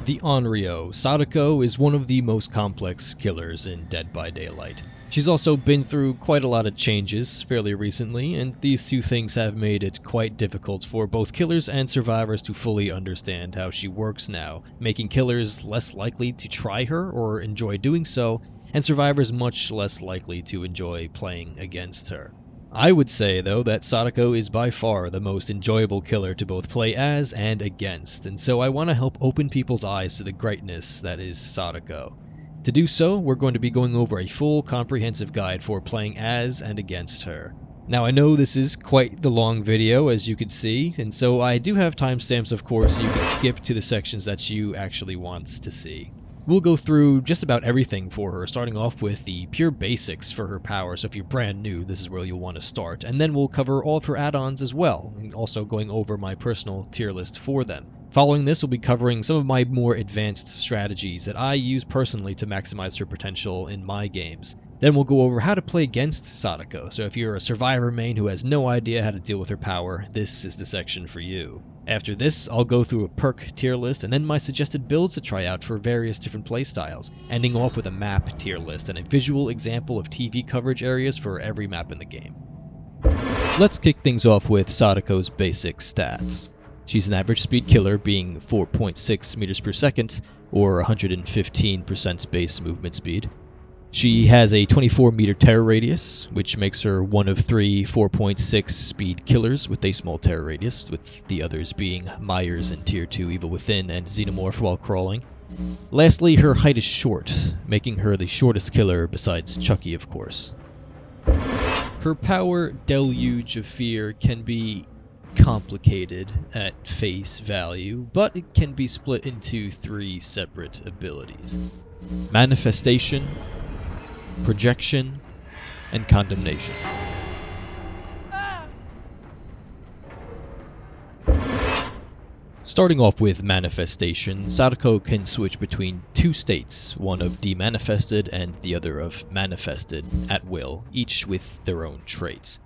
The Onryō, Sadako is one of the most complex killers in Dead by Daylight. She's also been through quite a lot of changes fairly recently, and these two things have made it quite difficult for both killers and survivors to fully understand how she works now, making killers less likely to try her or enjoy doing so, and survivors much less likely to enjoy playing against her. I would say, though, that Sadako is by far the most enjoyable killer to both play as and against, and so I want to help open people's eyes to the greatness that is Sadako. To do so, we're going to be going over a full comprehensive guide for playing as and against her. Now I know this is quite the long video, as you can see, and so I do have timestamps, of course, so you can skip to the sections that you actually want to see. We'll go through just about everything for her, starting off with the pure basics for her power, so if you're brand new, this is where you'll want to start. And then we'll cover all of her add-ons as well, and also going over my personal tier list for them. Following this, we'll be covering some of my more advanced strategies that I use personally to maximize her potential in my games. Then we'll go over how to play against Sadako, so if you're a survivor main who has no idea how to deal with her power, this is the section for you. After this, I'll go through a perk tier list and then my suggested builds to try out for various different playstyles, ending off with a map tier list and a visual example of TV coverage areas for every map in the game. Let's kick things off with Sadako's basic stats. She's an average speed killer, being 4.6 meters per second, or 115% base movement speed. She has a 24-meter terror radius, which makes her one of 3 4.6 speed killers with a small terror radius, with the others being Myers in Tier 2 Evil Within and Xenomorph while crawling. Lastly, her height is short, making her the shortest killer besides Chucky, of course. Her power, Deluge of Fear, can be complicated at face value, but it can be split into 3 separate abilities: Manifestation, Projection, and Condemnation. Starting off with Manifestation, Sadako can switch between 2 states, one of demanifested and the other of manifested, at will, each with their own traits.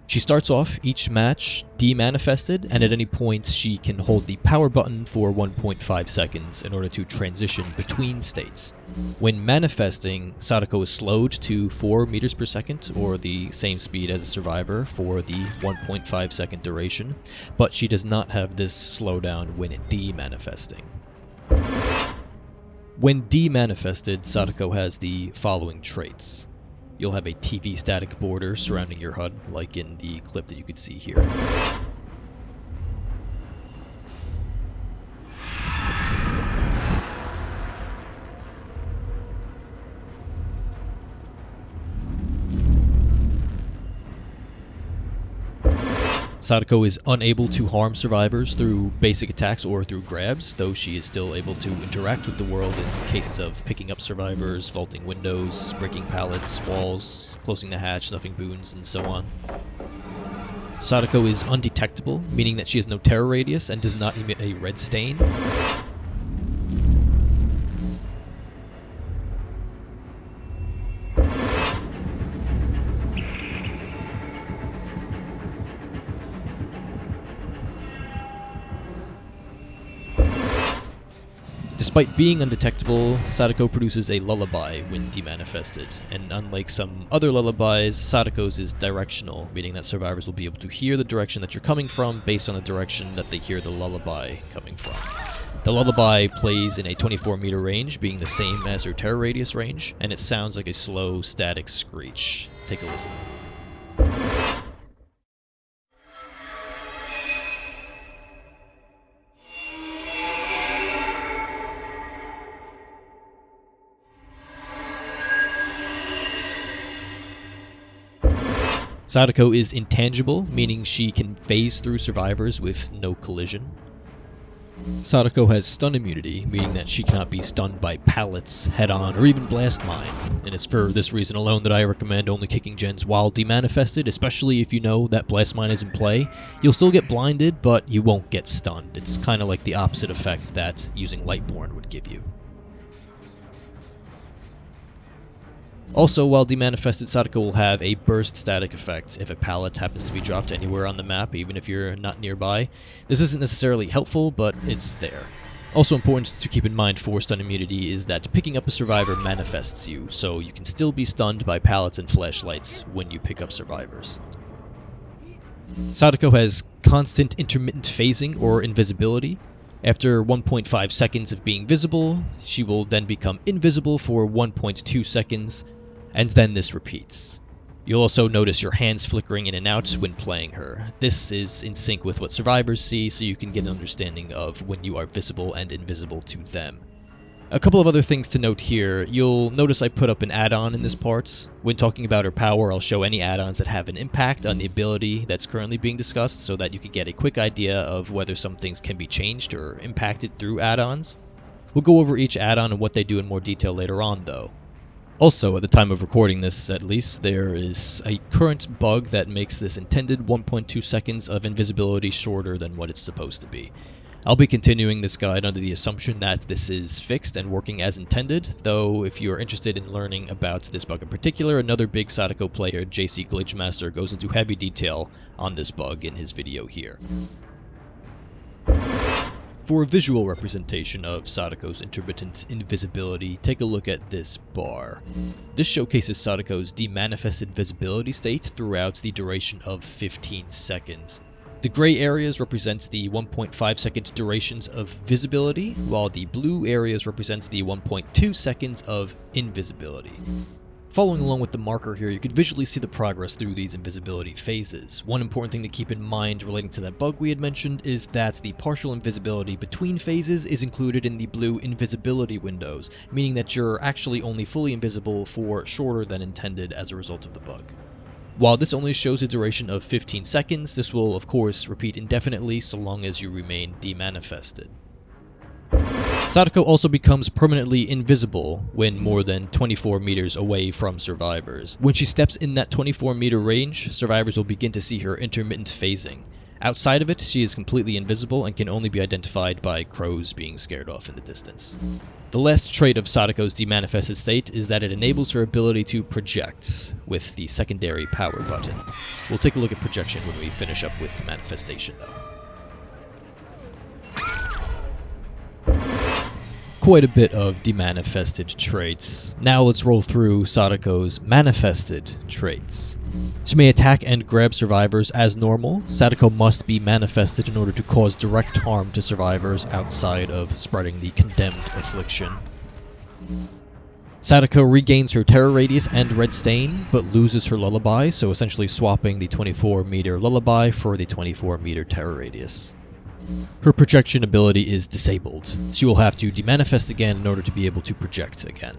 She starts off each match demanifested, and at any point she can hold the power button for 1.5 seconds in order to transition between states. When manifesting, Sadako is slowed to 4 meters per second, or the same speed as a survivor, for the 1.5 second duration, but she does not have this slowdown when demanifesting. When demanifested, Sadako has the following traits. You'll have a TV static border surrounding your HUD, like in the clip that you could see here. Sadako is unable to harm survivors through basic attacks or through grabs, though she is still able to interact with the world in cases of picking up survivors, vaulting windows, breaking pallets, walls, closing the hatch, snuffing boons, and so on. Sadako is undetectable, meaning that she has no terror radius and does not emit a red stain. Despite being undetectable, Sadako produces a lullaby when demanifested, and unlike some other lullabies, Sadako's is directional, meaning that survivors will be able to hear the direction that you're coming from based on the direction that they hear the lullaby coming from. The lullaby plays in a 24-meter range, being the same as her terror radius range, and it sounds like a slow, static screech. Take a listen. Sadako is intangible, meaning she can phase through survivors with no collision. Sadako has stun immunity, meaning that she cannot be stunned by pallets, head-on, or even blast mine, and it's for this reason alone that I recommend only kicking gens while demanifested, especially if you know that blast mine is in play. You'll still get blinded, but you won't get stunned. It's kind of like the opposite effect that using Lightborn would give you. Also, while demanifested, Sadako will have a burst static effect if a pallet happens to be dropped anywhere on the map, even if you're not nearby. This isn't necessarily helpful, but it's there. Also important to keep in mind for stun immunity is that picking up a survivor manifests you, so you can still be stunned by pallets and flashlights when you pick up survivors. Sadako has constant intermittent phasing or invisibility. After 1.5 seconds of being visible, she will then become invisible for 1.2 seconds, and then this repeats. You'll also notice your hands flickering in and out when playing her. This is in sync with what survivors see, so you can get an understanding of when you are visible and invisible to them. A couple of other things to note here. You'll notice I put up an add-on in this part. When talking about her power, I'll show any add-ons that have an impact on the ability that's currently being discussed so that you can get a quick idea of whether some things can be changed or impacted through add-ons. We'll go over each add-on and what they do in more detail later on, though. Also, at the time of recording this at least, there is a current bug that makes this intended 1.2 seconds of invisibility shorter than what it's supposed to be. I'll be continuing this guide under the assumption that this is fixed and working as intended, though if you're interested in learning about this bug in particular, another big Sadako player, JCglitchmaster, goes into heavy detail on this bug in his video here. For a visual representation of Sadako's intermittent invisibility, take a look at this bar. This showcases Sadako's demanifested visibility state throughout the duration of 15 seconds. The gray areas represent the 1.5 second durations of visibility, while the blue areas represent the 1.2 seconds of invisibility. Following along with the marker here, you can visually see the progress through these invisibility phases. One important thing to keep in mind relating to that bug we had mentioned is that the partial invisibility between phases is included in the blue invisibility windows, meaning that you're actually only fully invisible for shorter than intended as a result of the bug. While this only shows a duration of 15 seconds, this will of course repeat indefinitely so long as you remain demanifested. Sadako also becomes permanently invisible when more than 24 meters away from survivors. When she steps in that 24 meter range, survivors will begin to see her intermittent phasing. Outside of it, she is completely invisible and can only be identified by crows being scared off in the distance. The last trait of Sadako's demanifested state is that it enables her ability to project with the secondary power button. We'll take a look at projection when we finish up with manifestation though. Quite a bit of demanifested traits. Now let's roll through Sadako's manifested traits. She may attack and grab survivors as normal. Sadako must be manifested in order to cause direct harm to survivors outside of spreading the condemned affliction. Sadako regains her terror radius and red stain, but loses her lullaby, so essentially swapping the 24 meter lullaby for the 24 meter terror radius. Her projection ability is disabled. She will have to demanifest again in order to be able to project again.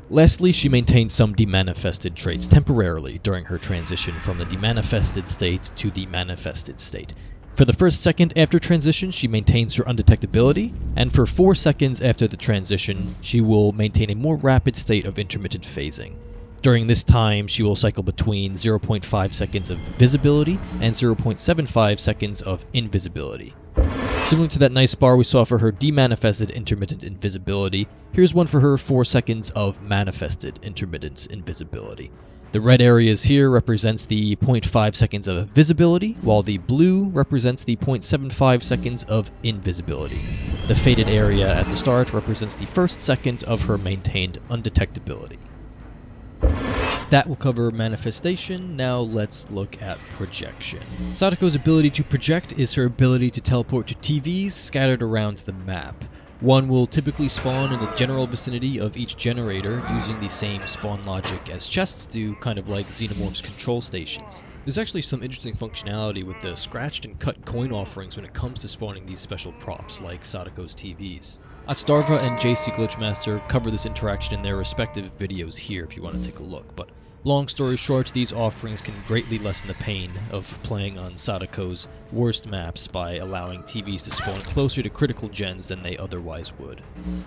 Lastly, she maintains some demanifested traits temporarily during her transition from the demanifested state to the manifested state. For the first second after transition, she maintains her undetectability, and for 4 seconds after the transition, she will maintain a more rapid state of intermittent phasing. During this time, she will cycle between 0.5 seconds of visibility and 0.75 seconds of invisibility. Similar to that nice bar we saw for her demanifested intermittent invisibility, here's one for her 4 seconds of manifested intermittent invisibility. The red areas here represents the 0.5 seconds of visibility, while the blue represents the 0.75 seconds of invisibility. The faded area at the start represents the first second of her maintained undetectability. That will cover manifestation. Now let's look at projection. Sadako's ability to project is her ability to teleport to TVs scattered around the map. One will typically spawn in the general vicinity of each generator using the same spawn logic as chests do, kind of like Xenomorph's control stations. There's actually some interesting functionality with the scratched and cut coin offerings when it comes to spawning these special props like Sadako's TVs. Otzdarva and JCglitchmaster cover this interaction in their respective videos here if you want to take a look, but long story short, these offerings can greatly lessen the pain of playing on Sadako's worst maps by allowing TVs to spawn closer to critical gens than they otherwise would.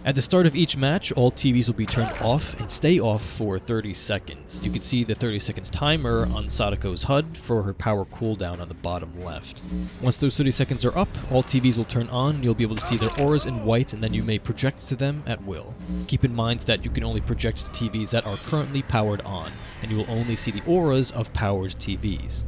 At the start of each match, all TVs will be turned off and stay off for 30 seconds. You can see the 30 seconds timer on Sadako's HUD for her power cooldown on the bottom left. Once those 30 seconds are up, all TVs will turn on and you'll be able to see their auras in white, and then you may project to them at will. Keep in mind that you can only project to TVs that are currently powered on, and you will only see the auras of powered TVs.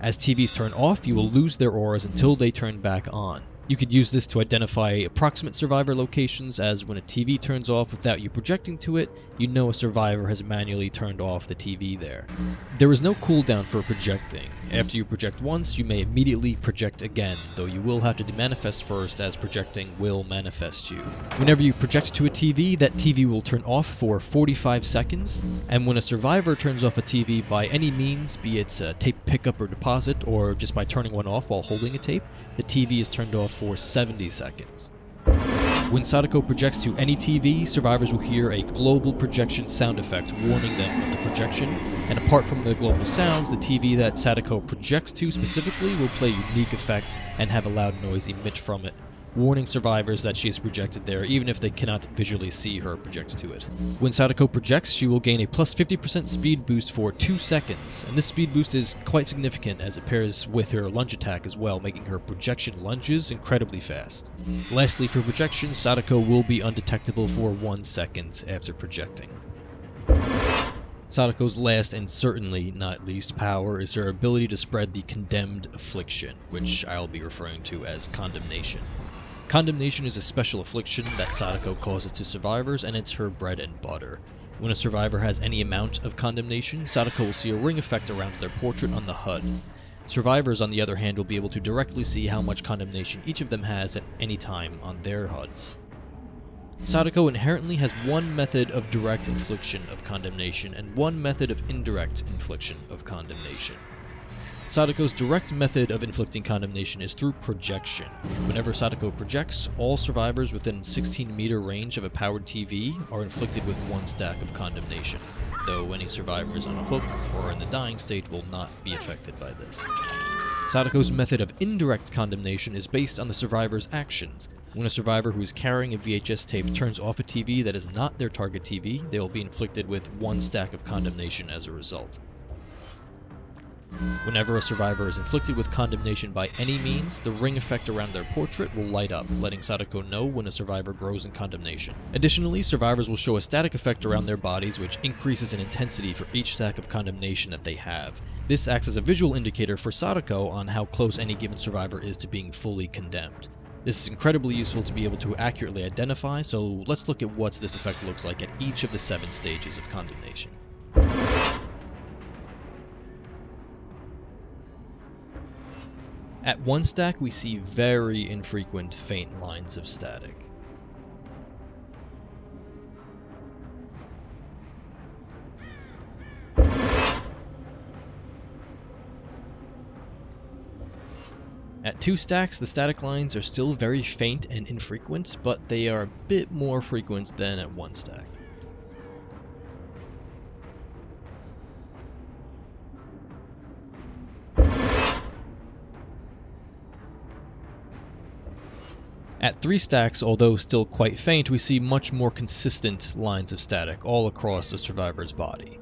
As TVs turn off, you will lose their auras until they turn back on. You could use this to identify approximate survivor locations, as when a TV turns off without you projecting to it, you know a survivor has manually turned off the TV there. There is no cooldown for projecting. After you project once, you may immediately project again, though you will have to demanifest first, as projecting will manifest you. Whenever you project to a TV, that TV will turn off for 45 seconds, and when a survivor turns off a TV by any means, be it a tape pickup or deposit, or just by turning one off while holding a tape, the TV is turned off for 70 seconds. When Sadako projects to any TV, survivors will hear a global projection sound effect warning them of the projection, and apart from the global sounds, the TV that Sadako projects to specifically will play unique effects and have a loud noise emit from it, warning survivors that she is projected there even if they cannot visually see her project to it. When Sadako projects, she will gain a plus 50% speed boost for 2 seconds, and this speed boost is quite significant as it pairs with her lunge attack as well, making her projection lunges incredibly fast. Lastly, for projection, Sadako will be undetectable for 1 second after projecting. Sadako's last and certainly not least power is her ability to spread the condemned affliction, which I'll be referring to as condemnation. Condemnation is a special affliction that Sadako causes to survivors, and it's her bread and butter. When a survivor has any amount of condemnation, Sadako will see a ring effect around their portrait on the HUD. Survivors, on the other hand, will be able to directly see how much condemnation each of them has at any time on their HUDs. Sadako inherently has one method of direct infliction of condemnation and one method of indirect infliction of condemnation. Sadako's direct method of inflicting condemnation is through projection. Whenever Sadako projects, all survivors within 16-meter range of a powered TV are inflicted with 1 stack of condemnation, though any survivors on a hook or in the dying state will not be affected by this. Sadako's method of indirect condemnation is based on the survivor's actions. When a survivor who is carrying a VHS tape turns off a TV that is not their target TV, they will be inflicted with 1 stack of condemnation as a result. Whenever a survivor is inflicted with condemnation by any means, the ring effect around their portrait will light up, letting Sadako know when a survivor grows in condemnation. Additionally, survivors will show a static effect around their bodies, which increases in intensity for each stack of condemnation that they have. This acts as a visual indicator for Sadako on how close any given survivor is to being fully condemned. This is incredibly useful to be able to accurately identify, so let's look at what this effect looks like at each of the 7 stages of condemnation. At 1 stack, we see very infrequent faint lines of static. At 2 stacks, the static lines are still very faint and infrequent, but they are a bit more frequent than at 1 stack. At 3 stacks, although still quite faint, we see much more consistent lines of static all across the survivor's body.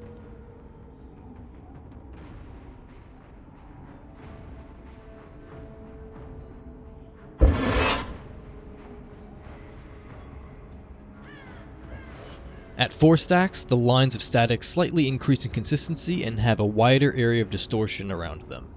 At 4 stacks, the lines of static slightly increase in consistency and have a wider area of distortion around them.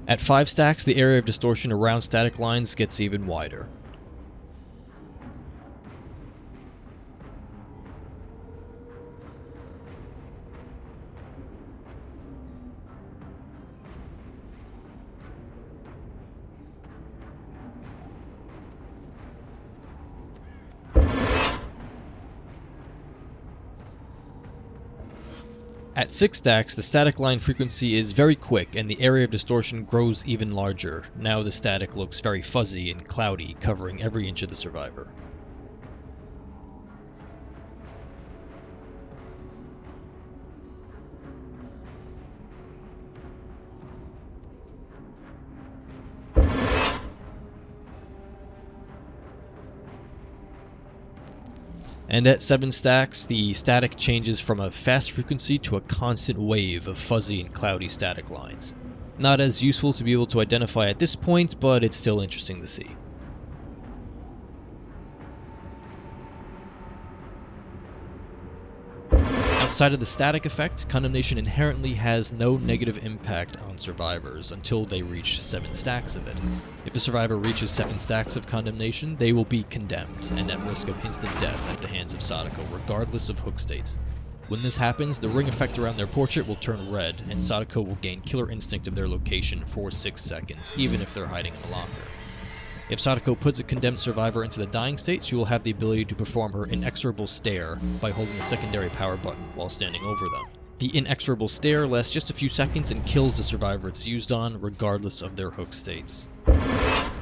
At 5 stacks, the area of distortion around static lines gets even wider. At 6 stacks, the static line frequency is very quick and the area of distortion grows even larger. Now the static looks very fuzzy and cloudy, covering every inch of the survivor. And at 7 stacks, the static changes from a fast frequency to a constant wave of fuzzy and cloudy static lines. Not as useful to be able to identify at this point, but it's still interesting to see. Outside of the static effect, condemnation inherently has no negative impact on survivors until they reach 7 stacks of it. If a survivor reaches 7 stacks of condemnation, they will be condemned and at risk of instant death at the hands of Sadako, regardless of hook states. When this happens, the ring effect around their portrait will turn red, and Sadako will gain killer instinct of their location for 6 seconds, even if they're hiding longer. If Sadako puts a condemned survivor into the dying state, she will have the ability to perform her inexorable stare by holding the secondary power button while standing over them. The inexorable stare lasts just a few seconds and kills the survivor it's used on, regardless of their hook states.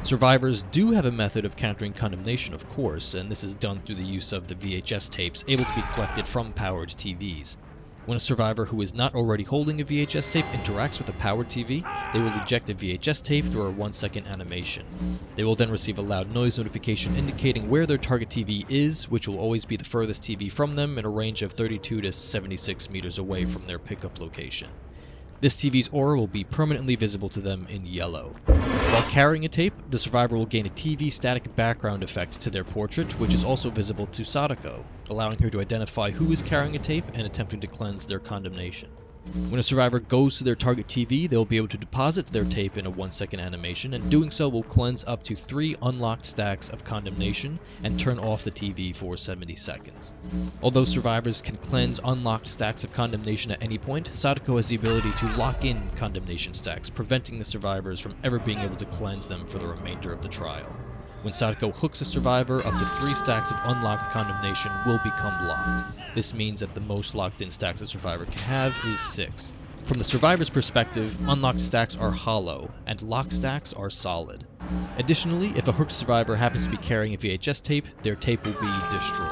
Survivors do have a method of countering condemnation, of course, and this is done through the use of the VHS tapes able to be collected from powered TVs. When a survivor who is not already holding a VHS tape interacts with a powered TV, they will eject a VHS tape through a 1-second animation. They will then receive a loud noise notification indicating where their target TV is, which will always be the furthest TV from them in a range of 32 to 76 meters away from their pickup location. This TV's aura will be permanently visible to them in yellow. While carrying a tape, the survivor will gain a TV static background effect to their portrait, which is also visible to Sadako, allowing her to identify who is carrying a tape and attempting to cleanse their condemnation. When a survivor goes to their target TV, they'll be able to deposit their tape in a 1-second animation, and doing so will cleanse up to 3 unlocked stacks of condemnation and turn off the TV for 70 seconds. Although survivors can cleanse unlocked stacks of condemnation at any point, Sadako has the ability to lock in condemnation stacks, preventing the survivors from ever being able to cleanse them for the remainder of the trial. When Sadako hooks a survivor, up to 3 stacks of unlocked condemnation will become locked. This means that the most locked-in stacks a survivor can have is 6. From the survivor's perspective, unlocked stacks are hollow, and locked stacks are solid. Additionally, if a hooked survivor happens to be carrying a VHS tape, their tape will be destroyed.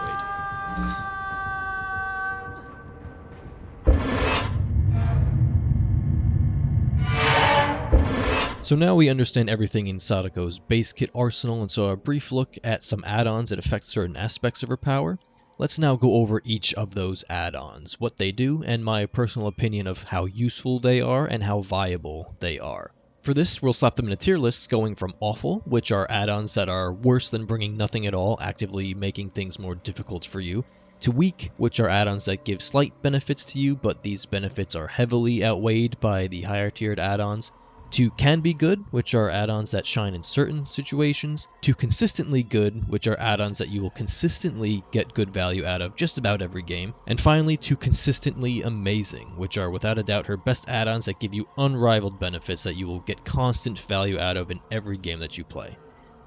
So now we understand everything in Sadako's base kit arsenal and saw a brief look at some add-ons that affect certain aspects of her power. Let's now go over each of those add-ons, what they do, and my personal opinion of how useful they are and how viable they are. For this, we'll slap them in a tier list going from awful, which are add-ons that are worse than bringing nothing at all, actively making things more difficult for you, to weak, which are add-ons that give slight benefits to you, but these benefits are heavily outweighed by the higher tiered add-ons, to can be good, which are add-ons that shine in certain situations, to consistently good, which are add-ons that you will consistently get good value out of just about every game, and finally to consistently amazing, which are without a doubt her best add-ons that give you unrivaled benefits that you will get constant value out of in every game that you play.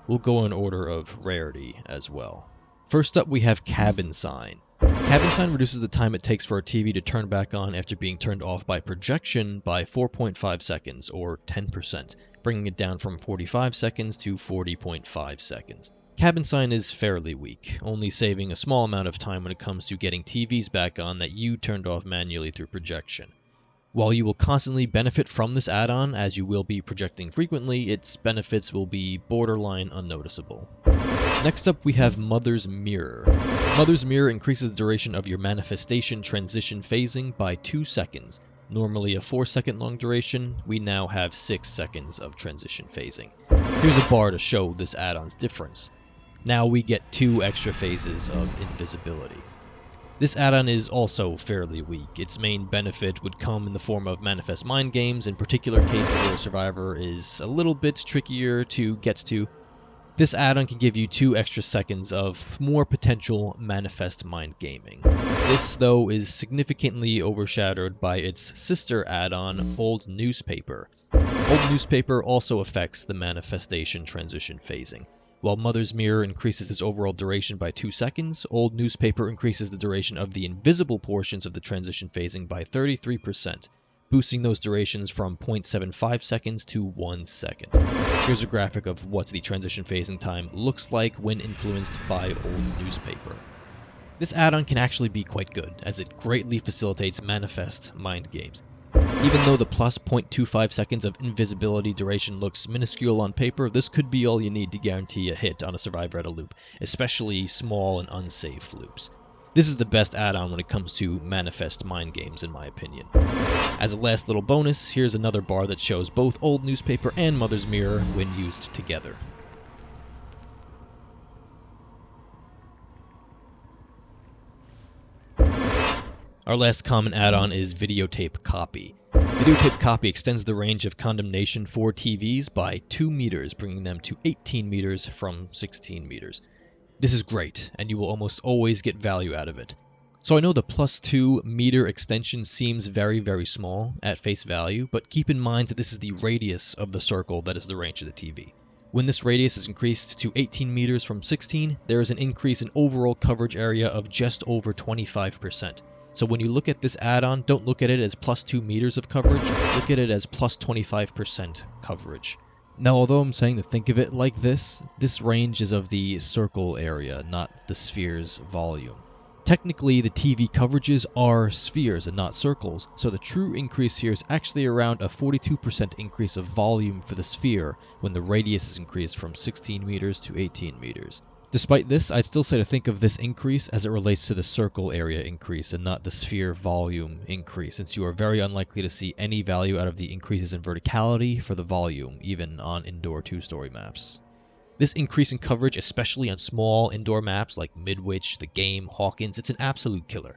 We'll go in order of rarity as well. First up we have Cabin Sign. Cabin Sign reduces the time it takes for a TV to turn back on after being turned off by projection by 4.5 seconds, or 10%, bringing it down from 45 seconds to 40.5 seconds. Cabin Sign is fairly weak, only saving a small amount of time when it comes to getting TVs back on that you turned off manually through projection. While you will constantly benefit from this add-on, as you will be projecting frequently, its benefits will be borderline unnoticeable. Next up we have Mother's Mirror. Mother's Mirror increases the duration of your manifestation transition phasing by 2 seconds. Normally a 4-second long duration, we now have 6 seconds of transition phasing. Here's a bar to show this add-on's difference. Now we get 2 extra phases of invisibility. This add-on is also fairly weak. Its main benefit would come in the form of manifest mind games, in particular cases where a survivor is a little bit trickier to get to. This add-on can give you 2 extra seconds of more potential manifest mind gaming. This, though, is significantly overshadowed by its sister add-on, Old Newspaper. Old Newspaper also affects the manifestation transition phasing. While Mother's Mirror increases its overall duration by 2 seconds, Old Newspaper increases the duration of the invisible portions of the transition phasing by 33%, boosting those durations from 0.75 seconds to 1 second. Here's a graphic of what the transition phasing time looks like when influenced by Old Newspaper. This add-on can actually be quite good, as it greatly facilitates manifest mind games. Even though the plus 0.25 seconds of invisibility duration looks minuscule on paper, this could be all you need to guarantee a hit on a survivor at a loop, especially small and unsafe loops. This is the best add-on when it comes to manifest mind games in my opinion. As a last little bonus, here's another bar that shows both Old Newspaper and Mother's Mirror when used together. Our last common add-on is Videotape Copy. Videotape Copy extends the range of condemnation for TVs by 2 meters, bringing them to 18 meters from 16 meters. This is great, and you will almost always get value out of it. So I know the plus 2 meter extension seems very, very small at face value, but keep in mind that this is the radius of the circle that is the range of the TV. When this radius is increased to 18 meters from 16, there is an increase in overall coverage area of just over 25%. So when you look at this add-on, don't look at it as plus 2 meters of coverage, look at it as plus 25% coverage. Now, although I'm saying to think of it like this range is of the circle area, not the sphere's volume. Technically, the TV coverages are spheres and not circles, so the true increase here is actually around a 42% increase of volume for the sphere when the radius is increased from 16 meters to 18 meters. Despite this, I'd still say to think of this increase as it relates to the circle area increase and not the sphere volume increase, since you are very unlikely to see any value out of the increases in verticality for the volume, even on indoor 2-story maps. This increase in coverage, especially on small indoor maps like Midwich, The Game, Hawkins, it's an absolute killer.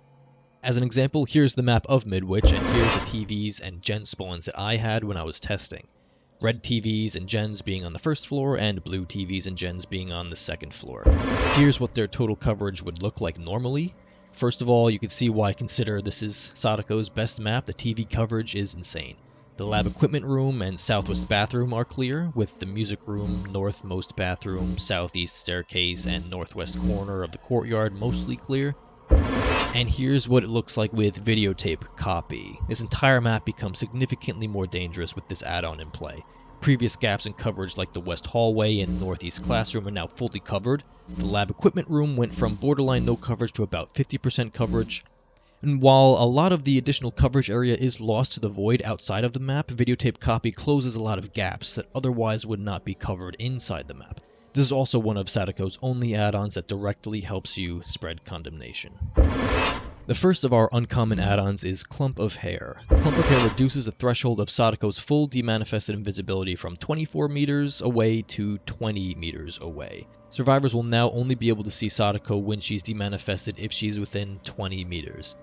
As an example, here's the map of Midwich, and here's the TVs and gen spawns that I had when I was testing. Red TVs and gens being on the first floor, and blue TVs and gens being on the second floor. Here's what their total coverage would look like normally. First of all, you can see why I consider this is Sadako's best map. The TV coverage is insane. The lab equipment room and southwest bathroom are clear, with the music room, northmost bathroom, southeast staircase, and northwest corner of the courtyard mostly clear. And here's what it looks like with Videotape Copy. This entire map becomes significantly more dangerous with this add-on in play. Previous gaps in coverage like the west hallway and northeast classroom are now fully covered. The lab equipment room went from borderline no coverage to about 50% coverage. And while a lot of the additional coverage area is lost to the void outside of the map, Videotape Copy closes a lot of gaps that otherwise would not be covered inside the map. This is also one of Sadako's only add-ons that directly helps you spread condemnation. The first of our uncommon add-ons is Clump of Hair. Clump of Hair reduces the threshold of Sadako's full demanifested invisibility from 24 meters away to 20 meters away. Survivors will now only be able to see Sadako when she's demanifested if she's within 20 meters.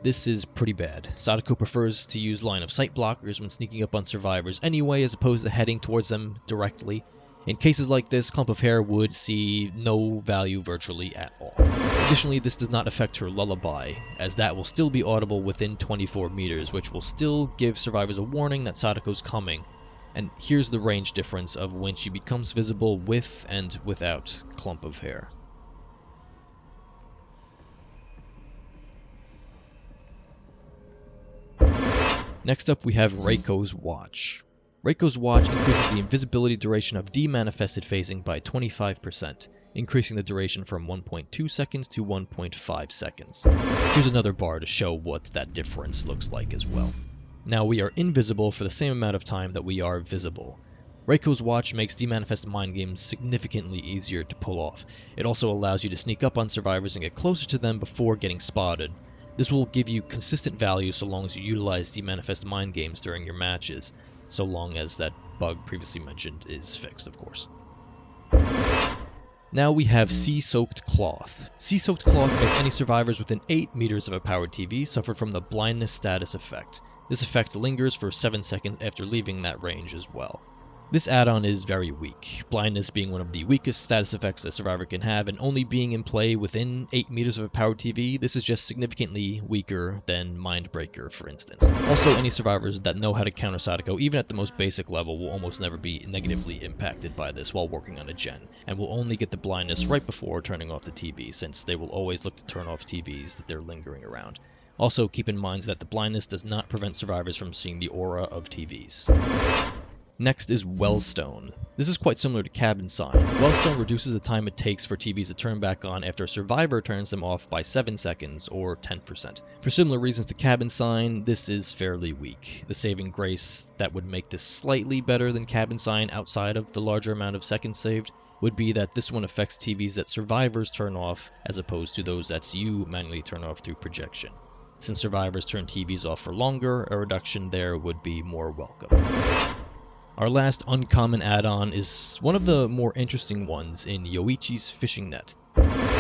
This is pretty bad. Sadako prefers to use line of sight blockers when sneaking up on survivors anyway, as opposed to heading towards them directly. In cases like this, Clump of Hair would see no value virtually at all. Additionally, this does not affect her lullaby, as that will still be audible within 24 meters, which will still give survivors a warning that Sadako's coming. And here's the range difference of when she becomes visible with and without Clump of Hair. Next up, we have Reiko's Watch. Reiko's Watch increases the invisibility duration of demanifested phasing by 25%, increasing the duration from 1.2 seconds to 1.5 seconds. Here's another bar to show what that difference looks like as well. Now we are invisible for the same amount of time that we are visible. Reiko's Watch makes demanifest mind games significantly easier to pull off. It also allows you to sneak up on survivors and get closer to them before getting spotted. This will give you consistent value so long as you utilize demanifest mind games during your matches, so long as that bug previously mentioned is fixed, of course. Now we have Sea-Soaked Cloth. Sea-Soaked Cloth makes any survivors within 8 meters of a powered TV suffer from the blindness status effect. This effect lingers for 7 seconds after leaving that range as well. This add-on is very weak, blindness being one of the weakest status effects a survivor can have, and only being in play within 8 meters of a powered TV, this is just significantly weaker than Mindbreaker, for instance. Also, any survivors that know how to counter Sadako, even at the most basic level, will almost never be negatively impacted by this while working on a gen, and will only get the blindness right before turning off the TV, since they will always look to turn off TVs that they're lingering around. Also, keep in mind that the blindness does not prevent survivors from seeing the aura of TVs. Next is Wellstone. This is quite similar to Cabin Sign. Wellstone reduces the time it takes for TVs to turn back on after a survivor turns them off by 7 seconds, or 10%. For similar reasons to Cabin Sign, this is fairly weak. The saving grace that would make this slightly better than Cabin Sign outside of the larger amount of seconds saved would be that this one affects TVs that survivors turn off as opposed to those that you manually turn off through projection. Since survivors turn TVs off for longer, a reduction there would be more welcome. Our last uncommon add-on is one of the more interesting ones in Yoichi's fishing net.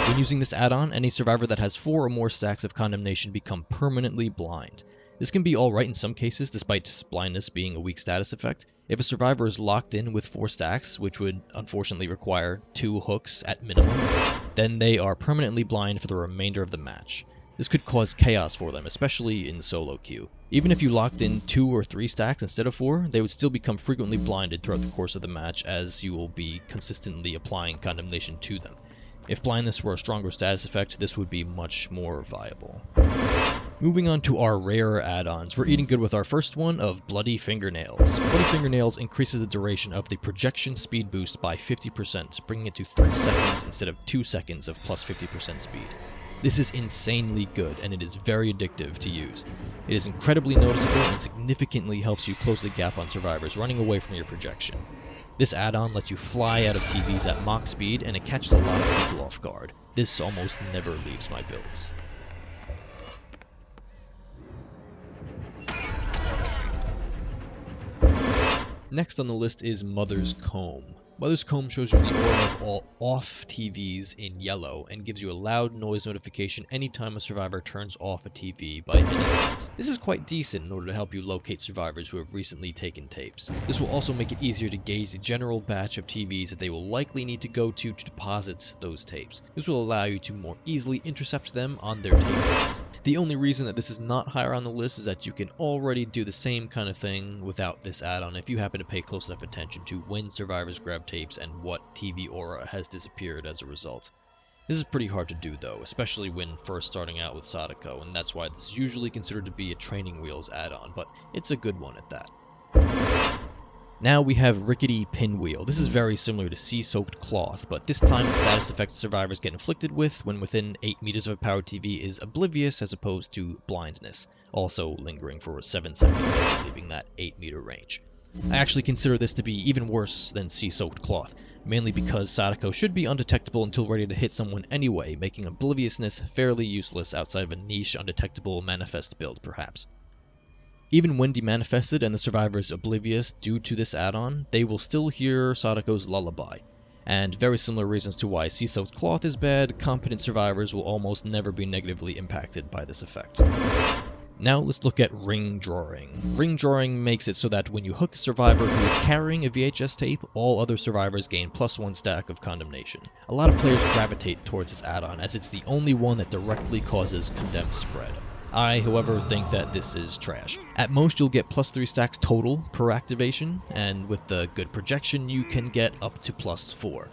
When using this add-on, any survivor that has 4 or more stacks of condemnation become permanently blind. This can be alright in some cases, despite blindness being a weak status effect. If a survivor is locked in with 4 stacks, which would unfortunately require 2 hooks at minimum, then they are permanently blind for the remainder of the match. This could cause chaos for them, especially in solo queue. Even if you locked in 2 or 3 stacks instead of 4, they would still become frequently blinded throughout the course of the match, as you will be consistently applying condemnation to them. If blindness were a stronger status effect, this would be much more viable. Moving on to our rare add-ons, we're eating good with our first one of Bloody Fingernails. Bloody Fingernails increases the duration of the projection speed boost by 50%, bringing it to 3 seconds instead of 2 seconds of plus 50% speed. This is insanely good, and it is very addictive to use. It is incredibly noticeable and significantly helps you close the gap on survivors running away from your projection. This add-on lets you fly out of TVs at Mach speed, and it catches a lot of people off guard. This almost never leaves my builds. Next on the list is Mother's Comb. Mother's Comb shows you the aura of all off TVs in yellow and gives you a loud noise notification anytime a survivor turns off a TV by any means. This is quite decent in order to help you locate survivors who have recently taken tapes. This will also make it easier to gauge the general batch of TVs that they will likely need to go to deposit those tapes. This will allow you to more easily intercept them on their tape runs. The only reason that this is not higher on the list is that you can already do the same kind of thing without this add-on if you happen to pay close enough attention to when survivors grab tapes and what TV aura has disappeared as a result. This is pretty hard to do though, especially when first starting out with Sadako, and that's why this is usually considered to be a training wheels add-on, but it's a good one at that. Now we have Rickety Pinwheel. This is very similar to Sea-Soaked Cloth, but this time the status effect survivors get inflicted with when within 8 meters of a powered TV is Oblivious as opposed to Blindness, also lingering for 7 seconds after leaving that 8 meter range. I actually consider this to be even worse than Sea-Soaked Cloth, mainly because Sadako should be undetectable until ready to hit someone anyway, making Obliviousness fairly useless outside of a niche undetectable manifest build perhaps. Even when demanifested and the survivor is oblivious due to this add-on, they will still hear Sadako's lullaby. And very similar reasons to why Sea-Soaked Cloth is bad, competent survivors will almost never be negatively impacted by this effect. Now let's look at ring drawing. Ring drawing makes it so that when you hook a survivor who is carrying a VHS tape, all other survivors gain +1 stack of condemnation. A lot of players gravitate towards this add-on as it's the only one that directly causes condemned spread. I, however, think that this is trash. At most, you'll get +3 stacks total per activation, and with the good projection, you can get up to +4.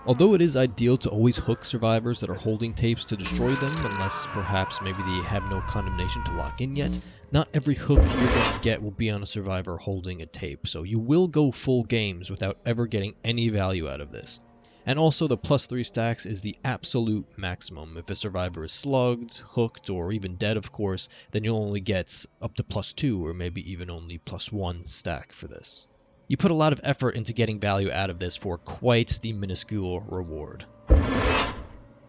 Although it is ideal to always hook survivors that are holding tapes to destroy them, unless perhaps maybe they have no condemnation to lock in yet, not every hook you're going to get will be on a survivor holding a tape, so you will go full games without ever getting any value out of this. And also the +3 stacks is the absolute maximum. If a survivor is slugged, hooked, or even dead of course, then you'll only get up to +2 or maybe even only +1 stack for this. You put a lot of effort into getting value out of this for quite the minuscule reward.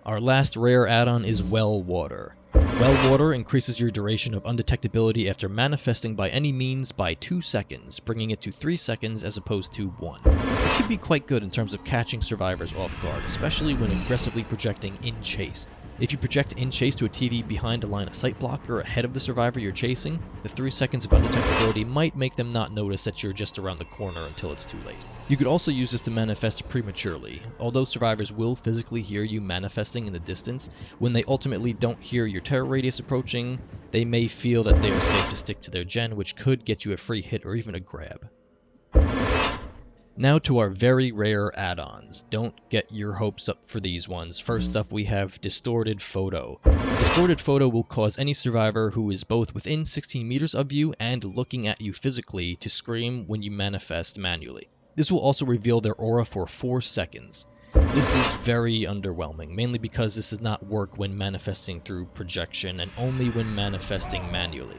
Our last rare add-on is Well Water. Well Water increases your duration of undetectability after manifesting by any means by 2 seconds, bringing it to 3 seconds as opposed to 1. This could be quite good in terms of catching survivors off guard, especially when aggressively projecting in chase. If you project in chase to a TV behind a line of sight blocker ahead of the survivor you're chasing, the 3 seconds of undetectability might make them not notice that you're just around the corner until it's too late. You could also use this to manifest prematurely. Although survivors will physically hear you manifesting in the distance, when they ultimately don't hear your terror radius approaching, they may feel that they are safe to stick to their gen, which could get you a free hit or even a grab. Now to our very rare add-ons. Don't get your hopes up for these ones. First up we have Distorted Photo. Distorted Photo will cause any survivor who is both within 16 meters of you and looking at you physically to scream when you manifest manually. This will also reveal their aura for 4 seconds. This is very underwhelming, mainly because this does not work when manifesting through projection and only when manifesting manually.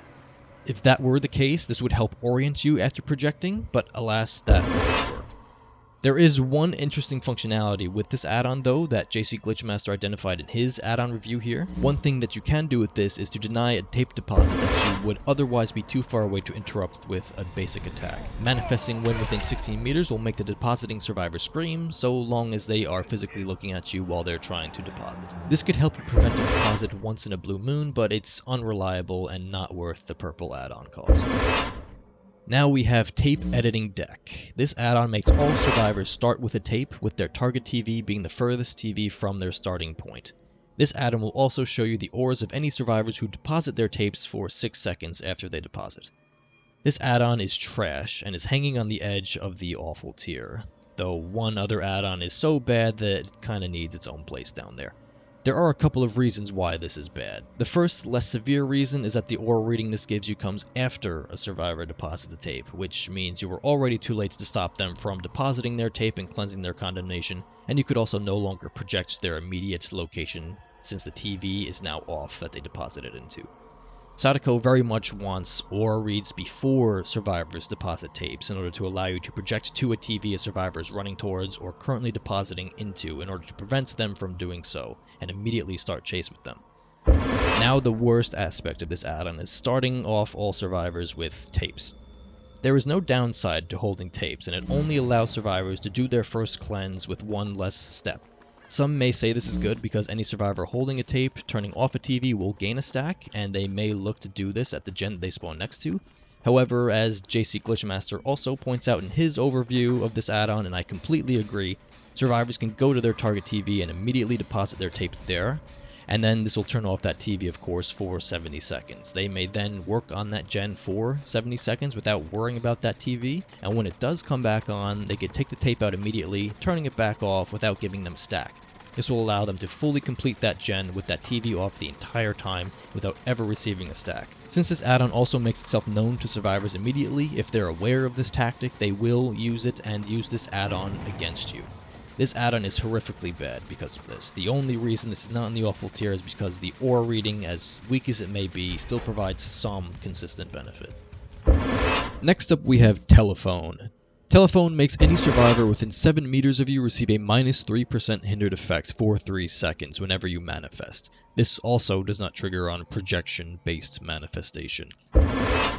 If that were the case, this would help orient you after projecting, but alas, that won't work. There is one interesting functionality with this add-on though that JCglitchmaster identified in his add-on review here. One thing that you can do with this is to deny a tape deposit that you would otherwise be too far away to interrupt with a basic attack. Manifesting when within 16 meters will make the depositing survivor scream, so long as they are physically looking at you while they're trying to deposit. This could help you prevent a deposit once in a blue moon, but it's unreliable and not worth the purple add-on cost. Now we have Tape Editing Deck. This add-on makes all survivors start with a tape, with their target TV being the furthest TV from their starting point. This add-on will also show you the ores of any survivors who deposit their tapes for 6 seconds after they deposit. This add-on is trash and is hanging on the edge of the awful tier, though one other add-on is so bad that it kinda needs its own place down there. There are a couple of reasons why this is bad. The first, less severe reason is that the ore reading this gives you comes after a survivor deposits a tape, which means you were already too late to stop them from depositing their tape and cleansing their condemnation, and you could also no longer project their immediate location since the TV is now off that they deposited into. Sadako very much wants ore reads before survivors deposit tapes in order to allow you to project to a TV a survivor is running towards or currently depositing into in order to prevent them from doing so and immediately start chase with them. Now the worst aspect of this add-on is starting off all survivors with tapes. There is no downside to holding tapes, and it only allows survivors to do their first cleanse with one less step. Some may say this is good because any survivor holding a tape turning off a TV will gain a stack, and they may look to do this at the gen they spawn next to. However, as JCglitchmaster also points out in his overview of this add-on, and I completely agree, survivors can go to their target TV and immediately deposit their tape there, and then this will turn off that TV, of course, for 70 seconds. They may then work on that gen for 70 seconds without worrying about that TV, and when it does come back on, they can take the tape out immediately, turning it back off without giving them a stack. This will allow them to fully complete that gen with that TV off the entire time without ever receiving a stack. Since this add-on also makes itself known to survivors immediately, if they're aware of this tactic, they will use it and use this add-on against you. This add-on is horrifically bad because of this. The only reason this is not in the awful tier is because the ore reading, as weak as it may be, still provides some consistent benefit. Next up we have Telephone. Telephone makes any survivor within 7 meters of you receive a -3% hindered effect for 3 seconds whenever you manifest. This also does not trigger on projection-based manifestation.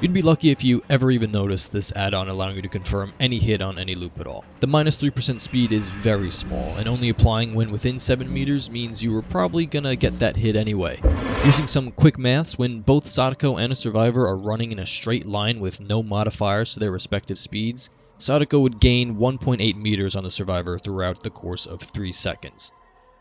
You'd be lucky if you ever even noticed this add-on allowing you to confirm any hit on any loop at all. The -3% speed is very small, and only applying when within 7 meters means you were probably gonna get that hit anyway. Using some quick maths, when both Sadako and a survivor are running in a straight line with no modifiers to their respective speeds, Sadako would gain 1.8 meters on the survivor throughout the course of 3 seconds.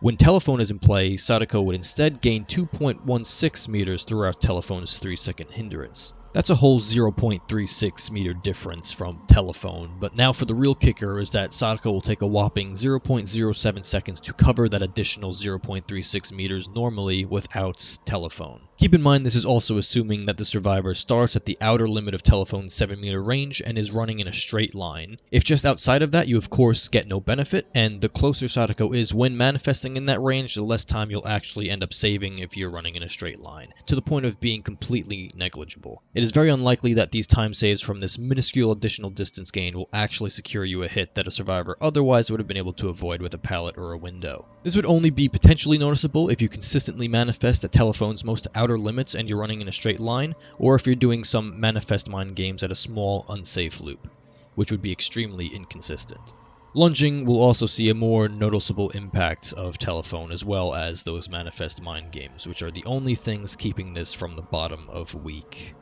When Telephone is in play, Sadako would instead gain 2.16 meters throughout Telephone's 3-second hindrance. That's a whole 0.36 meter difference from Telephone, but now for the real kicker is that Sadako will take a whopping 0.07 seconds to cover that additional 0.36 meters normally without Telephone. Keep in mind this is also assuming that the survivor starts at the outer limit of Telephone's 7 meter range and is running in a straight line. If just outside of that, you of course get no benefit, and the closer Sadako is when manifesting in that range, the less time you'll actually end up saving if you're running in a straight line, to the point of being completely negligible. It is very unlikely that these time saves from this minuscule additional distance gain will actually secure you a hit that a survivor otherwise would have been able to avoid with a pallet or a window. This would only be potentially noticeable if you consistently manifest at Telephone's most outer limits and you're running in a straight line, or if you're doing some manifest mine games at a small, unsafe loop, which would be extremely inconsistent. Lunging will also see a more noticeable impact of Telephone as well as those manifest mine games, which are the only things keeping this from the bottom of weak.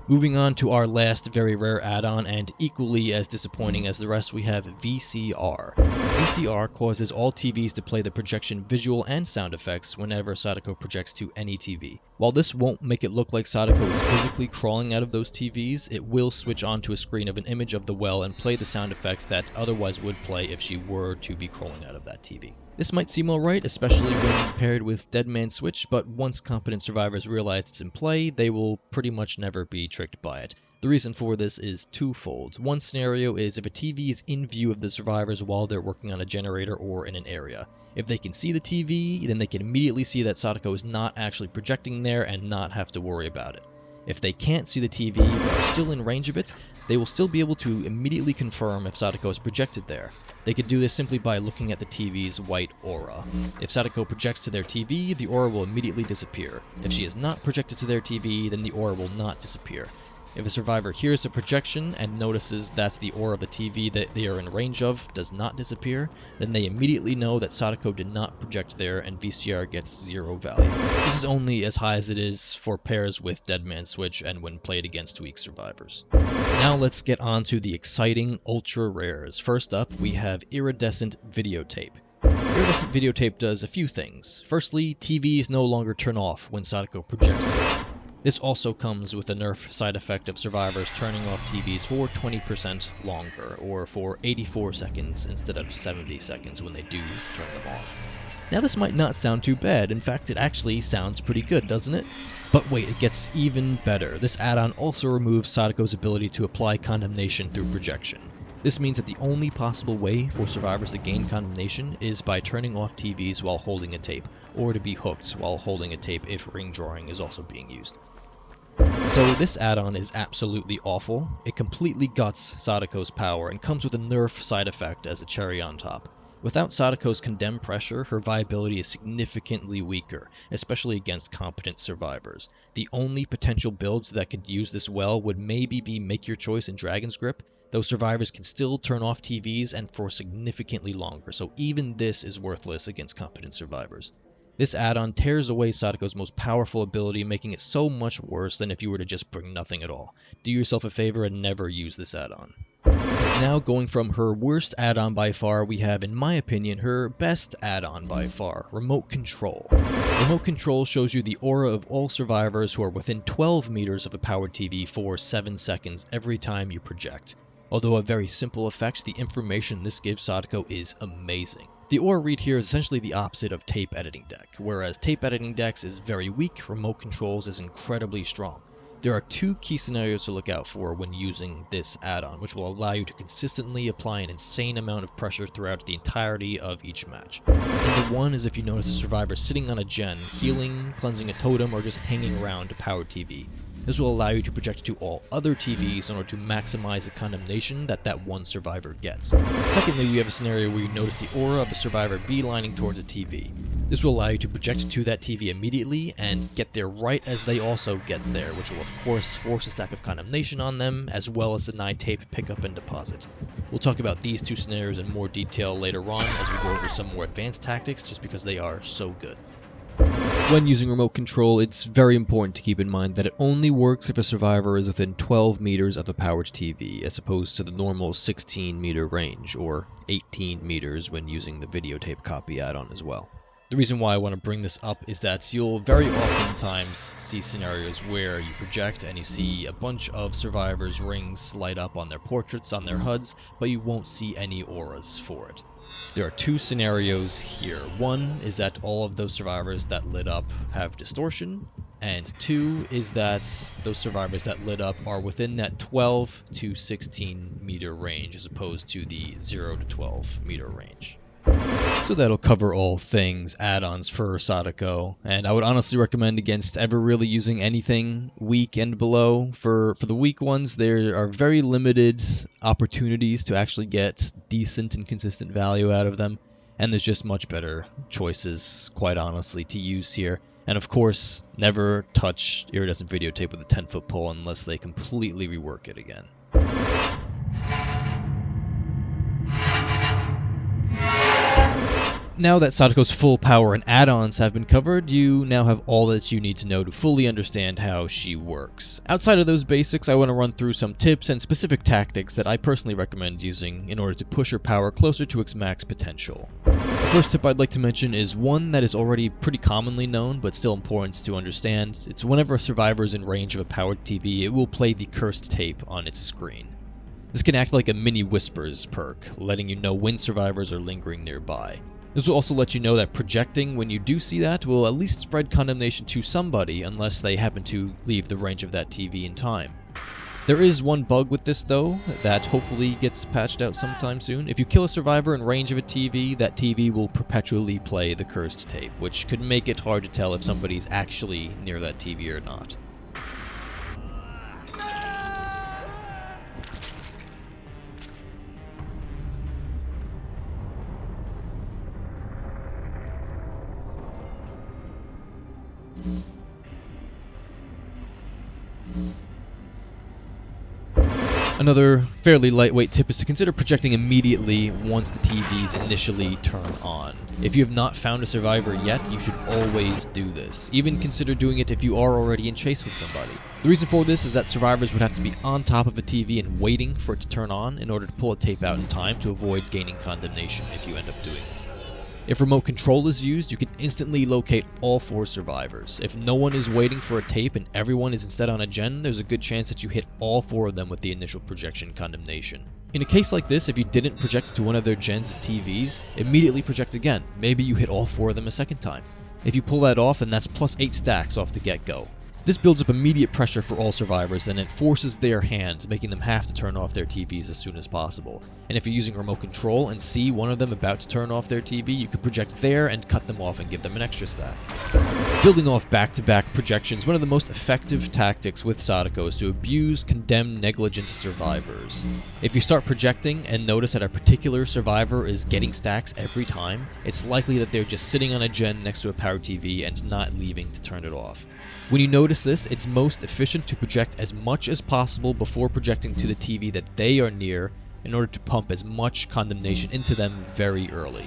Moving on to our last very rare add-on, and equally as disappointing as the rest, we have VCR. VCR causes all TVs to play the projection visual and sound effects whenever Sadako projects to any TV. While this won't make it look like Sadako is physically crawling out of those TVs, it will switch onto a screen of an image of the well and play the sound effects that otherwise would play if she were to be crawling out of that TV. This might seem alright, especially when paired with Dead Man's Switch, but once competent survivors realize it's in play, they will pretty much never be tricked by it. The reason for this is twofold. One scenario is if a TV is in view of the survivors while they're working on a generator or in an area. If they can see the TV, then they can immediately see that Sadako is not actually projecting there and not have to worry about it. If they can't see the TV but are still in range of it, they will still be able to immediately confirm if Sadako is projected there. They could do this simply by looking at the TV's white aura. If Sadako projects to their TV, the aura will immediately disappear. If she is not projected to their TV, then the aura will not disappear. If a survivor hears a projection and notices that the aura of the TV that they are in range of does not disappear, then they immediately know that Sadako did not project there and VCR gets 0 value. This is only as high as it is for pairs with Dead Man Switch and when played against weak survivors. Now let's get on to the exciting ultra rares. First up, we have Iridescent Videotape. Iridescent Videotape does a few things. Firstly, TVs no longer turn off when Sadako projects them. This also comes with the nerf side effect of survivors turning off TVs for 20% longer, or for 84 seconds instead of 70 seconds when they do turn them off. Now this might not sound too bad, in fact it actually sounds pretty good, doesn't it? But wait, it gets even better. This add-on also removes Sadako's ability to apply condemnation through projection. This means that the only possible way for survivors to gain condemnation is by turning off TVs while holding a tape, or to be hooked while holding a tape if ring drawing is also being used. So this add-on is absolutely awful. It completely guts Sadako's power and comes with a nerf side effect as a cherry on top. Without Sadako's condemn pressure, her viability is significantly weaker, especially against competent survivors. The only potential builds that could use this well would maybe be Make Your Choice and Dragon's Grip, though survivors can still turn off TVs and for significantly longer, so even this is worthless against competent survivors. This add-on tears away Sadako's most powerful ability, making it so much worse than if you were to just bring nothing at all. Do yourself a favor and never use this add-on. Now, going from her worst add-on by far, we have, in my opinion, her best add-on by far, Remote Control. Remote Control shows you the aura of all survivors who are within 12 meters of a powered TV for 7 seconds every time you project. Although a very simple effect, the information this gives Sadako is amazing. The aura read here is essentially the opposite of Tape Editing Deck. Whereas Tape Editing Decks is very weak, Remote Controls is incredibly strong. There are 2 key scenarios to look out for when using this add-on, which will allow you to consistently apply an insane amount of pressure throughout the entirety of each match. Number 1 is if you notice a survivor sitting on a gen, healing, cleansing a totem, or just hanging around a powered TV. This will allow you to project to all other TVs in order to maximize the condemnation that one survivor gets. Secondly, we have a scenario where you notice the aura of a survivor beelining towards a TV. This will allow you to project to that TV immediately and get there right as they also get there, which will of course force a stack of condemnation on them, as well as deny tape pickup and deposit. We'll talk about these 2 scenarios in more detail later on as we go over some more advanced tactics, just because they are so good. When using remote control, it's very important to keep in mind that it only works if a survivor is within 12 meters of a powered TV, as opposed to the normal 16 meter range, or 18 meters when using the videotape copy add-on as well. The reason why I want to bring this up is that you'll very oftentimes see scenarios where you project and you see a bunch of survivors' rings light up on their portraits, on their HUDs, but you won't see any auras for it. There are 2 scenarios here. One is that all of those survivors that lit up have distortion, and 2 is that those survivors that lit up are within that 12 to 16 meter range as opposed to the 0 to 12 meter range. So that'll cover all things add-ons for Sadako, and I would honestly recommend against ever really using anything weak and below. For the weak ones, there are very limited opportunities to actually get decent and consistent value out of them, and there's just much better choices, quite honestly, to use here. And of course, never touch Iridescent Videotape with a 10-foot pole unless they completely rework it again. Now that Sadako's full power and add-ons have been covered, you now have all that you need to know to fully understand how she works. Outside of those basics, I want to run through some tips and specific tactics that I personally recommend using in order to push her power closer to its max potential. The first tip I'd like to mention is one that is already pretty commonly known, but still important to understand. It's whenever a survivor is in range of a powered TV, it will play the cursed tape on its screen. This can act like a mini whispers perk, letting you know when survivors are lingering nearby. This will also let you know that projecting when you do see that will at least spread condemnation to somebody unless they happen to leave the range of that TV in time. There is one bug with this though, that hopefully gets patched out sometime soon. If you kill a survivor in range of a TV, that TV will perpetually play the cursed tape, which could make it hard to tell if somebody's actually near that TV or not. Another fairly lightweight tip is to consider projecting immediately once the TVs initially turn on. If you have not found a survivor yet, you should always do this. Even consider doing it if you are already in chase with somebody. The reason for this is that survivors would have to be on top of a TV and waiting for it to turn on in order to pull a tape out in time to avoid gaining condemnation if you end up doing this. If remote control is used, you can instantly locate all 4 survivors. If no one is waiting for a tape and everyone is instead on a gen, there's a good chance that you hit all 4 of them with the initial projection condemnation. In a case like this, if you didn't project to one of their gens as TVs, immediately project again. Maybe you hit all 4 of them a second time. If you pull that off, then that's plus 8 stacks off the get-go. This builds up immediate pressure for all survivors, and it forces their hand, making them have to turn off their TVs as soon as possible. And if you're using remote control and see one of them about to turn off their TV, you can project there and cut them off and give them an extra stack. Building off back-to-back projections, one of the most effective tactics with Sadako is to abuse condemned negligent survivors. If you start projecting and notice that a particular survivor is getting stacks every time, it's likely that they're just sitting on a gen next to a power TV and not leaving to turn it off. When you notice this, it's most efficient to project as much as possible before projecting to the TV that they are near in order to pump as much condemnation into them very early.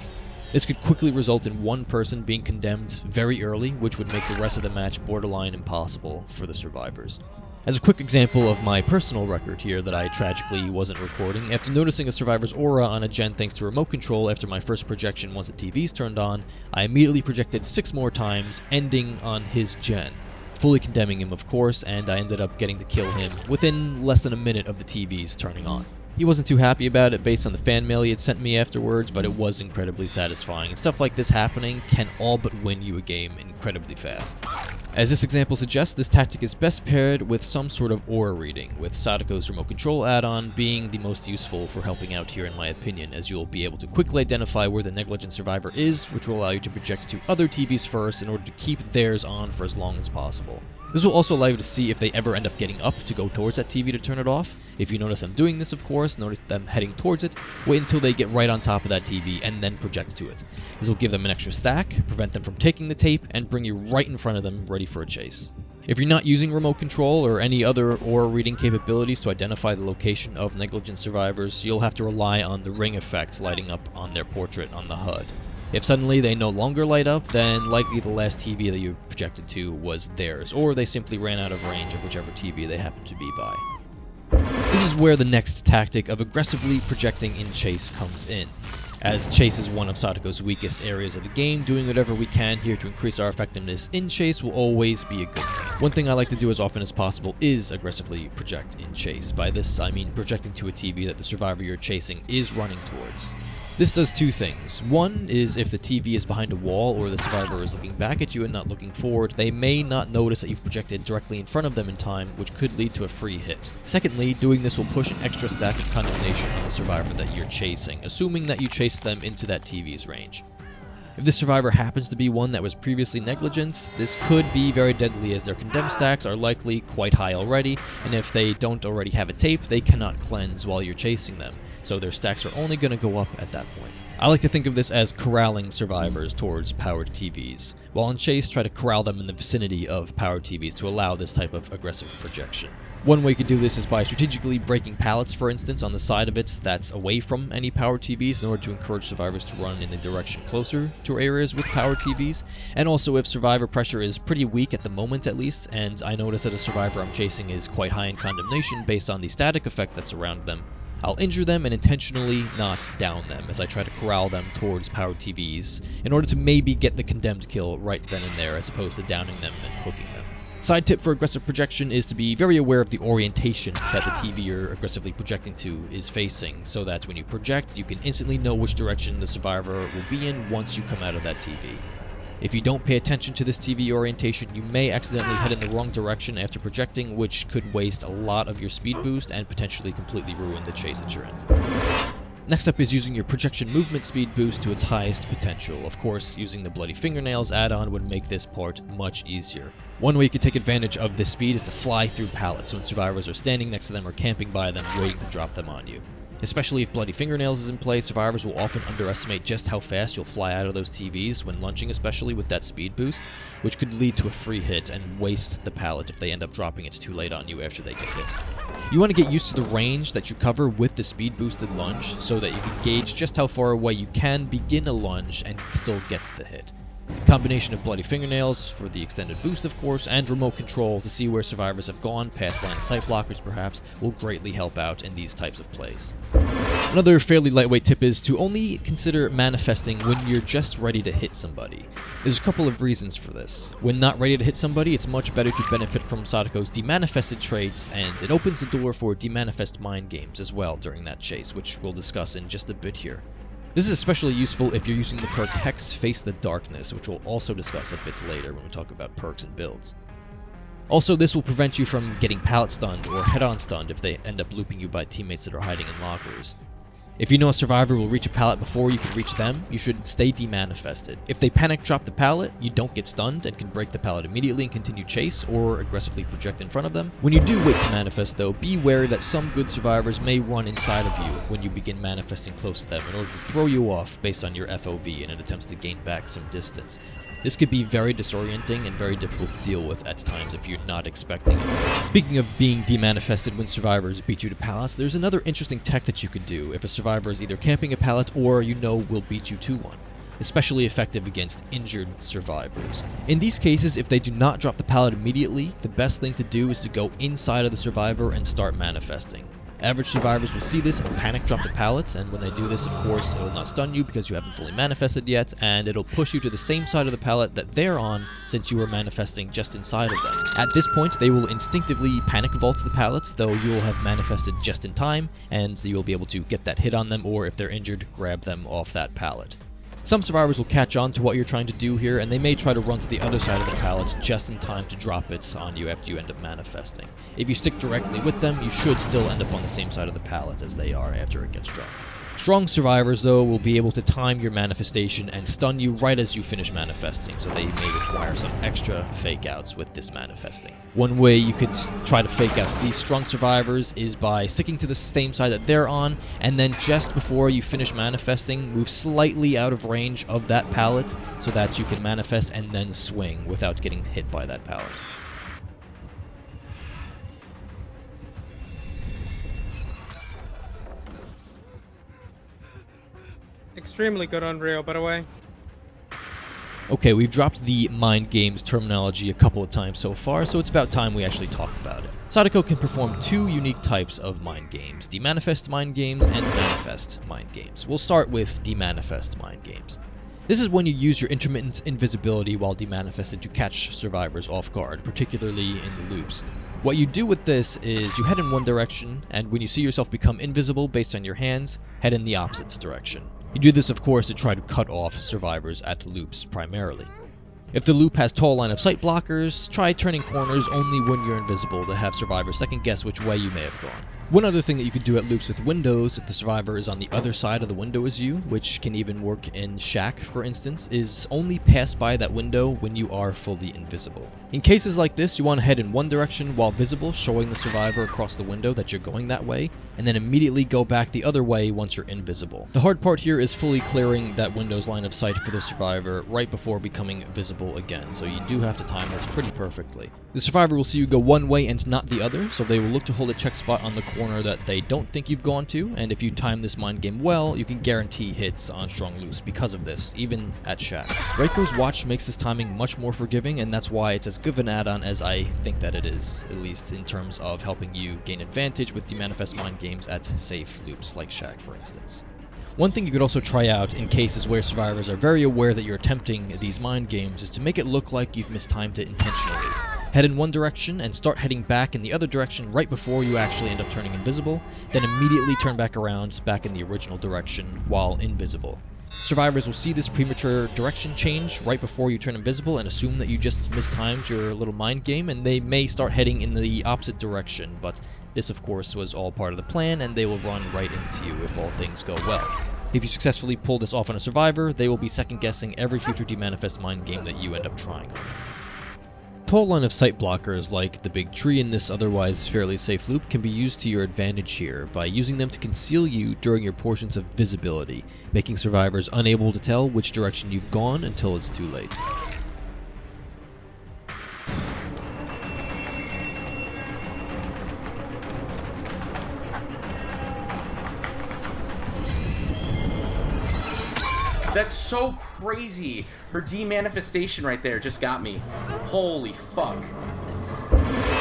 This could quickly result in one person being condemned very early, which would make the rest of the match borderline impossible for the survivors. As a quick example of my personal record here that I tragically wasn't recording, after noticing a survivor's aura on a gen thanks to remote control after my first projection once the TVs turned on, I immediately projected 6 more times, ending on his gen. Fully condemning him, of course, and I ended up getting to kill him within less than a minute of the TVs turning on. He wasn't too happy about it based on the fan mail he had sent me afterwards, but it was incredibly satisfying, and stuff like this happening can all but win you a game incredibly fast. As this example suggests, this tactic is best paired with some sort of aura reading, with Sadako's remote control add-on being the most useful for helping out here in my opinion, as you'll be able to quickly identify where the negligent survivor is, which will allow you to project to other TVs first in order to keep theirs on for as long as possible. This will also allow you to see if they ever end up getting up to go towards that TV to turn it off. If you notice them doing this, of course, notice them heading towards it, wait until they get right on top of that TV and then project to it. This will give them an extra stack, prevent them from taking the tape, and bring you right in front of them ready for a chase. If you're not using remote control or any other aura reading capabilities to identify the location of negligent survivors, you'll have to rely on the ring effect lighting up on their portrait on the HUD. If suddenly they no longer light up, then likely the last TV that you projected to was theirs, or they simply ran out of range of whichever TV they happened to be by. This is where the next tactic of aggressively projecting in chase comes in. As chase is one of Sadako's weakest areas of the game, doing whatever we can here to increase our effectiveness in chase will always be a good thing. One thing I like to do as often as possible is aggressively project in chase. By this, I mean projecting to a TV that the survivor you're chasing is running towards. This does 2 things. One is if the TV is behind a wall or the survivor is looking back at you and not looking forward, they may not notice that you've projected directly in front of them in time, which could lead to a free hit. Secondly, doing this will push an extra stack of condemnation on the survivor that you're chasing, assuming that you chased them into that TV's range. If this survivor happens to be one that was previously negligent, this could be very deadly as their condemned stacks are likely quite high already, and if they don't already have a tape, they cannot cleanse while you're chasing them, so their stacks are only going to go up at that point. I like to think of this as corralling survivors towards powered TVs. While in chase, try to corral them in the vicinity of powered TVs to allow this type of aggressive projection. One way you could do this is by strategically breaking pallets, for instance, on the side of it that's away from any powered TVs in order to encourage survivors to run in the direction closer to areas with powered TVs. And also if survivor pressure is pretty weak at the moment at least, and I notice that a survivor I'm chasing is quite high in condemnation based on the static effect that's around them, I'll injure them and intentionally not down them as I try to corral them towards powered TVs in order to maybe get the condemned kill right then and there as opposed to downing them and hooking them. Side tip for aggressive projection is to be very aware of the orientation that the TV you're aggressively projecting to is facing, so that when you project, you can instantly know which direction the survivor will be in once you come out of that TV. If you don't pay attention to this TV orientation, you may accidentally head in the wrong direction after projecting, which could waste a lot of your speed boost and potentially completely ruin the chase that you're in. Next up is using your projection movement speed boost to its highest potential. Of course, using the Bloody Fingernails add-on would make this part much easier. One way you can take advantage of this speed is to fly through pallets when survivors are standing next to them or camping by them waiting to drop them on you. Especially if Bloody Fingernails is in play, survivors will often underestimate just how fast you'll fly out of those TVs when lunging, especially with that speed boost, which could lead to a free hit and waste the pallet if they end up dropping it too late on you after they get hit. You want to get used to the range that you cover with the speed boosted lunge so that you can gauge just how far away you can begin a lunge and still get the hit. Combination of Bloody Fingernails for the extended boost, of course, and remote control to see where survivors have gone past line of sight blockers perhaps will greatly help out in these types of plays. Another fairly lightweight tip is to only consider manifesting when you're just ready to hit somebody. There's a couple of reasons for this. When not ready to hit somebody, it's much better to benefit from Sadako's demanifested traits, and it opens the door for demanifest mind games as well during that chase, which we'll discuss in just a bit here. This is especially useful if you're using the perk Hex Face the Darkness, which we'll also discuss a bit later when we talk about perks and builds. Also, this will prevent you from getting pallet stunned or head-on stunned if they end up looping you by teammates that are hiding in lockers. If you know a survivor will reach a pallet before you can reach them, you should stay demanifested. If they panic drop the pallet, you don't get stunned and can break the pallet immediately and continue chase or aggressively project in front of them. When you do wait to manifest though, be wary that some good survivors may run inside of you when you begin manifesting close to them in order to throw you off based on your FOV in an attempt to gain back some distance. This could be very disorienting and very difficult to deal with at times if you're not expecting it. Speaking of being demanifested when survivors beat you to pallets, there's another interesting tech that you can do if a survivor is either camping a pallet or you know will beat you to one. Especially effective against injured survivors. In these cases, if they do not drop the pallet immediately, the best thing to do is to go inside of the survivor and start manifesting. Average survivors will see this and panic drop the pallets, and when they do this, of course, it will not stun you because you haven't fully manifested yet, and it'll push you to the same side of the pallet that they're on since you were manifesting just inside of them. At this point, they will instinctively panic vault the pallets, though you will have manifested just in time, and you'll be able to get that hit on them, or if they're injured, grab them off that pallet. Some survivors will catch on to what you're trying to do here, and they may try to run to the other side of the pallets just in time to drop it on you after you end up manifesting. If you stick directly with them, you should still end up on the same side of the pallet as they are after it gets dropped. Strong survivors, though, will be able to time your manifestation and stun you right as you finish manifesting, so they may require some extra fake outs with this manifesting. One way you could try to fake out these strong survivors is by sticking to the same side that they're on, and then just before you finish manifesting, move slightly out of range of that pallet so that you can manifest and then swing without getting hit by that pallet. Extremely good Onryō, by the way. Okay, we've dropped the mind games terminology a couple of times so far, so it's about time we actually talk about it. Sadako can perform two unique types of mind games, demanifest mind games and manifest mind games. We'll start with demanifest mind games. This is when you use your intermittent invisibility while demanifested to catch survivors off guard, particularly in the loops. What you do with this is you head in one direction, and when you see yourself become invisible based on your hands, head in the opposite direction. You do this, of course, to try to cut off survivors at loops primarily. If the loop has tall line of sight blockers, try turning corners only when you're invisible to have survivors second guess which way you may have gone. One other thing that you can do at loops with windows, if the survivor is on the other side of the window as you, which can even work in Shack for instance, is only pass by that window when you are fully invisible. In cases like this, you want to head in one direction while visible, showing the survivor across the window that you're going that way, and then immediately go back the other way once you're invisible. The hard part here is fully clearing that window's line of sight for the survivor right before becoming visible again, so you do have to time this pretty perfectly. The survivor will see you go one way and not the other, so they will look to hold a check spot on the corner that they don't think you've gone to, and if you time this mind game well, you can guarantee hits on strong loops because of this, even at Shack. Reiko's Watch makes this timing much more forgiving, and that's why it's as good of an add-on as I think that it is, at least in terms of helping you gain advantage with demanifest mind games at safe loops like Shack for instance. One thing you could also try out in cases where survivors are very aware that you're attempting these mind games is to make it look like you've mistimed it intentionally. Head in one direction and start heading back in the other direction right before you actually end up turning invisible, then immediately turn back around back in the original direction while invisible. Survivors will see this premature direction change right before you turn invisible and assume that you just mistimed your little mind game, and they may start heading in the opposite direction, but this of course was all part of the plan and they will run right into you if all things go well. If you successfully pull this off on a survivor, they will be second guessing every future demanifest mind game that you end up trying on them. Tall line of sight blockers like the big tree in this otherwise fairly safe loop can be used to your advantage here by using them to conceal you during your portions of visibility, making survivors unable to tell which direction you've gone until it's too late. That's so crazy. Her demanifestation right there just got me. Holy fuck.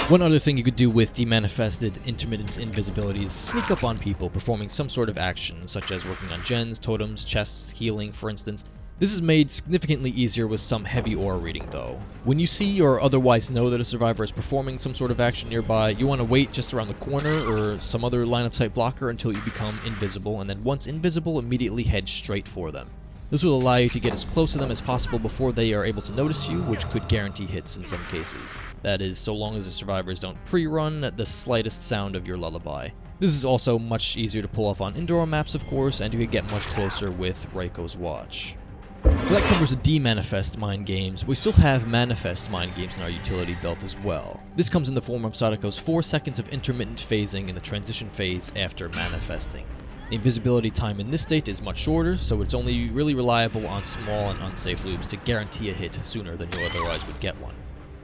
One other thing you could do with demanifested intermittent invisibility is sneak up on people performing some sort of action, such as working on gens, totems, chests, healing, for instance. This is made significantly easier with some heavy aura reading though. When you see or otherwise know that a survivor is performing some sort of action nearby, you want to wait just around the corner or some other line of sight blocker until you become invisible, and then once invisible, immediately head straight for them. This will allow you to get as close to them as possible before they are able to notice you, which could guarantee hits in some cases. That is, so long as the survivors don't pre-run at the slightest sound of your lullaby. This is also much easier to pull off on indoor maps, of course, and you can get much closer with Reiko's Watch. So that covers the demanifest mind games. We still have manifest mind games in our utility belt as well. This comes in the form of Sadako's 4 seconds of intermittent phasing in the transition phase after manifesting. The invisibility time in this state is much shorter, so it's only really reliable on small and unsafe loops to guarantee a hit sooner than you otherwise would get one.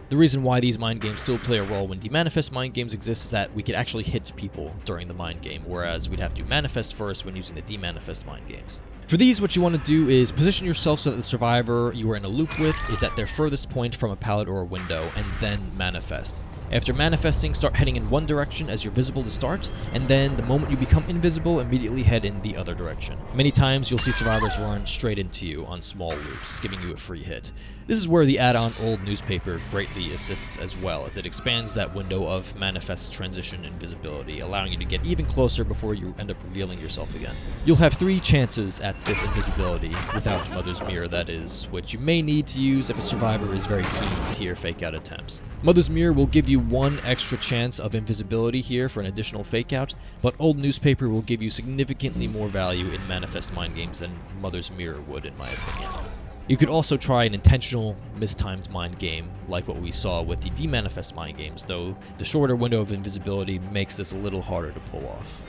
The reason why these mind games still play a role when demanifest mind games exist is that we could actually hit people during the mind game, whereas we'd have to manifest first when using the demanifest mind games. For these, what you want to do is position yourself so that the survivor you are in a loop with is at their furthest point from a pallet or a window, and then manifest. After manifesting, start heading in one direction as you're visible to start, and then the moment you become invisible, immediately head in the other direction. Many times you'll see survivors run straight into you on small loops, giving you a free hit. This is where the add-on Old Newspaper greatly assists as well, as it expands that window of manifest transition invisibility, allowing you to get even closer before you end up revealing yourself again. You'll have 3 chances at this invisibility, without Mother's Mirror that is, which you may need to use if a survivor is very keen to your fake-out attempts. Mother's Mirror will give you 1 extra chance of invisibility here for an additional fake-out, but Old Newspaper will give you significantly more value in manifest mind games than Mother's Mirror would, in my opinion. You could also try an intentional mistimed mind game, like what we saw with the demanifest mind games, though the shorter window of invisibility makes this a little harder to pull off.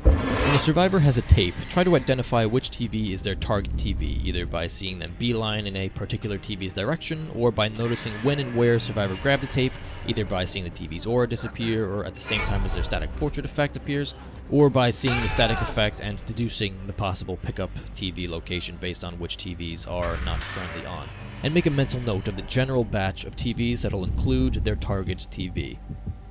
When a survivor has a tape, try to identify which TV is their target TV, either by seeing them beeline in a particular TV's direction, or by noticing when and where survivor grabbed the tape, either by seeing the TV's aura disappear or at the same time as their static portrait effect appears, or by seeing the static effect and deducing the possible pickup TV location based on which TVs are not currently on. And make a mental note of the general batch of TVs that'll include their target TV.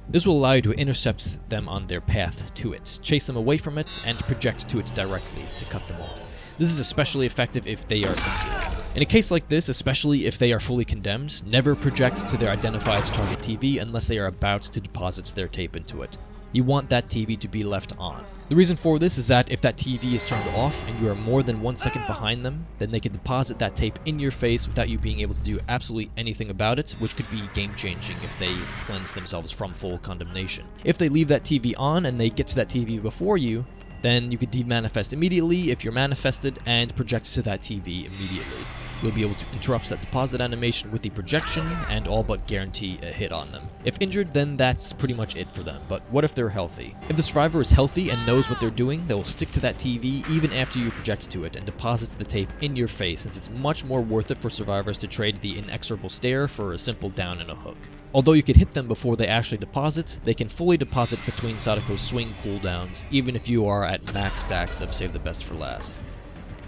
This will allow you to intercept them on their path to it, chase them away from it, and project to it directly to cut them off. This is especially effective if they are injured. In a case like this, especially if they are fully condemned, never project to their identified target TV unless they are about to deposit their tape into it. You want that TV to be left on. The reason for this is that if that TV is turned off and you are more than 1 second behind them, then they can deposit that tape in your face without you being able to do absolutely anything about it, which could be game-changing if they cleanse themselves from full condemnation. If they leave that TV on and they get to that TV before you, then you could demanifest immediately if you're manifested and project to that TV immediately. You'll be able to interrupt that deposit animation with the projection and all but guarantee a hit on them. If injured, then that's pretty much it for them, but what if they're healthy? If the survivor is healthy and knows what they're doing, they will stick to that TV even after you project to it and deposit the tape in your face, since it's much more worth it for survivors to trade the inexorable stare for a simple down and a hook. Although you could hit them before they actually deposit, they can fully deposit between Sadako's swing cooldowns, even if you are at max stacks of Save the Best for Last.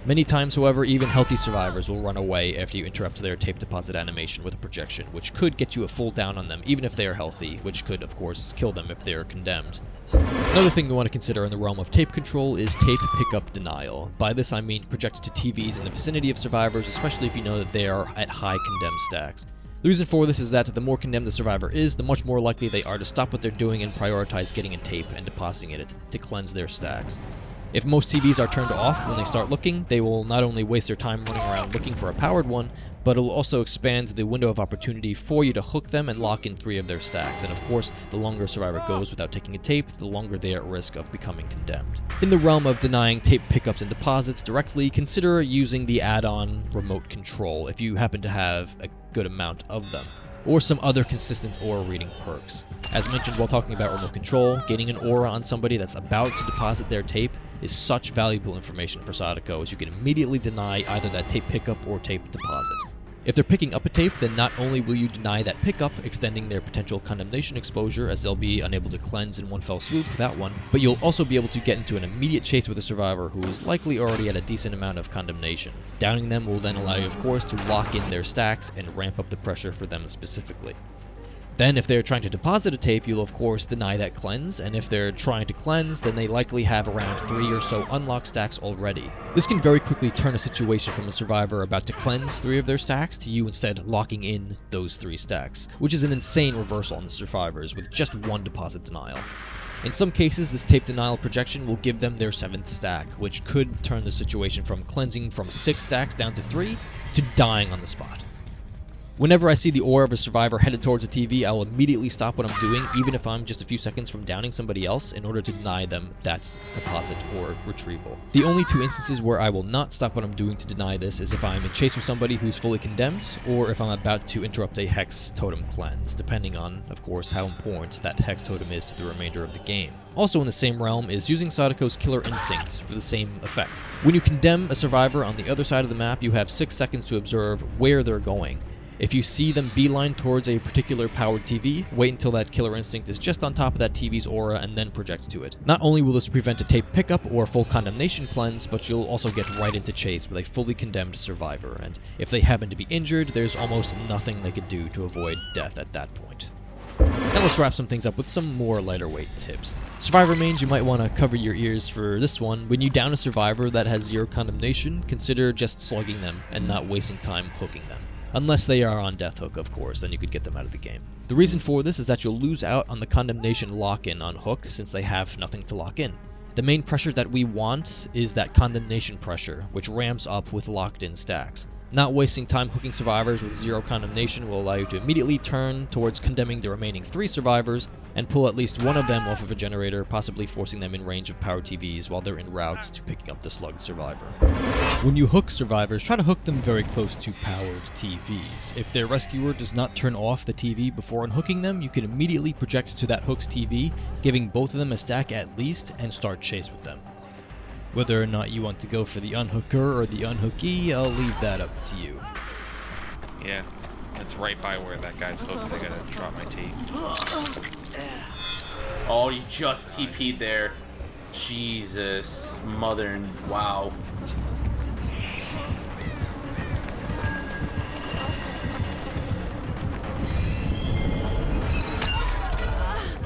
Many times, however, even healthy survivors will run away after you interrupt their tape deposit animation with a projection, which could get you a full down on them even if they are healthy, which could, of course, kill them if they are condemned. Another thing you want to consider in the realm of tape control is tape pickup denial. By this I mean project to TVs in the vicinity of survivors, especially if you know that they are at high condemned stacks. The reason for this is that the more condemned the survivor is, the much more likely they are to stop what they're doing and prioritize getting in tape and depositing it to cleanse their stacks. If most TVs are turned off when they start looking, they will not only waste their time running around looking for a powered one, but it will also expand the window of opportunity for you to hook them and lock in 3 of their stacks. And of course, the longer a survivor goes without taking a tape, the longer they are at risk of becoming condemned. In the realm of denying tape pickups and deposits directly, consider using the add-on remote control if you happen to have a good amount of them. or some other consistent aura reading perks. As mentioned while talking about remote control, gaining an aura on somebody that's about to deposit their tape is such valuable information for Sadako, as you can immediately deny either that tape pickup or tape deposit. If they're picking up a tape, then not only will you deny that pickup, extending their potential condemnation exposure as they'll be unable to cleanse in one fell swoop with that one, but you'll also be able to get into an immediate chase with a survivor who is likely already at a decent amount of condemnation. Downing them will then allow you, of course, to lock in their stacks and ramp up the pressure for them specifically. Then, if they're trying to deposit a tape, you'll of course deny that cleanse, and if they're trying to cleanse, then they likely have around 3 or so unlocked stacks already. This can very quickly turn a situation from a survivor about to cleanse 3 of their stacks to you instead locking in those 3 stacks, which is an insane reversal on the survivors with just 1 deposit denial. In some cases, this tape denial projection will give them their 7th stack, which could turn the situation from cleansing from 6 stacks down to 3 to dying on the spot. Whenever I see the aura of a survivor headed towards a TV, I'll immediately stop what I'm doing, even if I'm just a few seconds from downing somebody else, in order to deny them that deposit or retrieval. The only 2 instances where I will not stop what I'm doing to deny this is if I'm in chase with somebody who's fully condemned, or if I'm about to interrupt a Hex Totem cleanse, depending on, of course, how important that Hex Totem is to the remainder of the game. Also in the same realm is using Sadako's Killer Instinct for the same effect. When you condemn a survivor on the other side of the map, you have 6 seconds to observe where they're going. If you see them beeline towards a particular powered TV, wait until that Killer Instinct is just on top of that TV's aura and then project to it. Not only will this prevent a tape pickup or full condemnation cleanse, but you'll also get right into chase with a fully condemned survivor, and if they happen to be injured, there's almost nothing they could do to avoid death at that point. Now let's wrap some things up with some more lighter weight tips. Survivor mains, you might want to cover your ears for this one. When you down a survivor that has 0 condemnation, consider just slugging them and not wasting time hooking them. Unless they are on death hook, of course, then you could get them out of the game. The reason for this is that you'll lose out on the condemnation lock-in on hook since they have nothing to lock in. The main pressure that we want is that condemnation pressure, which ramps up with locked-in stacks. Not wasting time hooking survivors with 0 condemnation will allow you to immediately turn towards condemning the remaining 3 survivors and pull at least one of them off of a generator, possibly forcing them in range of powered TVs while they're en route to picking up the slugged survivor. When you hook survivors, try to hook them very close to powered TVs. If their rescuer does not turn off the TV before unhooking them, you can immediately project to that hook's TV, giving both of them a stack at least, and start chase with them. Whether or not you want to go for the unhooker or the unhookee, I'll leave that up to you. Yeah, it's right by where that guy's hooked. I gotta drop my tape. Oh, you just TP'd there. Jesus, mother, wow.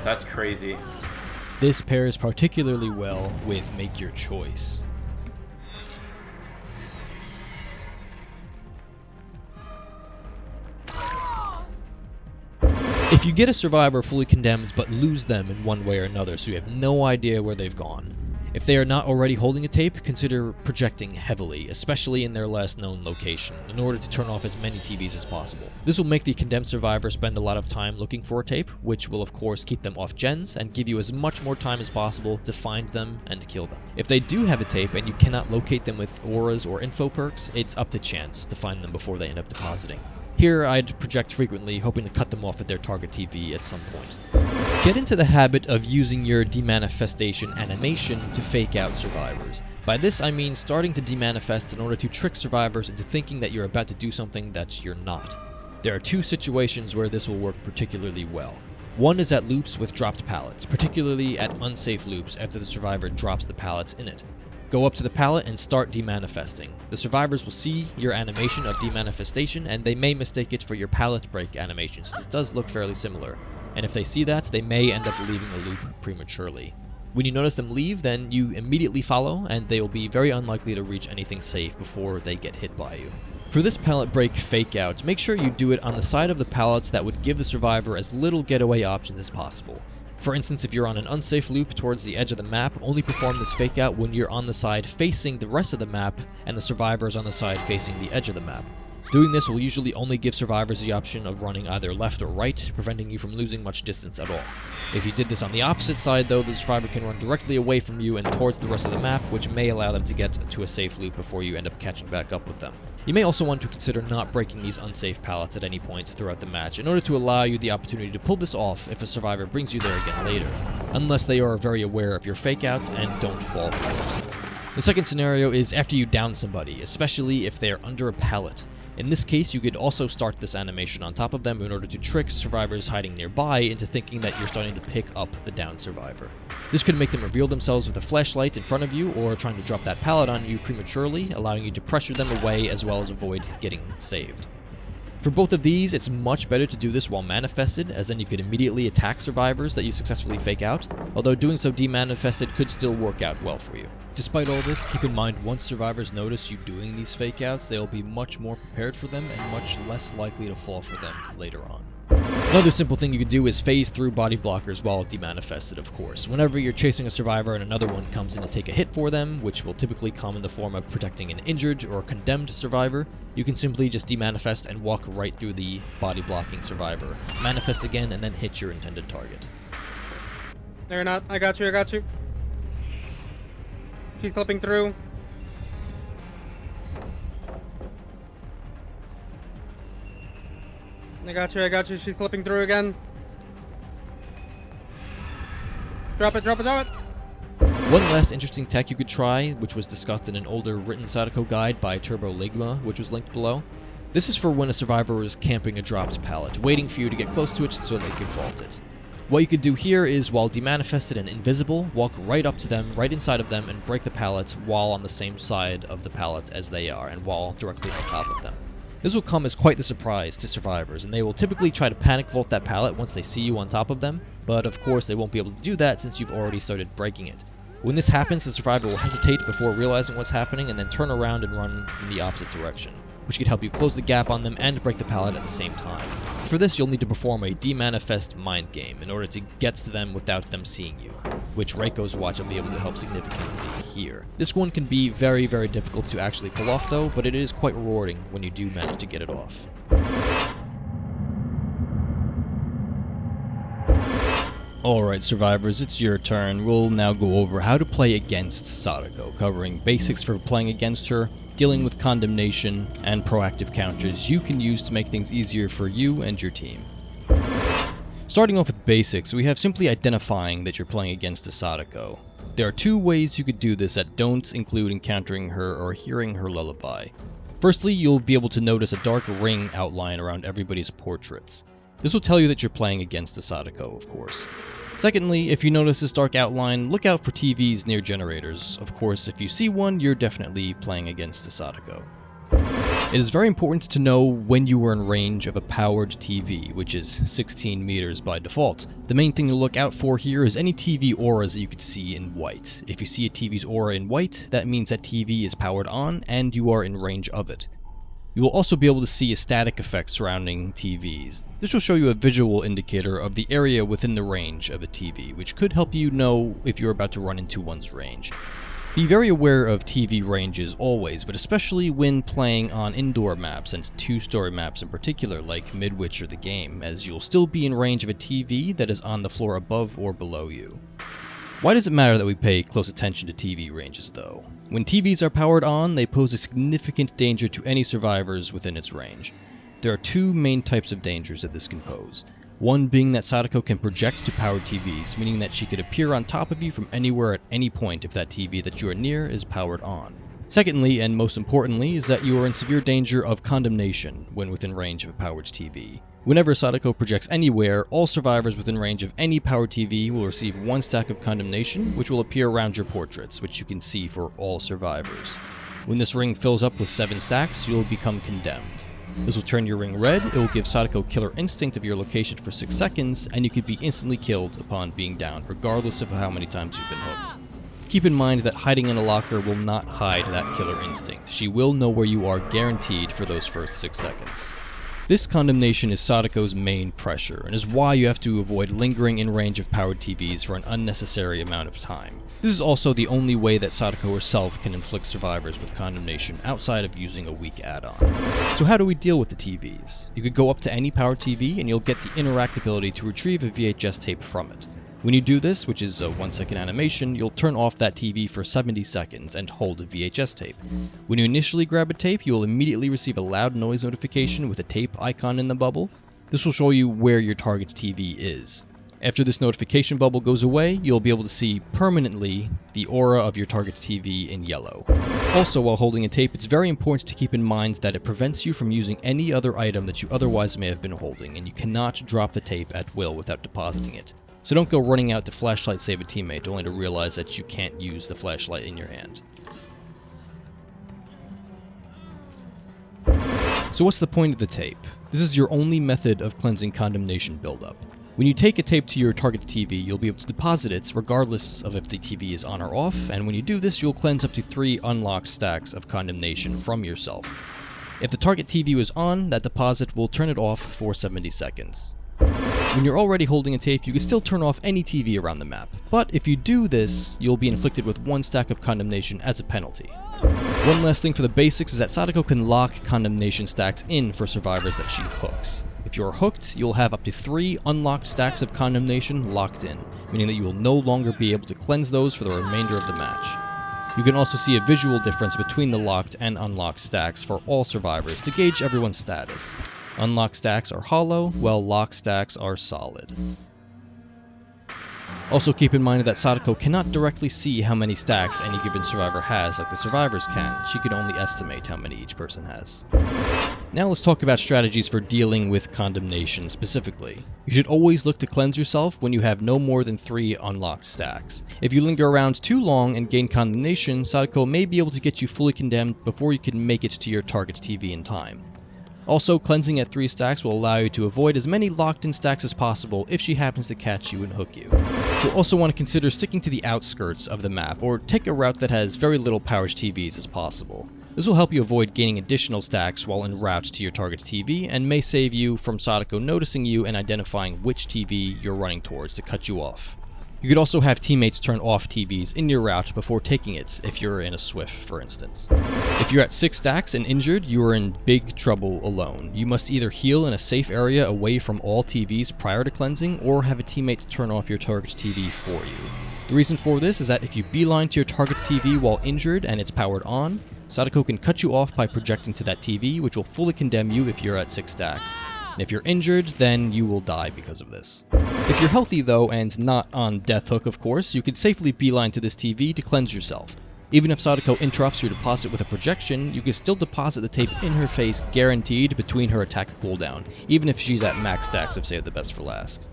That's crazy. This pairs particularly well with Make Your Choice. If you get a survivor fully condemned but lose them in one way or another, so you have no idea where they've gone, if they are not already holding a tape, consider projecting heavily, especially in their last known location, in order to turn off as many TVs as possible. This will make the condemned survivor spend a lot of time looking for a tape, which will of course keep them off gens and give you as much more time as possible to find them and kill them. If they do have a tape and you cannot locate them with auras or info perks, it's up to chance to find them before they end up depositing. Here, I'd project frequently, hoping to cut them off at their target TV at some point. Get into the habit of using your demanifestation animation to fake out survivors. By this, I mean starting to demanifest in order to trick survivors into thinking that you're about to do something that you're not. There are 2 situations where this will work particularly well. One is at loops with dropped pallets, particularly at unsafe loops after the survivor drops the pallets in it. Go up to the pallet and start demanifesting. The survivors will see your animation of demanifestation and they may mistake it for your pallet break animation, since it does look fairly similar. And if they see that, they may end up leaving the loop prematurely. When you notice them leave, then you immediately follow, and they will be very unlikely to reach anything safe before they get hit by you. For this pallet break fake out, make sure you do it on the side of the pallets that would give the survivor as little getaway options as possible. For instance, if you're on an unsafe loop towards the edge of the map, only perform this fake out when you're on the side facing the rest of the map and the survivor is on the side facing the edge of the map. Doing this will usually only give survivors the option of running either left or right, preventing you from losing much distance at all. If you did this on the opposite side though, the survivor can run directly away from you and towards the rest of the map, which may allow them to get to a safe loop before you end up catching back up with them. You may also want to consider not breaking these unsafe pallets at any point throughout the match in order to allow you the opportunity to pull this off if a survivor brings you there again later, unless they are very aware of your fake outs and don't fall for it. The second scenario is after you down somebody, especially if they are under a pallet. In this case, you could also start this animation on top of them in order to trick survivors hiding nearby into thinking that you're starting to pick up the downed survivor. This could make them reveal themselves with a flashlight in front of you or trying to drop that pallet on you prematurely, allowing you to pressure them away as well as avoid getting saved. For both of these, it's much better to do this while manifested, as then you could immediately attack survivors that you successfully fake out, although doing so demanifested could still work out well for you. Despite all this, keep in mind once survivors notice you doing these fake outs, they'll be much more prepared for them and much less likely to fall for them later on. Another simple thing you could do is phase through body blockers while demanifested, of course. Whenever you're chasing a survivor and another one comes in to take a hit for them, which will typically come in the form of protecting an injured or condemned survivor, you can simply just demanifest and walk right through the body blocking survivor. Manifest again and then hit your intended target. They're not. I got you, I got you. She's slipping through. I got you. She's slipping through again. Drop it. One last interesting tech you could try, which was discussed in an older written Sadako guide by Turbo Ligma, which was linked below. This is for when a survivor is camping a dropped pallet, waiting for you to get close to it so they can vault it. What you could do here is, while demanifested and invisible, walk right up to them, right inside of them, and break the pallet while on the same side of the pallet as they are, and while directly on top of them. This will come as quite the surprise to survivors, and they will typically try to panic vault that pallet once they see you on top of them, but of course they won't be able to do that since you've already started breaking it. When this happens, the survivor will hesitate before realizing what's happening and then turn around and run in the opposite direction, which could help you close the gap on them and break the pallet at the same time. For this, you'll need to perform a demanifest mind game in order to get to them without them seeing you, which Reiko's watch will be able to help significantly here. This one can be very, very difficult to actually pull off though, but it is quite rewarding when you do manage to get it off. Alright survivors, it's your turn. We'll now go over how to play against Sadako, covering basics for playing against her, dealing with condemnation, and proactive counters you can use to make things easier for you and your team. Starting off with basics, we have simply identifying that you're playing against a Sadako. There are two ways you could do this that don't include encountering her or hearing her lullaby. Firstly, you'll be able to notice a dark ring outline around everybody's portraits. This will tell you that you're playing against the Sadako, of course. Secondly, if you notice this dark outline, look out for TVs near generators. Of course, if you see one, you're definitely playing against the Sadako. It is very important to know when you are in range of a powered TV, which is 16 meters by default. The main thing to look out for here is any TV auras that you could see in white. If you see a TV's aura in white, that means that TV is powered on and you are in range of it. You will also be able to see a static effect surrounding TVs. This will show you a visual indicator of the area within the range of a TV, which could help you know if you're about to run into one's range. Be very aware of TV ranges always, but especially when playing on indoor maps and two-story maps in particular, like Midwich or the game, as you'll still be in range of a TV that is on the floor above or below you. Why does it matter that we pay close attention to TV ranges though? When TVs are powered on, they pose a significant danger to any survivors within its range. There are two main types of dangers that this can pose. One being that Sadako can project to powered TVs, meaning that she could appear on top of you from anywhere at any point if that TV that you are near is powered on. Secondly, and most importantly, is that you are in severe danger of condemnation when within range of a powered TV. Whenever Sadako projects anywhere, all survivors within range of any powered TV will receive one stack of condemnation, which will appear around your portraits, which you can see for all survivors. When this ring fills up with 7 stacks, you'll become condemned. This will turn your ring red, it will give Sadako killer instinct of your location for 6 seconds, and you could be instantly killed upon being down, regardless of how many times you've been hooked. Keep in mind that hiding in a locker will not hide that killer instinct. She will know where you are guaranteed for those first 6 seconds. This condemnation is Sadako's main pressure, and is why you have to avoid lingering in range of powered TVs for an unnecessary amount of time. This is also the only way that Sadako herself can inflict survivors with condemnation outside of using a weak add-on. So how do we deal with the TVs? You could go up to any powered TV and you'll get the interact ability to retrieve a VHS tape from it. When you do this, which is a 1-second animation, you'll turn off that TV for 70 seconds and hold a VHS tape. When you initially grab a tape, you'll immediately receive a loud noise notification with a tape icon in the bubble. This will show you where your target's TV is. After this notification bubble goes away, you'll be able to see permanently the aura of your target's TV in yellow. Also, while holding a tape, it's very important to keep in mind that it prevents you from using any other item that you otherwise may have been holding, and you cannot drop the tape at will without depositing it. So don't go running out to flashlight save a teammate only to realize that you can't use the flashlight in your hand. So what's the point of the tape? This is your only method of cleansing condemnation buildup. When you take a tape to your target TV, you'll be able to deposit it regardless of if the TV is on or off, and when you do this, you'll cleanse up to 3 unlocked stacks of condemnation from yourself. If the target TV was on, that deposit will turn it off for 70 seconds. When you're already holding a tape, you can still turn off any TV around the map, but if you do this, you'll be inflicted with 1 stack of condemnation as a penalty. One last thing for the basics is that Sadako can lock condemnation stacks in for survivors that she hooks. If you're hooked, you'll have up to 3 unlocked stacks of condemnation locked in, meaning that you will no longer be able to cleanse those for the remainder of the match. You can also see a visual difference between the locked and unlocked stacks for all survivors to gauge everyone's status. Unlocked stacks are hollow, while locked stacks are solid. Also keep in mind that Sadako cannot directly see how many stacks any given survivor has like the survivors can. She can only estimate how many each person has. Now let's talk about strategies for dealing with condemnation specifically. You should always look to cleanse yourself when you have no more than 3 unlocked stacks. If you linger around too long and gain condemnation, Sadako may be able to get you fully condemned before you can make it to your target's TV in time. Also, cleansing at 3 stacks will allow you to avoid as many locked-in stacks as possible if she happens to catch you and hook you. You'll also want to consider sticking to the outskirts of the map, or take a route that has very little powered TVs as possible. This will help you avoid gaining additional stacks while en route to your target's TV, and may save you from Sadako noticing you and identifying which TV you're running towards to cut you off. You could also have teammates turn off TVs in your route before taking it, if you're in a Swift, for instance. If you're at 6 stacks and injured, you are in big trouble alone. You must either heal in a safe area away from all TVs prior to cleansing, or have a teammate turn off your target's TV for you. The reason for this is that if you beeline to your target's TV while injured and it's powered on, Sadako can cut you off by projecting to that TV, which will fully condemn you if you're at 6 stacks. And if you're injured, then you will die because of this. If you're healthy though, and not on death hook of course, you can safely beeline to this TV to cleanse yourself. Even if Sadako interrupts your deposit with a projection, you can still deposit the tape in her face guaranteed between her attack cooldown, even if she's at max stacks of Save the Best for Last.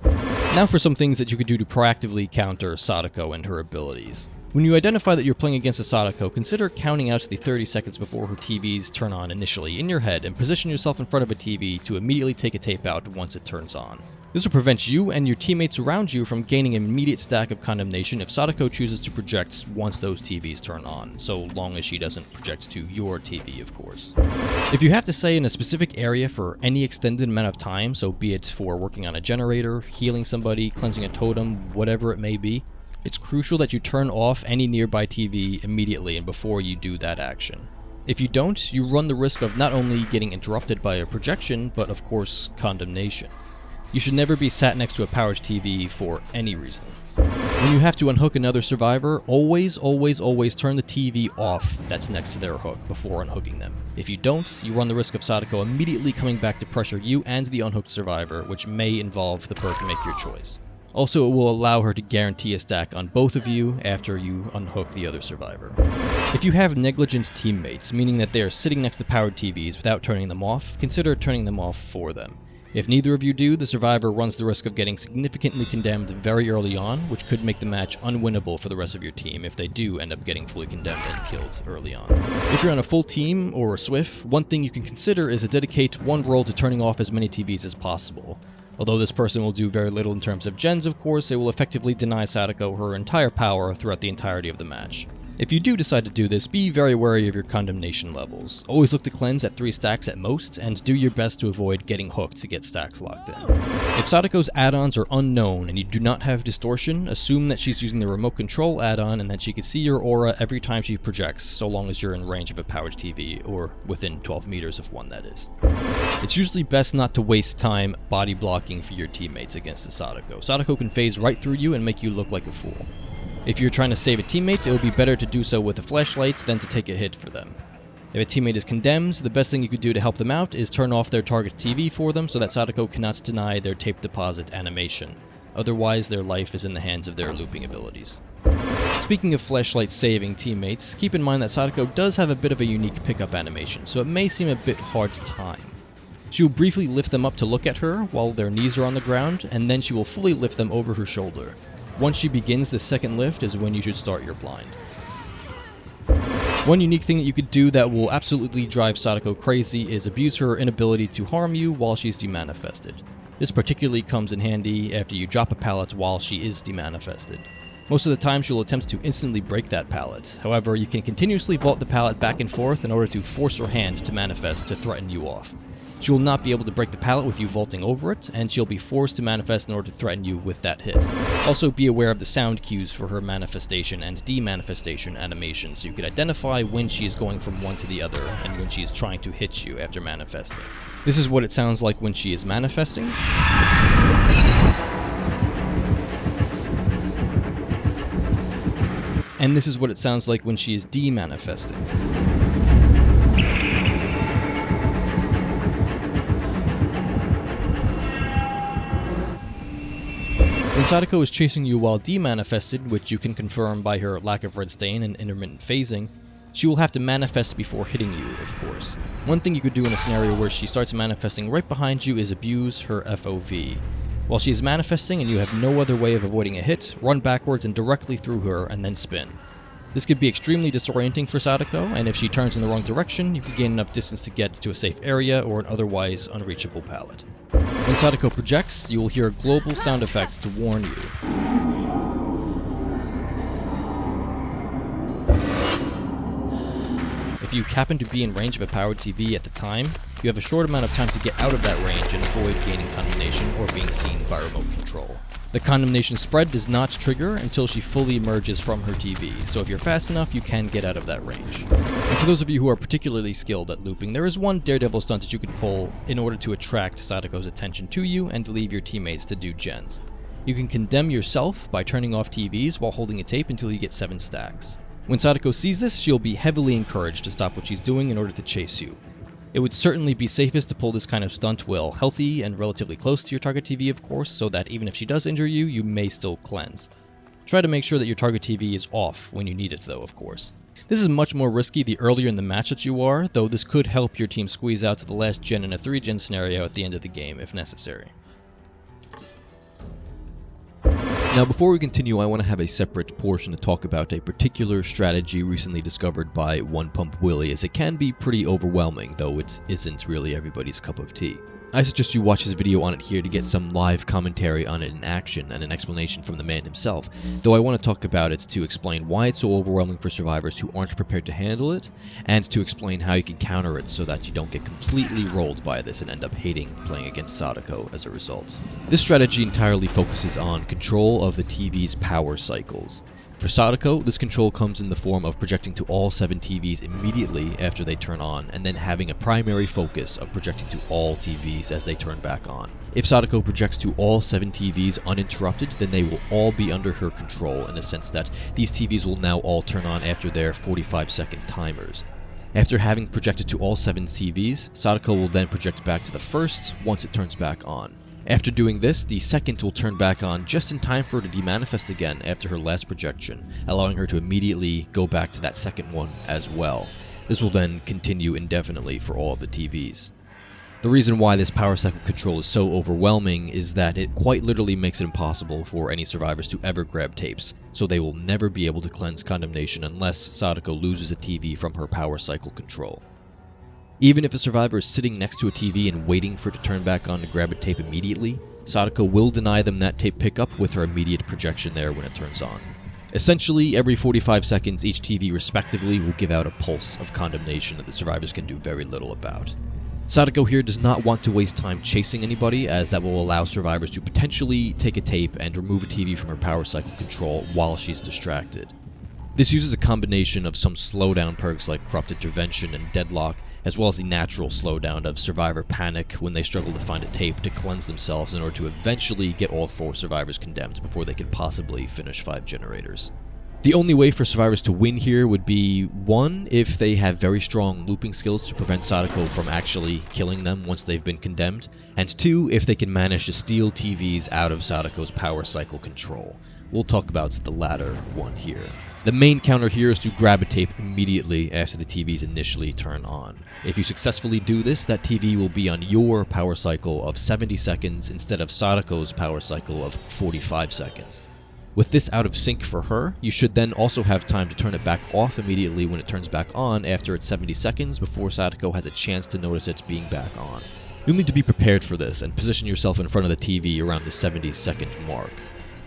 Now for some things that you could do to proactively counter Sadako and her abilities. When you identify that you're playing against a Sadako, consider counting out to the 30 seconds before her TVs turn on initially in your head, and position yourself in front of a TV to immediately take a tape out once it turns on. This will prevent you and your teammates around you from gaining an immediate stack of condemnation if Sadako chooses to project once those TVs turn on, so long as she doesn't project to your TV, of course. If you have to stay in a specific area for any extended amount of time, so be it for working on a generator, healing somebody, cleansing a totem, whatever it may be, it's crucial that you turn off any nearby TV immediately and before you do that action. If you don't, you run the risk of not only getting interrupted by a projection, but of course, condemnation. You should never be sat next to a powered TV for any reason. When you have to unhook another survivor, always turn the TV off that's next to their hook before unhooking them. If you don't, you run the risk of Sadako immediately coming back to pressure you and the unhooked survivor, which may involve the perk Make Your Choice. Also, it will allow her to guarantee a stack on both of you after you unhook the other survivor. If you have negligent teammates, meaning that they are sitting next to powered TVs without turning them off, consider turning them off for them. If neither of you do, the survivor runs the risk of getting significantly condemned very early on, which could make the match unwinnable for the rest of your team if they do end up getting fully condemned and killed early on. If you're on a full team or a Swift, one thing you can consider is to dedicate one role to turning off as many TVs as possible. Although this person will do very little in terms of gens, of course, it will effectively deny Sadako her entire power throughout the entirety of the match. If you do decide to do this, be very wary of your condemnation levels. Always look to cleanse at 3 stacks at most, and do your best to avoid getting hooked to get stacks locked in. If Sadako's add-ons are unknown and you do not have distortion, assume that she's using the remote control add-on and that she can see your aura every time she projects, so long as you're in range of a powered TV, or within 12 meters of one, that is. It's usually best not to waste time body blocking for your teammates against a Sadako. Sadako can phase right through you and make you look like a fool. If you're trying to save a teammate, it would be better to do so with a flashlight than to take a hit for them. If a teammate is condemned, the best thing you could do to help them out is turn off their target TV for them so that Sadako cannot deny their tape deposit animation. Otherwise, their life is in the hands of their looping abilities. Speaking of flashlight saving teammates, keep in mind that Sadako does have a bit of a unique pickup animation, so it may seem a bit hard to time. She will briefly lift them up to look at her while their knees are on the ground, and then she will fully lift them over her shoulder. Once she begins the second lift is when you should start your blind. One unique thing that you could do that will absolutely drive Sadako crazy is abuse her inability to harm you while she's demanifested. This particularly comes in handy after you drop a pallet while she is demanifested. Most of the time she'll attempt to instantly break that pallet. However, you can continuously vault the pallet back and forth in order to force her hand to manifest to threaten you off. She will not be able to break the pallet with you vaulting over it, and she'll be forced to manifest in order to threaten you with that hit. Also be aware of the sound cues for her manifestation and demanifestation animations, so you can identify when she is going from one to the other, and when she is trying to hit you after manifesting. This is what it sounds like when she is manifesting. And this is what it sounds like when she is demanifesting. When Sadako is chasing you while demanifested, which you can confirm by her lack of red stain and intermittent phasing, she will have to manifest before hitting you, of course. One thing you could do in a scenario where she starts manifesting right behind you is abuse her FOV. While she is manifesting and you have no other way of avoiding a hit, run backwards and directly through her and then spin. This could be extremely disorienting for Sadako, and if she turns in the wrong direction, you can gain enough distance to get to a safe area or an otherwise unreachable pallet. When Sadako projects, you will hear global sound effects to warn you. If you happen to be in range of a powered TV at the time, you have a short amount of time to get out of that range and avoid gaining condemnation or being seen by remote control. The condemnation spread does not trigger until she fully emerges from her TV, so if you're fast enough, you can get out of that range. And for those of you who are particularly skilled at looping, there is one daredevil stunt that you could pull in order to attract Sadako's attention to you and leave your teammates to do gens. You can condemn yourself by turning off TVs while holding a tape until you get 7 stacks. When Sadako sees this, she'll be heavily encouraged to stop what she's doing in order to chase you. It would certainly be safest to pull this kind of stunt while healthy and relatively close to your target TV, of course, so that even if she does injure you, you may still cleanse. Try to make sure that your target TV is off when you need it though, of course. This is much more risky the earlier in the match that you are, though this could help your team squeeze out to the last gen in a 3-gen scenario at the end of the game if necessary. Now before we continue, I want to have a separate portion to talk about a particular strategy recently discovered by OnePumpWille, as it can be pretty overwhelming, though it isn't really everybody's cup of tea. I suggest you watch his video on it here to get some live commentary on it in action and an explanation from the man himself, though I want to talk about it to explain why it's so overwhelming for survivors who aren't prepared to handle it, and to explain how you can counter it so that you don't get completely rolled by this and end up hating playing against Sadako as a result. This strategy entirely focuses on control of the TV's power cycles. For Sadako, this control comes in the form of projecting to all 7 TVs immediately after they turn on, and then having a primary focus of projecting to all TVs as they turn back on. If Sadako projects to all 7 TVs uninterrupted, then they will all be under her control in the sense that these TVs will now all turn on after their 45-second timers. After having projected to all 7 TVs, Sadako will then project back to the first once it turns back on. After doing this, the second will turn back on just in time for her to demanifest again after her last projection, allowing her to immediately go back to that second one as well. This will then continue indefinitely for all of the TVs. The reason why this power cycle control is so overwhelming is that it quite literally makes it impossible for any survivors to ever grab tapes, so they will never be able to cleanse condemnation unless Sadako loses a TV from her power cycle control. Even if a survivor is sitting next to a TV and waiting for it to turn back on to grab a tape immediately, Sadako will deny them that tape pickup with her immediate projection there when it turns on. Essentially, every 45 seconds, each TV respectively will give out a pulse of condemnation that the survivors can do very little about. Sadako here does not want to waste time chasing anybody, as that will allow survivors to potentially take a tape and remove a TV from her power cycle control while she's distracted. This uses a combination of some slowdown perks like Corrupt Intervention and Deadlock, as well as the natural slowdown of Survivor Panic when they struggle to find a tape to cleanse themselves in order to eventually get all 4 survivors condemned before they can possibly finish 5 generators. The only way for survivors to win here would be 1, if they have very strong looping skills to prevent Sadako from actually killing them once they've been condemned, and 2, if they can manage to steal TVs out of Sadako's power cycle control. We'll talk about the latter one here. The main counter here is to grab a tape immediately after the TVs initially turn on. If you successfully do this, that TV will be on your power cycle of 70 seconds instead of Sadako's power cycle of 45 seconds. With this out of sync for her, you should then also have time to turn it back off immediately when it turns back on after it's 70 seconds before Sadako has a chance to notice it being back on. You'll need to be prepared for this and position yourself in front of the TV around the 70-second mark.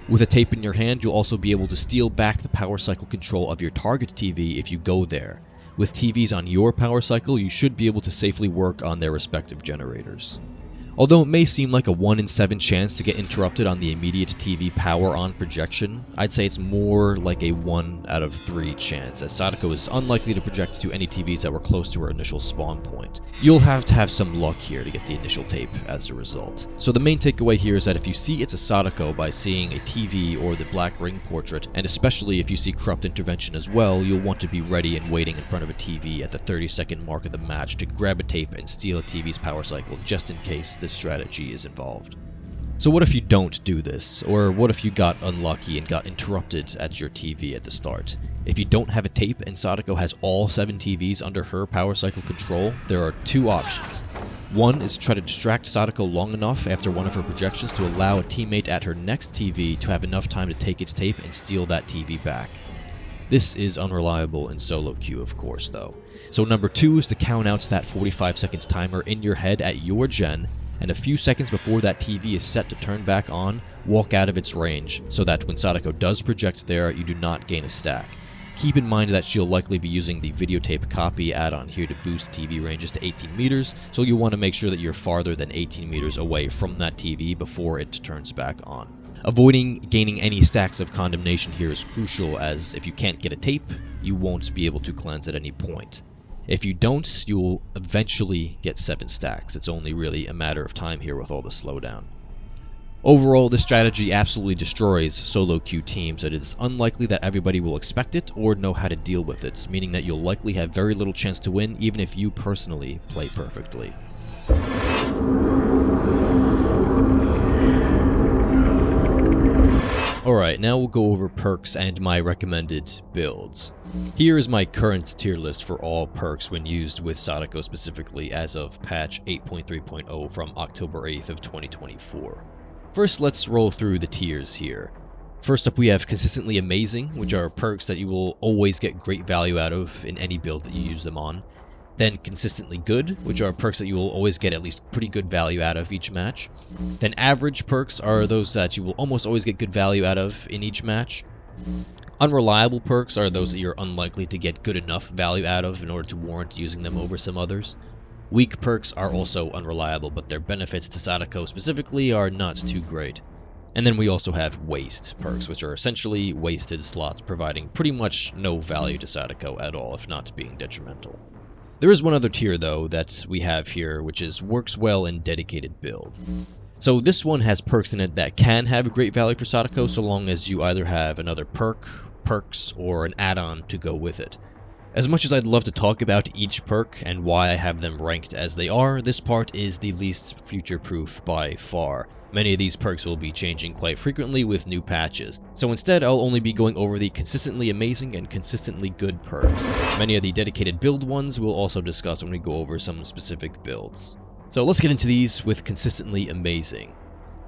With a tape in your hand, you'll also be able to steal back the power cycle control of your target TV if you go there. With TVs on your power cycle, you should be able to safely work on their respective generators. Although it may seem like a 1 in 7 chance to get interrupted on the immediate TV power on projection, I'd say it's more like a 1 out of 3 chance, as Sadako is unlikely to project to any TVs that were close to her initial spawn point. You'll have to have some luck here to get the initial tape as a result. So the main takeaway here is that if you see it's a Sadako by seeing a TV or the black ring portrait, and especially if you see Corrupt Intervention as well, you'll want to be ready and waiting in front of a TV at the 30-second mark of the match to grab a tape and steal a TV's power cycle just in case this strategy is involved. So what if you don't do this? Or what if you got unlucky and got interrupted at your TV at the start? If you don't have a tape and Sadako has all 7 TVs under her power cycle control, there are 2 options. One is to try to distract Sadako long enough after one of her projections to allow a teammate at her next TV to have enough time to take its tape and steal that TV back. This is unreliable in solo queue, of course, though. So number 2 is to count out that 45 seconds timer in your head at your gen, and a few seconds before that TV is set to turn back on, walk out of its range, so that when Sadako does project there, you do not gain a stack. Keep in mind that she'll likely be using the videotape copy add-on here to boost TV ranges to 18 meters, so you'll want to make sure that you're farther than 18 meters away from that TV before it turns back on. Avoiding gaining any stacks of condemnation here is crucial, as if you can't get a tape, you won't be able to cleanse at any point. If you don't, you'll eventually get 7 stacks. It's only really a matter of time here with all the slowdown. Overall, this strategy absolutely destroys solo queue teams, and it's unlikely that everybody will expect it or know how to deal with it, meaning that you'll likely have very little chance to win even if you personally play perfectly. Alright, now we'll go over perks and my recommended builds. Here is my current tier list for all perks when used with Sadako specifically as of patch 8.3.0 from October 8th of 2024. First, let's roll through the tiers here. First up, we have Consistently Amazing, which are perks that you will always get great value out of in any build that you use them on. Then Consistently Good, which are perks that you will always get at least pretty good value out of each match. Then Average perks are those that you will almost always get good value out of in each match. Unreliable perks are those that you're unlikely to get good enough value out of in order to warrant using them over some others. Weak perks are also unreliable, but their benefits to Sadako specifically are not too great. And then we also have Waste perks, which are essentially wasted slots providing pretty much no value to Sadako at all, if not being detrimental. There is one other tier, though, that we have here, which is Works Well in Dedicated Build. So this one has perks in it that can have great value for Sadako, so long as you either have another perk, perks, or an add-on to go with it. As much as I'd love to talk about each perk and why I have them ranked as they are, this part is the least future-proof by far. Many of these perks will be changing quite frequently with new patches, so instead I'll only be going over the Consistently Amazing and Consistently Good perks. Many of the dedicated build ones we'll also discuss when we go over some specific builds. So let's get into these with Consistently Amazing.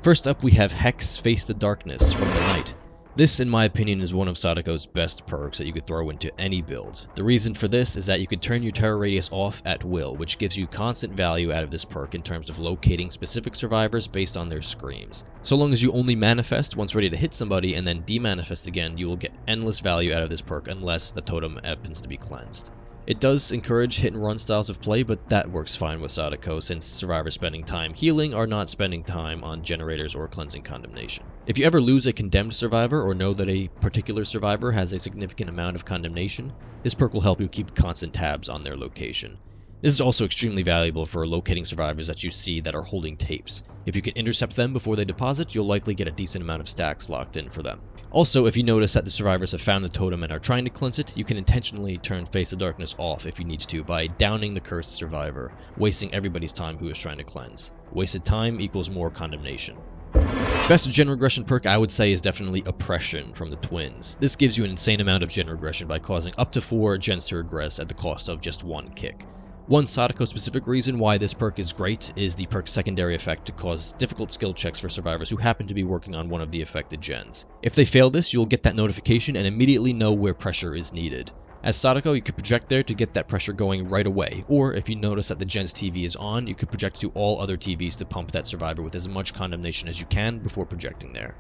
First up, we have Hex Face the Darkness from the Night. This, in my opinion, is one of Sadako's best perks that you could throw into any build. The reason for this is that you could turn your terror radius off at will, which gives you constant value out of this perk in terms of locating specific survivors based on their screams. So long as you only manifest once ready to hit somebody and then demanifest again, you will get endless value out of this perk unless the totem happens to be cleansed. It does encourage hit and run styles of play, but that works fine with Sadako since survivors spending time healing are not spending time on generators or cleansing condemnation. If you ever lose a condemned survivor or know that a particular survivor has a significant amount of condemnation, this perk will help you keep constant tabs on their location. This is also extremely valuable for locating survivors that you see that are holding tapes. If you can intercept them before they deposit, you'll likely get a decent amount of stacks locked in for them. Also, if you notice that the survivors have found the totem and are trying to cleanse it, you can intentionally turn Face of Darkness off if you need to by downing the cursed survivor, wasting everybody's time who is trying to cleanse. Wasted time equals more condemnation. Best gen regression perk I would say is definitely Oppression from the Twins. This gives you an insane amount of gen regression by causing up to 4 gens to regress at the cost of just 1 kick. One Sadako specific reason why this perk is great is the perk's secondary effect to cause difficult skill checks for survivors who happen to be working on one of the affected gens. If they fail this, you'll get that notification and immediately know where pressure is needed. As Sadako, you could project there to get that pressure going right away, or if you notice that the gen's TV is on, you could project to all other TVs to pump that survivor with as much condemnation as you can before projecting there.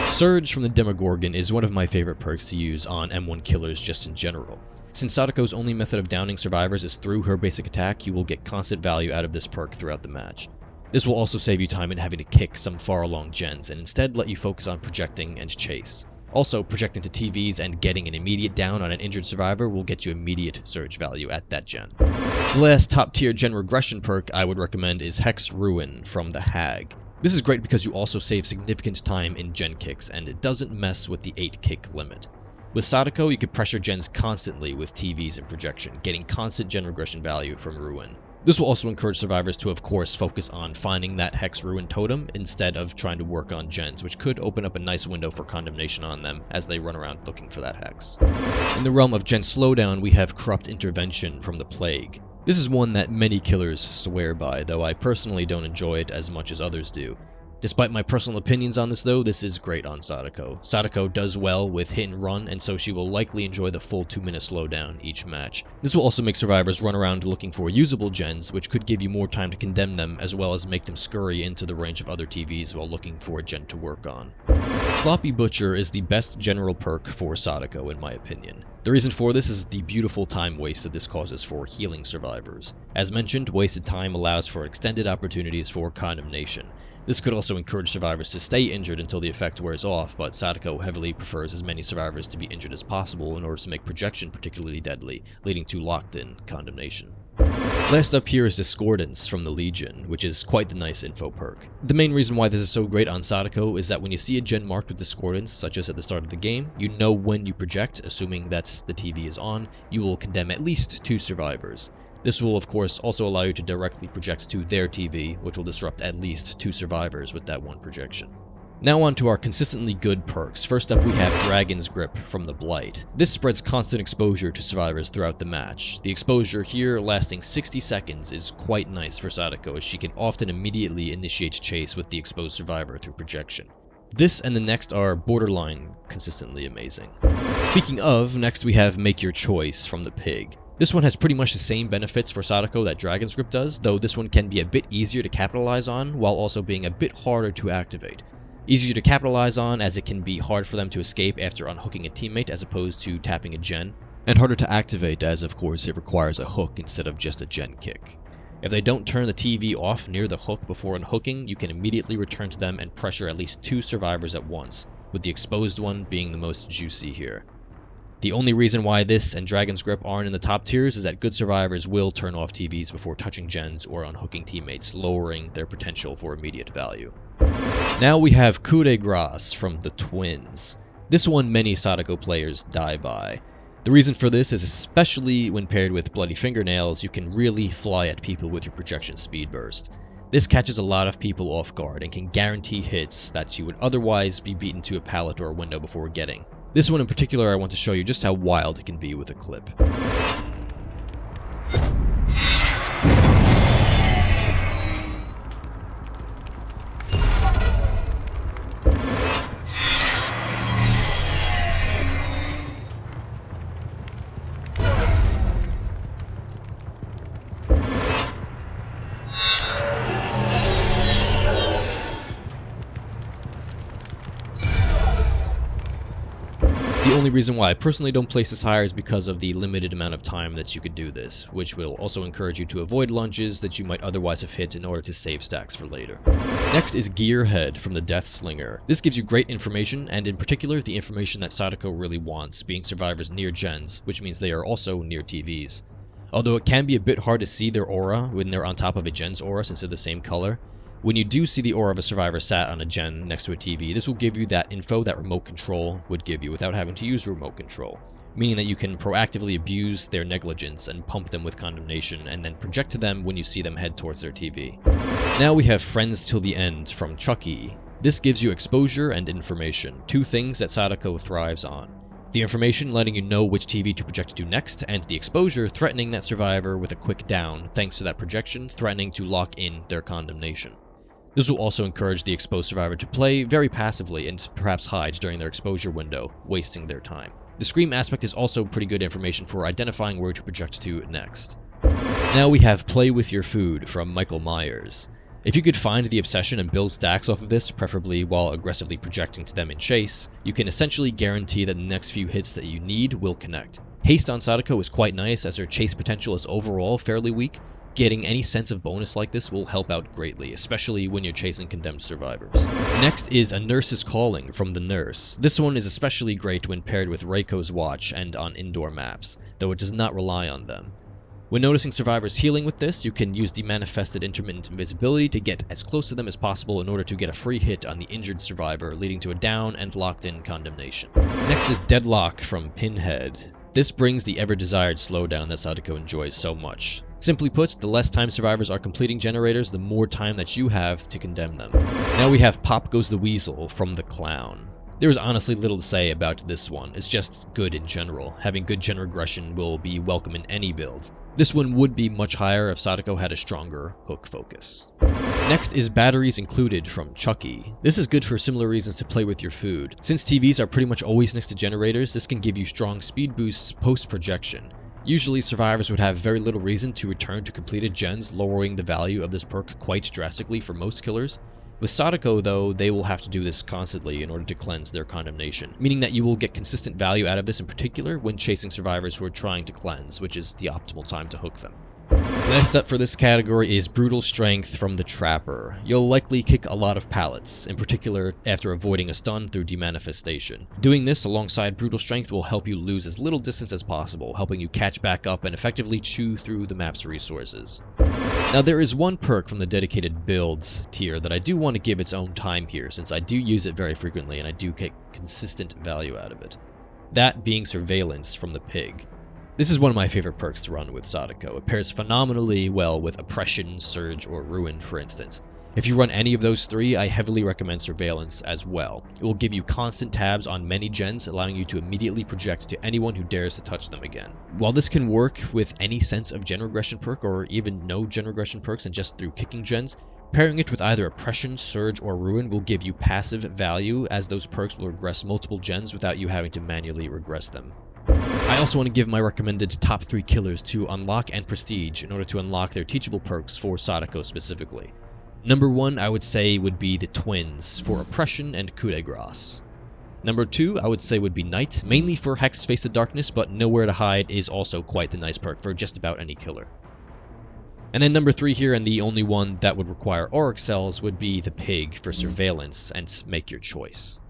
Surge from the Demogorgon is one of my favorite perks to use on M1 killers just in general. Since Sadako's only method of downing survivors is through her basic attack, you will get constant value out of this perk throughout the match. This will also save you time in having to kick some far along gens and instead let you focus on projecting and chase. Also, projecting to TVs and getting an immediate down on an injured survivor will get you immediate surge value at that gen. The last top tier gen regression perk I would recommend is Hex Ruin from the Hag. This is great because you also save significant time in gen kicks and it doesn't mess with the 8 kick limit. With Sadako, you could pressure gens constantly with TVs and projection, getting constant gen regression value from Ruin. This will also encourage survivors to, of course, focus on finding that Hex Ruin totem instead of trying to work on gens, which could open up a nice window for condemnation on them as they run around looking for that Hex. In the realm of gen slowdown, we have Corrupt Intervention from the Plague. This is one that many killers swear by, though I personally don't enjoy it as much as others do. Despite my personal opinions on this though, this is great on Sadako. Sadako does well with hit and run, and so she will likely enjoy the full 2-minute slowdown each match. This will also make survivors run around looking for usable gens, which could give you more time to condemn them, as well as make them scurry into the range of other TVs while looking for a gen to work on. Sloppy Butcher is the best general perk for Sadako in my opinion. The reason for this is the beautiful time waste that this causes for healing survivors. As mentioned, wasted time allows for extended opportunities for condemnation. This could also encourage survivors to stay injured until the effect wears off, but Sadako heavily prefers as many survivors to be injured as possible in order to make projection particularly deadly, leading to locked-in condemnation. Last up here is Discordance from the Legion, which is quite the nice info perk. The main reason why this is so great on Sadako is that when you see a gen marked with Discordance, such as at the start of the game, you know when you project, assuming that the TV is on, you will condemn at least 2 survivors. This will of course also allow you to directly project to their TV, which will disrupt at least 2 survivors with that one projection. Now on to our consistently good perks. First up we have Dragon's Grip from the Blight. This spreads constant exposure to survivors throughout the match. The exposure here, lasting 60 seconds, is quite nice for Sadako as she can often immediately initiate chase with the exposed survivor through projection. This and the next are borderline consistently amazing. Speaking of, next we have Make Your Choice from the Pig. This one has pretty much the same benefits for Sadako that Dragon's Grip does, though this one can be a bit easier to capitalize on, while also being a bit harder to activate. Easier to capitalize on as it can be hard for them to escape after unhooking a teammate as opposed to tapping a gen, and harder to activate as of course it requires a hook instead of just a gen kick. If they don't turn the TV off near the hook before unhooking, you can immediately return to them and pressure at least 2 survivors at once, with the exposed one being the most juicy here. The only reason why this and Dragon's Grip aren't in the top tiers is that good survivors will turn off TVs before touching gens or unhooking teammates, lowering their potential for immediate value. Now we have Coup de Grace from the Twins. This one many Sadako players die by. The reason for this is especially when paired with Bloody Fingernails, you can really fly at people with your projection speed burst. This catches a lot of people off guard and can guarantee hits that you would otherwise be beaten to a pallet or a window before getting. This one in particular I want to show you just how wild it can be with a clip. only reason why I personally don't place this higher is because of the limited amount of time that you could do this, which will also encourage you to avoid lunges that you might otherwise have hit in order to save stacks for later. Next is Gearhead from the Death Slinger. This gives you great information, and in particular the information that Sadako really wants, being survivors near gens, which means they are also near TVs. Although it can be a bit hard to see their aura when they're on top of a gen's aura since they're the same color, when you do see the aura of a survivor sat on a gen next to a TV, this will give you that info that remote control would give you without having to use remote control, meaning that you can proactively abuse their negligence and pump them with condemnation and then project to them when you see them head towards their TV. Now we have Friends Till the End from Chucky. This gives you exposure and information, two things that Sadako thrives on. The information letting you know which TV to project to next, and the exposure threatening that survivor with a quick down, thanks to that projection threatening to lock in their condemnation. This will also encourage the exposed survivor to play very passively and perhaps hide during their exposure window, wasting their time. The Scream aspect is also pretty good information for identifying where to project to next. Now we have Play With Your Food from Michael Myers. If you could find the obsession and build stacks off of this, preferably while aggressively projecting to them in chase, you can essentially guarantee that the next few hits that you need will connect. Haste on Sadako is quite nice as her chase potential is overall fairly weak. Getting any sense of bonus like this will help out greatly, especially when you're chasing condemned survivors. Next is A Nurse's Calling from the Nurse. This one is especially great when paired with Reiko's Watch and on indoor maps, though it does not rely on them. When noticing survivors healing with this, you can use the manifested intermittent invisibility to get as close to them as possible in order to get a free hit on the injured survivor, leading to a down and locked-in condemnation. Next is Deadlock from Pinhead. This brings the ever-desired slowdown that Sadako enjoys so much. Simply put, the less time survivors are completing generators, the more time that you have to condemn them. Now we have Pop Goes the Weasel from the Clown. There is honestly little to say about this one, it's just good in general. Having good gen regression will be welcome in any build. This one would be much higher if Sadako had a stronger hook focus. Next is Batteries Included from Chucky. This is good for similar reasons to Play With Your Food. Since TVs are pretty much always next to generators, this can give you strong speed boosts post-projection. Usually survivors would have very little reason to return to completed gens, lowering the value of this perk quite drastically for most killers. With Sadako though, they will have to do this constantly in order to cleanse their condemnation, meaning that you will get consistent value out of this in particular when chasing survivors who are trying to cleanse, which is the optimal time to hook them. Last up for this category is Brutal Strength from the Trapper. You'll likely kick a lot of pallets, in particular after avoiding a stun through demanifestation. Doing this alongside Brutal Strength will help you lose as little distance as possible, helping you catch back up and effectively chew through the map's resources. Now there is one perk from the dedicated builds tier that I do want to give its own time here, since I do use it very frequently and I do get consistent value out of it. That being Surveillance from the Pig. This is one of my favorite perks to run with Sadako. It pairs phenomenally well with Oppression, Surge, or Ruin, for instance. If you run any of those three, I heavily recommend Surveillance as well. It will give you constant tabs on many gens, allowing you to immediately project to anyone who dares to touch them again. While this can work with any sense of gen regression perk, or even no gen regression perks and just through kicking gens, pairing it with either Oppression, Surge, or Ruin will give you passive value, as those perks will regress multiple gens without you having to manually regress them. I also want to give my recommended top 3 killers to unlock and prestige in order to unlock their teachable perks for Sadako specifically. Number 1 I would say would be the Twins for Oppression and Coup de Grace. Number 2 I would say would be Night, mainly for Hex Face the Darkness, but Nowhere to Hide is also quite the nice perk for just about any killer. And then number 3 here, and the only one that would require Auric Cells, would be the Pig for Surveillance, and make your choice.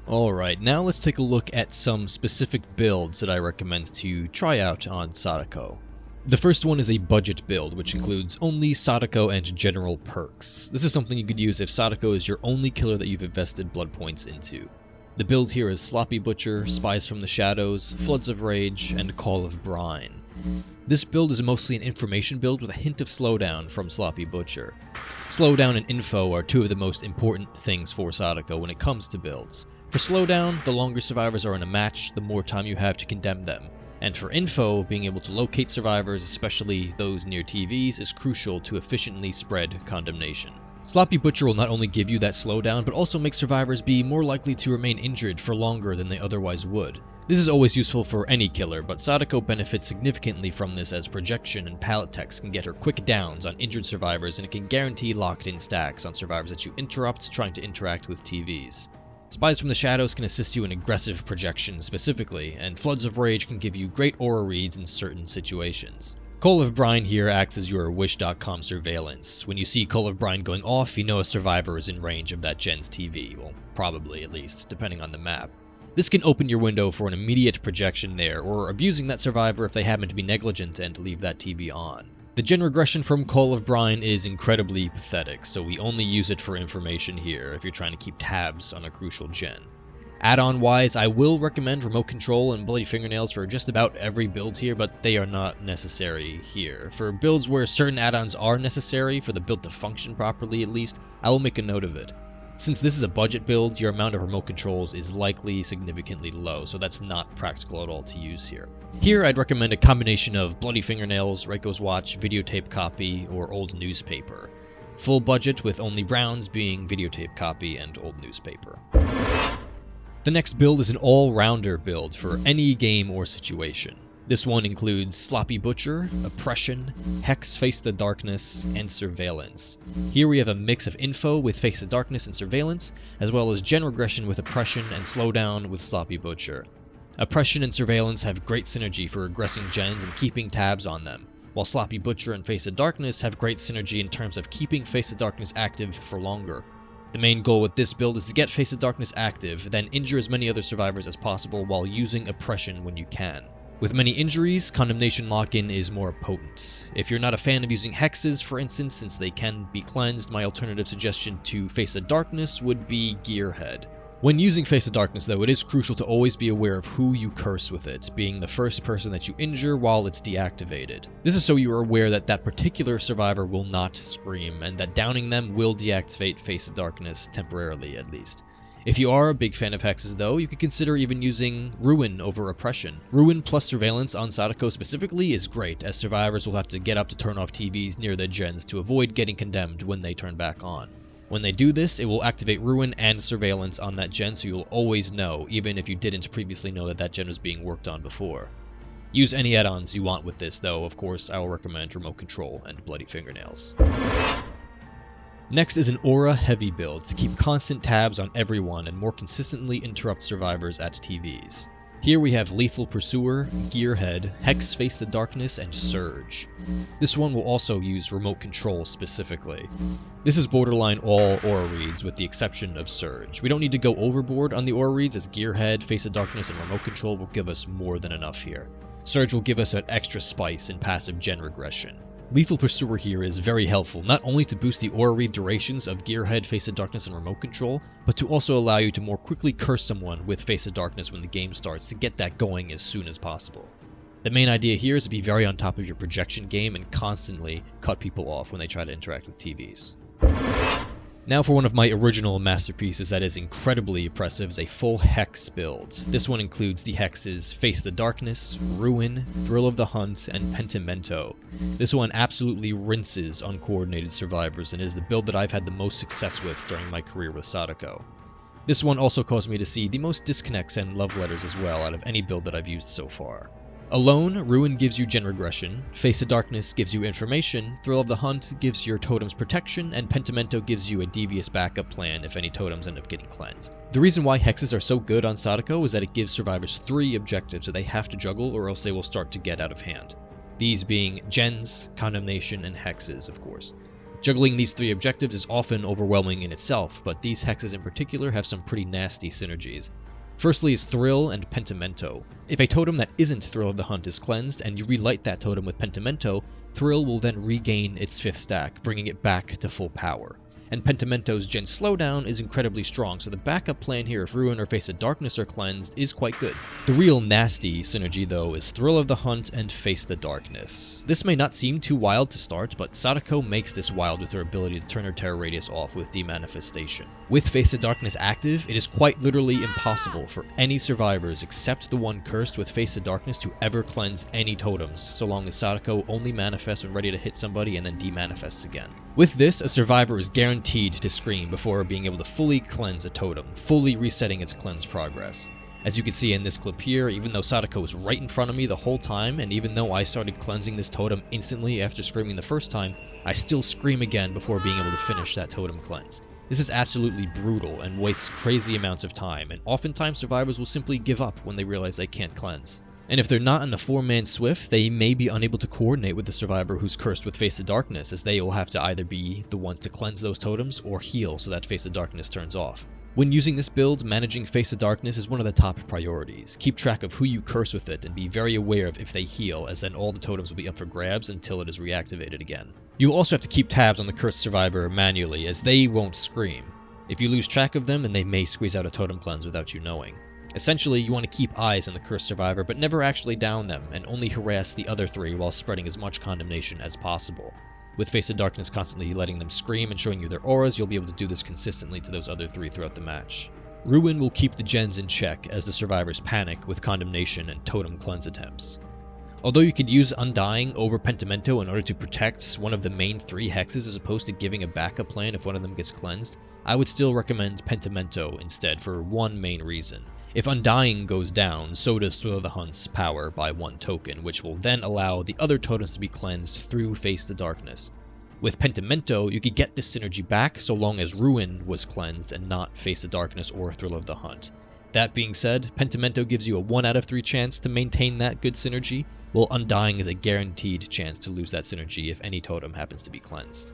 Alright, now let's take a look at some specific builds that I recommend to try out on Sadako. The first one is a budget build, which includes only Sadako and general perks. This is something you could use if Sadako is your only killer that you've invested blood points into. The build here is Sloppy Butcher, Spies from the Shadows, Floods of Rage, and Call of Brine. This build is mostly an information build with a hint of slowdown from Sloppy Butcher. Slowdown and info are two of the most important things for Sadako when it comes to builds. For slowdown, the longer survivors are in a match, the more time you have to condemn them. And for info, being able to locate survivors, especially those near TVs, is crucial to efficiently spread condemnation. Sloppy Butcher will not only give you that slowdown, but also make survivors be more likely to remain injured for longer than they otherwise would. This is always useful for any killer, but Sadako benefits significantly from this as projection and pallet text can get her quick downs on injured survivors, and it can guarantee locked-in stacks on survivors that you interrupt trying to interact with TVs. Spies from the Shadows can assist you in aggressive projection specifically, and Floods of Rage can give you great aura reads in certain situations. Coal of Brine here acts as your Wish.com surveillance. When you see Coal of Brine going off, you know a survivor is in range of that gen's TV, well, probably at least, depending on the map. This can open your window for an immediate projection there, or abusing that survivor if they happen to be negligent and leave that TV on. The gen regression from Coal of Brine is incredibly pathetic, so we only use it for information here if you're trying to keep tabs on a crucial gen. Add-on wise, I will recommend Remote Control and Bloody Fingernails for just about every build here, but they are not necessary here. For builds where certain add-ons are necessary, for the build to function properly at least, I will make a note of it. Since this is a budget build, your amount of remote controls is likely significantly low, so that's not practical at all to use here. Here, I'd recommend a combination of Bloody Fingernails, Reiko's Watch, videotape copy, or old newspaper. Full budget with only rounds being videotape copy and old newspaper. The next build is an all-rounder build for any game or situation. This one includes Sloppy Butcher, Oppression, Hex Face the Darkness, and Surveillance. Here we have a mix of info with Face the Darkness and Surveillance, as well as gen regression with Oppression and slowdown with Sloppy Butcher. Oppression and Surveillance have great synergy for aggressing gens and keeping tabs on them, while Sloppy Butcher and Face the Darkness have great synergy in terms of keeping Face the Darkness active for longer. The main goal with this build is to get Face the Darkness active, then injure as many other survivors as possible while using Oppression when you can. With many injuries, Condemnation lock-in is more potent. If you're not a fan of using hexes, for instance, since they can be cleansed, my alternative suggestion to Face the Darkness would be Gearhead. When using Face the Darkness though, it is crucial to always be aware of who you curse with it, being the first person that you injure while it's deactivated. This is so you are aware that that particular survivor will not scream, and that downing them will deactivate Face the Darkness, temporarily at least. If you are a big fan of hexes though, you could consider even using Ruin over Oppression. Ruin plus Surveillance on Sadako specifically is great, as survivors will have to get up to turn off TVs near their gens to avoid getting condemned when they turn back on. When they do this, it will activate Ruin and Surveillance on that gen, so you'll always know, even if you didn't previously know that that gen was being worked on before. Use any add-ons you want with this though, of course I will recommend Remote Control and Bloody Fingernails. Next is an aura heavy build to keep constant tabs on everyone and more consistently interrupt survivors at TVs. Here we have Lethal Pursuer, Gearhead, Hex Face the Darkness, and Surge. This one will also use Remote Control specifically. This is borderline all aura reads with the exception of Surge. We don't need to go overboard on the aura reads as Gearhead, Face the Darkness, and Remote Control will give us more than enough here. Surge will give us an extra spice in passive gen regression. Lethal Pursuer here is very helpful, not only to boost the aura read durations of Gearhead, Face of Darkness, and Remote Control, but to also allow you to more quickly curse someone with Face of Darkness when the game starts to get that going as soon as possible. The main idea here is to be very on top of your projection game and constantly cut people off when they try to interact with TVs. Now for one of my original masterpieces that is incredibly oppressive is a full hex build. This one includes the hexes Face the Darkness, Ruin, Thrill of the Hunt, and Pentimento. This one absolutely rinses uncoordinated survivors and is the build that I've had the most success with during my career with Sadako. This one also caused me to see the most disconnects and love letters as well out of any build that I've used so far. Alone, Ruin gives you gen regression, Face of Darkness gives you information, Thrill of the Hunt gives your totems protection, and Pentimento gives you a devious backup plan if any totems end up getting cleansed. The reason why hexes are so good on Sadako is that it gives survivors 3 objectives that they have to juggle or else they will start to get out of hand. These being gens, condemnation, and hexes, of course. Juggling these 3 objectives is often overwhelming in itself, but these hexes in particular have some pretty nasty synergies. Firstly is Thrill and Pentimento. If a totem that isn't Thrill of the Hunt is cleansed and you relight that totem with Pentimento, Thrill will then regain its 5th stack, bringing it back to full power. And Pentimento's gen slowdown is incredibly strong, so the backup plan here if Ruin or Face of Darkness are cleansed is quite good. The real nasty synergy though is Thrill of the Hunt and Face the Darkness. This may not seem too wild to start, but Sadako makes this wild with her ability to turn her terror radius off with demanifestation. With Face of Darkness active, it is quite literally impossible for any survivors except the one cursed with Face of Darkness to ever cleanse any totems, so long as Sadako only manifests when ready to hit somebody and then demanifests again. With this, a survivor is guaranteed to scream before being able to fully cleanse a totem, fully resetting its cleanse progress. As you can see in this clip here, even though Sadako was right in front of me the whole time, and even though I started cleansing this totem instantly after screaming the first time, I still scream again before being able to finish that totem cleanse. This is absolutely brutal and wastes crazy amounts of time, and oftentimes survivors will simply give up when they realize they can't cleanse. And if they're not in a 4-man swift, they may be unable to coordinate with the survivor who's cursed with Face of Darkness, as they will have to either be the ones to cleanse those totems or heal so that Face of Darkness turns off. When using this build, managing Face of Darkness is one of the top priorities. Keep track of who you curse with it and be very aware of if they heal, as then all the totems will be up for grabs until it is reactivated again. You'll also have to keep tabs on the cursed survivor manually, as they won't scream. If you lose track of them, then they may squeeze out a totem cleanse without you knowing. Essentially, you want to keep eyes on the cursed survivor, but never actually down them, and only harass the other 3 while spreading as much condemnation as possible. With Face of Darkness constantly letting them scream and showing you their auras, you'll be able to do this consistently to those other 3 throughout the match. Ruin will keep the gens in check as the survivors panic with condemnation and totem cleanse attempts. Although you could use Undying over Pentimento in order to protect one of the main 3 hexes as opposed to giving a backup plan if one of them gets cleansed, I would still recommend Pentimento instead for one main reason. If Undying goes down, so does Thrill of the Hunt's power by 1 token, which will then allow the other totems to be cleansed through Face the Darkness. With Pentimento, you could get this synergy back so long as Ruin was cleansed and not Face the Darkness or Thrill of the Hunt. That being said, Pentimento gives you a 1 out of 3 chance to maintain that good synergy, while Undying is a guaranteed chance to lose that synergy if any totem happens to be cleansed.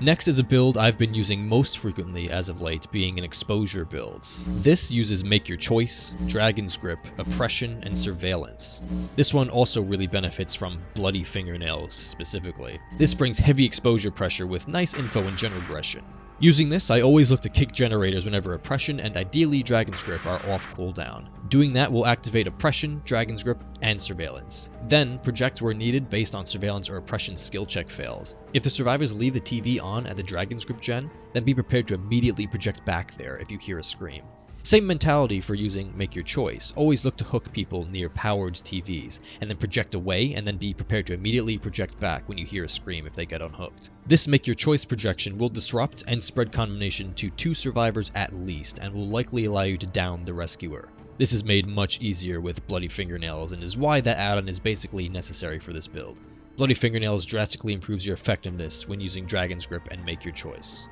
Next is a build I've been using most frequently as of late, being an exposure build. This uses Make Your Choice, Dragon's Grip, Oppression, and Surveillance. This one also really benefits from Bloody Fingernails specifically. This brings heavy exposure pressure with nice info and general aggression. Using this, I always look to kick generators whenever Oppression and ideally Dragon's Grip are off cooldown. Doing that will activate Oppression, Dragon's Grip, and Surveillance. Then, project where needed based on Surveillance or Oppression skill check fails. If the survivors leave the TV on at the Dragon's Grip gen, then be prepared to immediately project back there if you hear a scream. Same mentality for using Make Your Choice. Always look to hook people near powered TVs, and then project away, and then be prepared to immediately project back when you hear a scream if they get unhooked. This Make Your Choice projection will disrupt and spread condemnation to 2 survivors at least, and will likely allow you to down the rescuer. This is made much easier with Bloody Fingernails, and is why that add-on is basically necessary for this build. Bloody Fingernails drastically improves your effectiveness when using Dragon's Grip and Make Your Choice.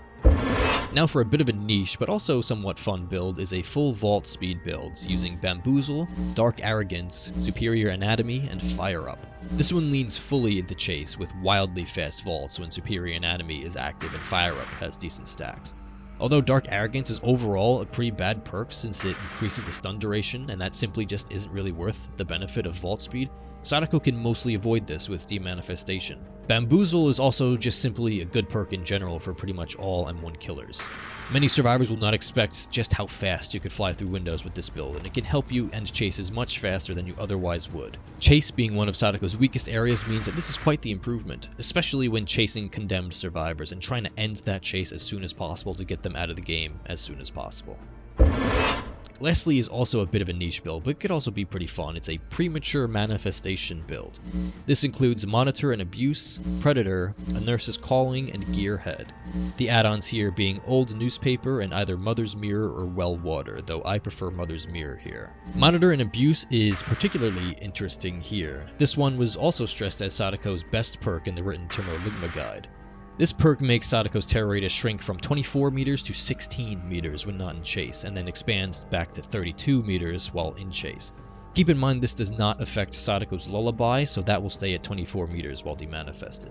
Now for a bit of a niche, but also somewhat fun build, is a full vault speed build using Bamboozle, Dark Arrogance, Superior Anatomy, and Fire Up. This one leans fully into chase with wildly fast vaults when Superior Anatomy is active and Fire Up has decent stacks. Although Dark Arrogance is overall a pretty bad perk since it increases the stun duration and that simply just isn't really worth the benefit of vault speed, Sadako can mostly avoid this with Demanifestation. Bamboozle is also just simply a good perk in general for pretty much all M1 killers. Many survivors will not expect just how fast you could fly through windows with this build, and it can help you end chases much faster than you otherwise would. Chase being one of Sadako's weakest areas means that this is quite the improvement, especially when chasing condemned survivors and trying to end that chase as soon as possible to get them out of the game as soon as possible. Lastly is also a bit of a niche build, but could also be pretty fun. It's a Premature Manifestation build. This includes Monitor and Abuse, Predator, A Nurse's Calling, and Gearhead. The add-ons here being Old Newspaper and either Mother's Mirror or Well Water, though I prefer Mother's Mirror here. Monitor and Abuse is particularly interesting here. This one was also stressed as Sadako's best perk in the written Turmo Ligma guide. This perk makes Sadako's terror radius shrink from 24 meters to 16 meters when not in chase, and then expands back to 32 meters while in chase. Keep in mind this does not affect Sadako's lullaby, so that will stay at 24 meters while demanifested.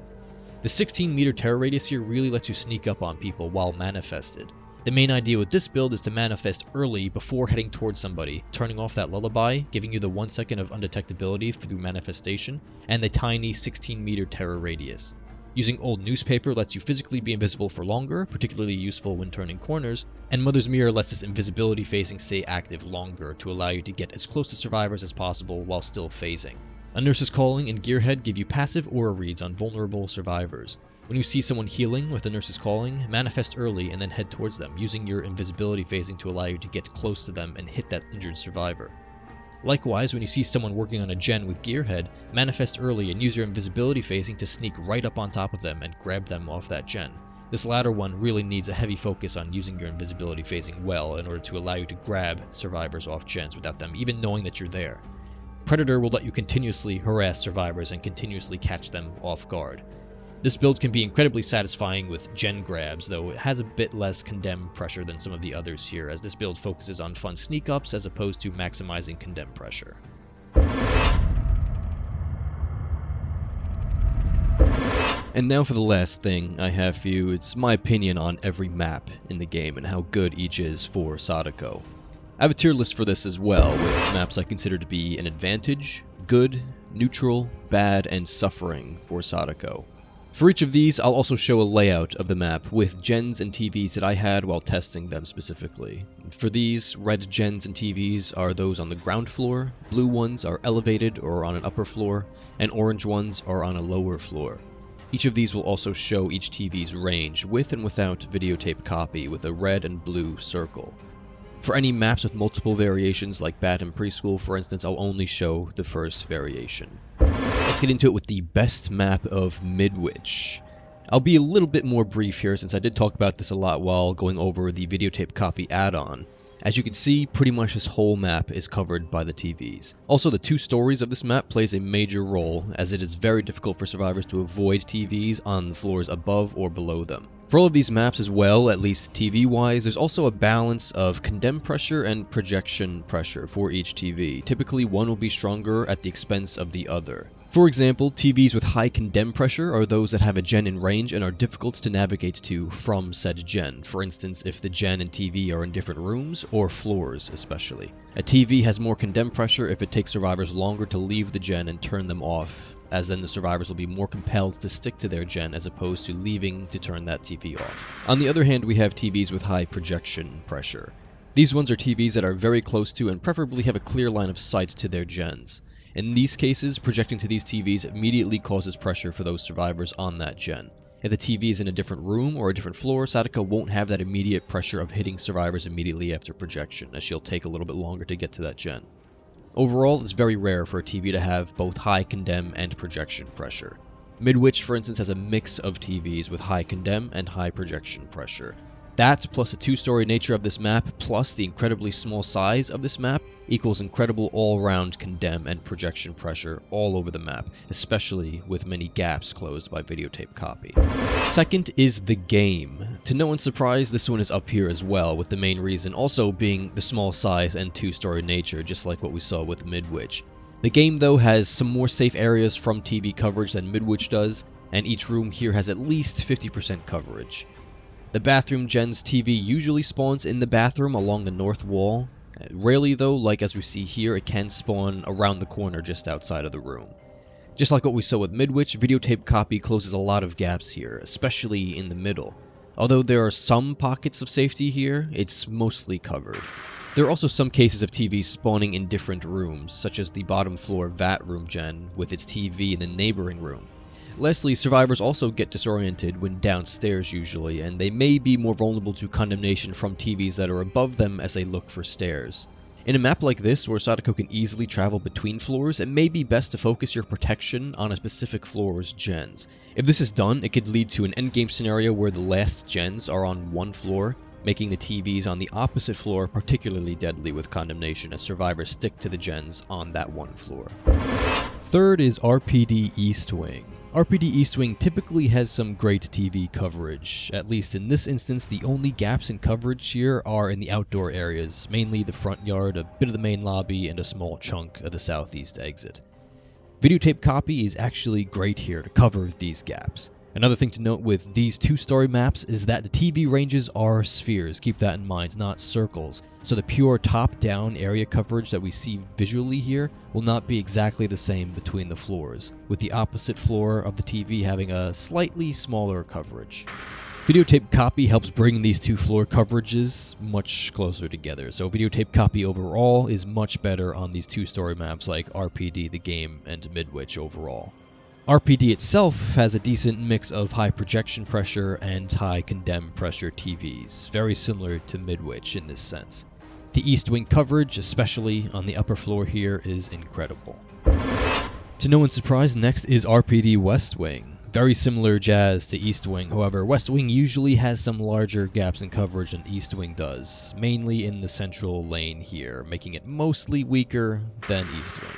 The 16 meter terror radius here really lets you sneak up on people while manifested. The main idea with this build is to manifest early before heading towards somebody, turning off that lullaby, giving you the 1 second of undetectability through manifestation, and the tiny 16 meter terror radius. Using Old Newspaper lets you physically be invisible for longer, particularly useful when turning corners, and Mother's Mirror lets this invisibility phasing stay active longer to allow you to get as close to survivors as possible while still phasing. A Nurse's Calling and Gearhead give you passive aura reads on vulnerable survivors. When you see someone healing with a Nurse's Calling, manifest early and then head towards them, using your invisibility phasing to allow you to get close to them and hit that injured survivor. Likewise, when you see someone working on a gen with Gearhead, manifest early and use your invisibility phasing to sneak right up on top of them and grab them off that gen. This latter one really needs a heavy focus on using your invisibility phasing well in order to allow you to grab survivors off gens without them even knowing that you're there. Predator will let you continuously harass survivors and continuously catch them off guard. This build can be incredibly satisfying with gen grabs, though it has a bit less condemn pressure than some of the others here, as this build focuses on fun sneak ups as opposed to maximizing condemn pressure. And now for the last thing I have for you, it's my opinion on every map in the game and how good each is for Sadako. I have a tier list for this as well, with maps I consider to be an advantage, good, neutral, bad, and suffering for Sadako. For each of these, I'll also show a layout of the map with gens and TVs that I had while testing them specifically. For these, red gens and TVs are those on the ground floor, blue ones are elevated or on an upper floor, and orange ones are on a lower floor. Each of these will also show each TV's range, with and without videotape copy, with a red and blue circle. For any maps with multiple variations, like Bat and Preschool for instance, I'll only show the first variation. Let's get into it with the best map of Midwich. I'll be a little bit more brief here since I did talk about this a lot while going over the videotape copy add-on. As you can see, pretty much this whole map is covered by the TVs. Also, the 2 stories of this map plays a major role, as it is very difficult for survivors to avoid TVs on the floors above or below them. For all of these maps as well, at least TV-wise, there's also a balance of condemn pressure and projection pressure for each TV. Typically, one will be stronger at the expense of the other. For example, TVs with high condemn pressure are those that have a gen in range and are difficult to navigate to from said gen. For instance, if the gen and TV are in different rooms or floors especially. A TV has more condemn pressure if it takes survivors longer to leave the gen and turn them off, as then the survivors will be more compelled to stick to their gen as opposed to leaving to turn that TV off. On the other hand, we have TVs with high projection pressure. These ones are TVs that are very close to and preferably have a clear line of sight to their gens. In these cases, projecting to these TVs immediately causes pressure for those survivors on that gen. If the TV is in a different room or a different floor, Sadako won't have that immediate pressure of hitting survivors immediately after projection, as she'll take a little bit longer to get to that gen. Overall, it's very rare for a TV to have both high condemn and projection pressure. Midwich, for instance, has a mix of TVs with high condemn and high projection pressure. That, plus the 2-story nature of this map, plus the incredibly small size of this map, equals incredible all-round condemn and projection pressure all over the map, especially with many gaps closed by videotape copy. Second is the game. To no one's surprise, this one is up here as well, with the main reason also being the small size and 2-story nature, just like what we saw with Midwich. The game, though, has some more safe areas from TV coverage than Midwich does, and each room here has at least 50% coverage. The bathroom gen's TV usually spawns in the bathroom along the north wall. Rarely though, like as we see here, it can spawn around the corner just outside of the room. Just like what we saw with Midwich, videotape copy closes a lot of gaps here, especially in the middle. Although there are some pockets of safety here, it's mostly covered. There are also some cases of TVs spawning in different rooms, such as the bottom floor VAT room gen with its TV in the neighboring room. Lastly, survivors also get disoriented when downstairs usually, and they may be more vulnerable to condemnation from TVs that are above them as they look for stairs. In a map like this, where Sadako can easily travel between floors, it may be best to focus your protection on a specific floor's gens. If this is done, it could lead to an endgame scenario where the last gens are on one floor, making the TVs on the opposite floor particularly deadly with condemnation as survivors stick to the gens on that one floor. Third is RPD East Wing. RPD East Wing typically has some great TV coverage. At least in this instance, the only gaps in coverage here are in the outdoor areas, mainly the front yard, a bit of the main lobby, and a small chunk of the southeast exit. Videotape copy is actually great here to cover these gaps. Another thing to note with these 2-story maps is that the TV ranges are spheres, keep that in mind, not circles. So the pure top-down area coverage that we see visually here will not be exactly the same between the floors, with the opposite floor of the TV having a slightly smaller coverage. Videotape copy helps bring these 2 floor coverages much closer together, so videotape copy overall is much better on these 2-story maps like RPD the game and Midwich overall. RPD itself has a decent mix of high projection pressure and high condemn pressure TVs, very similar to Midwich in this sense. The east wing coverage, especially on the upper floor here, is incredible. To no one's surprise, next is RPD West Wing. Very similar jazz to East Wing, however, West Wing usually has some larger gaps in coverage than East Wing does, mainly in the central lane here, making it mostly weaker than East Wing.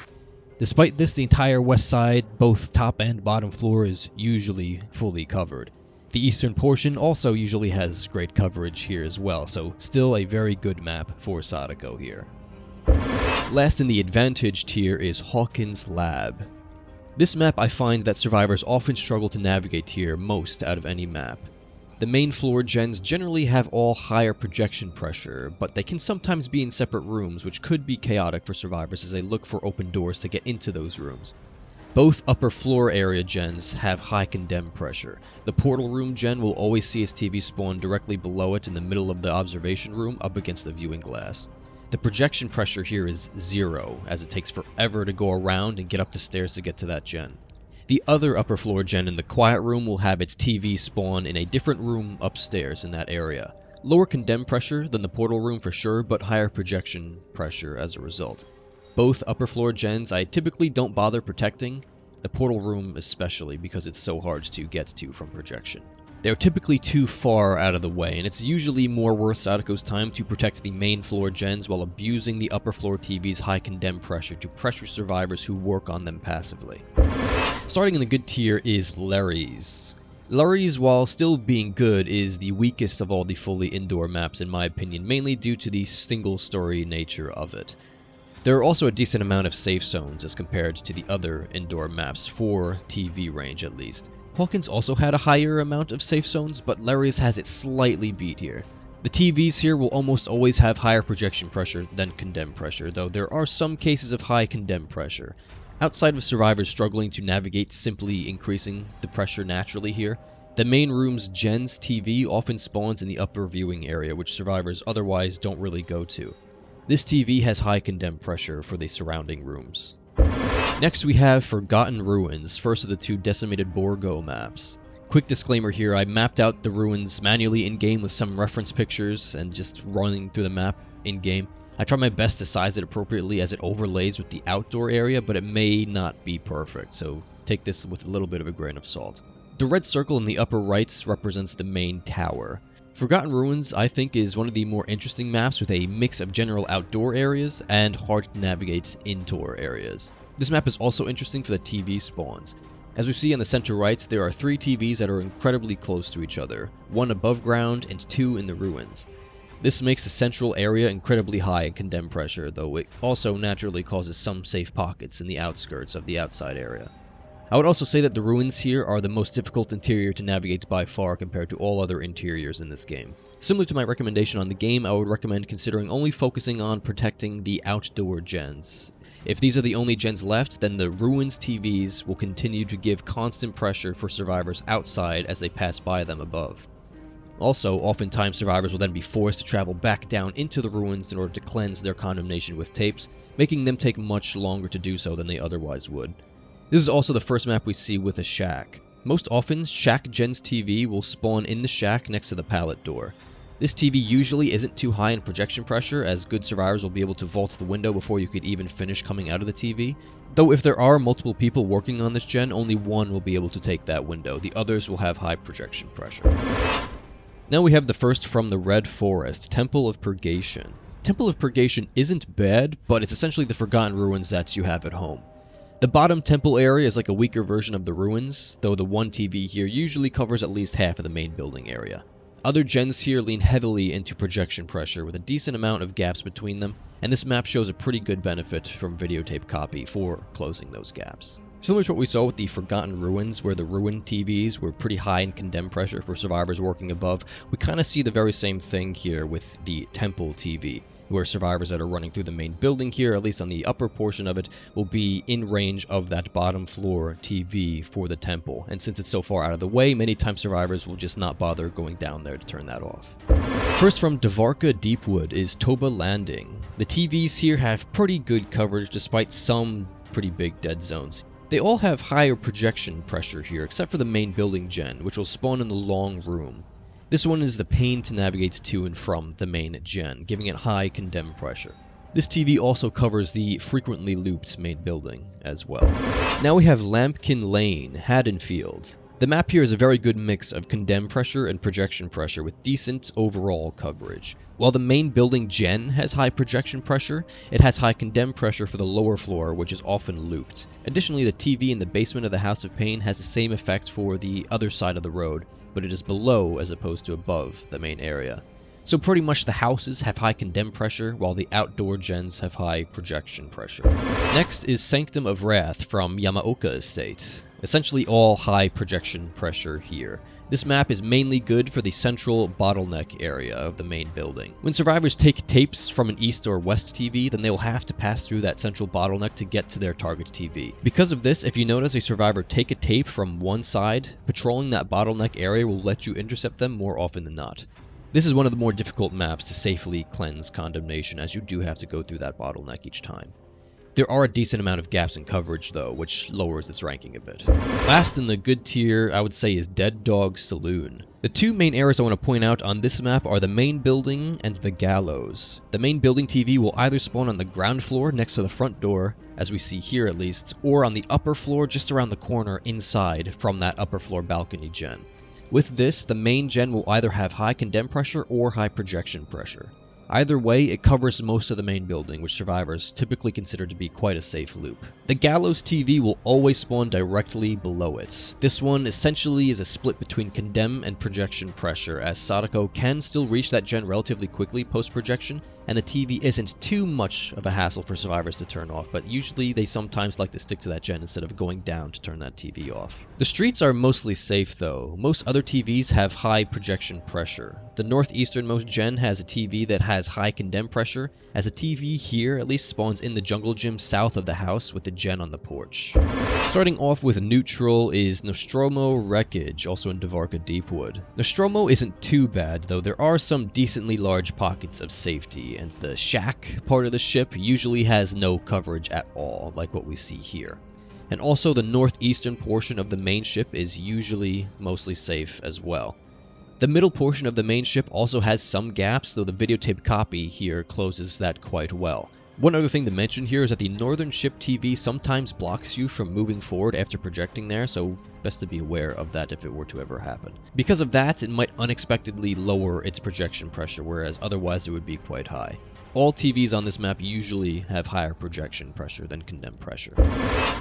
Despite this, the entire west side, both top and bottom floor, is usually fully covered. The eastern portion also usually has great coverage here as well, so still a very good map for Sadako here. Last in the advantage tier is Hawkins Lab. This map I find that survivors often struggle to navigate here most out of any map. The main floor gens generally have all higher projection pressure, but they can sometimes be in separate rooms, which could be chaotic for survivors as they look for open doors to get into those rooms. Both upper floor area gens have high condemn pressure. The portal room gen will always see its TV spawn directly below it in the middle of the observation room up against the viewing glass. The projection pressure here is 0, as it takes forever to go around and get up the stairs to get to that gen. The other upper floor gen in the quiet room will have its TV spawn in a different room upstairs in that area. Lower condemn pressure than the portal room for sure, but higher projection pressure as a result. Both upper floor gens I typically don't bother protecting, the portal room especially because it's so hard to get to from projection. They're typically too far out of the way, and it's usually more worth Sadako's time to protect the main floor gens while abusing the upper floor TV's high condemn pressure to pressure survivors who work on them passively. Starting in the good tier is Larry's. Larry's, while still being good, is the weakest of all the fully indoor maps in my opinion, mainly due to the single story nature of it. There are also a decent amount of safe zones as compared to the other indoor maps, for TV range at least. Hawkins also had a higher amount of safe zones, but Larry's has it slightly beat here. The TVs here will almost always have higher projection pressure than condemn pressure, though there are some cases of high condemn pressure. Outside of survivors struggling to navigate simply increasing the pressure naturally here, the main room's gen's TV often spawns in the upper viewing area, which survivors otherwise don't really go to. This TV has high condemn pressure for the surrounding rooms. Next we have Forgotten Ruins, first of the two decimated Borgo maps. Quick disclaimer here, I mapped out the ruins manually in-game with some reference pictures and just running through the map in-game. I try my best to size it appropriately as it overlays with the outdoor area, but it may not be perfect, so take this with a little bit of a grain of salt. The red circle in the upper right represents the main tower. Forgotten Ruins, I think, is one of the more interesting maps with a mix of general outdoor areas and hard to navigate indoor areas. This map is also interesting for the TV spawns. As we see on the center right, there are 3 TVs that are incredibly close to each other, 1 above ground and 2 in the ruins. This makes the central area incredibly high in condemn pressure, though it also naturally causes some safe pockets in the outskirts of the outside area. I would also say that the ruins here are the most difficult interior to navigate by far compared to all other interiors in this game. Similar to my recommendation on the game, I would recommend considering only focusing on protecting the outdoor gens. If these are the only gens left, then the ruins TVs will continue to give constant pressure for survivors outside as they pass by them above. Also, oftentimes survivors will then be forced to travel back down into the ruins in order to cleanse their condemnation with tapes, making them take much longer to do so than they otherwise would. This is also the first map we see with a shack. Most often, Shack Gen's TV will spawn in the shack next to the pallet door. This TV usually isn't too high in projection pressure, as good survivors will be able to vault the window before you could even finish coming out of the TV. Though if there are multiple people working on this gen, only one will be able to take that window. The others will have high projection pressure. Now we have the first from the Red Forest, Temple of Purgation. Temple of Purgation isn't bad, but it's essentially the Forgotten Ruins that you have at home. The bottom temple area is like a weaker version of the ruins, though the one TV here usually covers at least half of the main building area. Other gens here lean heavily into projection pressure with a decent amount of gaps between them, and this map shows a pretty good benefit from videotape copy for closing those gaps. Similar to what we saw with the Forgotten Ruins, where the ruined TVs were pretty high in condemn pressure for survivors working above, we kind of see the very same thing here with the Temple TV, where survivors that are running through the main building here, at least on the upper portion of it, will be in range of that bottom floor TV for the temple. And since it's so far out of the way, many times survivors will just not bother going down there to turn that off. First from Dvarka Deepwood is Toba Landing. The TVs here have pretty good coverage despite some pretty big dead zones. They all have higher projection pressure here, except for the main building gen, which will spawn in the long room. This one is the pain to navigate to and from the main gen, giving it high condemn pressure. This TV also covers the frequently looped main building as well. Now we have Lambkin Lane, Haddonfield. The map here is a very good mix of condemn pressure and projection pressure with decent overall coverage. While the main building gen has high projection pressure, it has high condemn pressure for the lower floor, which is often looped. Additionally, the TV in the basement of the House of Pain has the same effect for the other side of the road, but it is below as opposed to above the main area. So pretty much the houses have high condemn pressure, while the outdoor gens have high projection pressure. Next is Sanctum of Wrath from Yamaoka Estate. Essentially all high projection pressure here. This map is mainly good for the central bottleneck area of the main building. When survivors take tapes from an east or west TV, then they will have to pass through that central bottleneck to get to their target TV. Because of this, if you notice a survivor take a tape from one side, patrolling that bottleneck area will let you intercept them more often than not. This is one of the more difficult maps to safely cleanse condemnation, as you do have to go through that bottleneck each time. There are a decent amount of gaps in coverage though, which lowers its ranking a bit. Last in the good tier, I would say, is Dead Dog Saloon. The two main areas I want to point out on this map are the main building and the gallows. The main building TV will either spawn on the ground floor next to the front door, as we see here at least, or on the upper floor just around the corner inside from that upper floor balcony gen. With this, the main gen will either have high condemn pressure or high projection pressure. Either way, it covers most of the main building, which survivors typically consider to be quite a safe loop. The Gallows TV will always spawn directly below it. This one essentially is a split between condemn and projection pressure, as Sadako can still reach that gen relatively quickly post-projection, and the TV isn't too much of a hassle for survivors to turn off, but usually they sometimes like to stick to that gen instead of going down to turn that TV off. The streets are mostly safe though. Most other TVs have high projection pressure. The northeasternmost gen has a TV that has high condemn pressure, as a TV here at least spawns in the jungle gym south of the house with the gen on the porch. Starting off with neutral is Nostromo Wreckage, also in Dvarka Deepwood. Nostromo isn't too bad though, there are some decently large pockets of safety, and the shack part of the ship usually has no coverage at all, like what we see here. And also the northeastern portion of the main ship is usually mostly safe as well. The middle portion of the main ship also has some gaps, though the videotape copy here closes that quite well. One other thing to mention here is that the northern ship TV sometimes blocks you from moving forward after projecting there, so best to be aware of that if it were to ever happen. Because of that, it might unexpectedly lower its projection pressure, whereas otherwise it would be quite high. All TVs on this map usually have higher projection pressure than condemn pressure.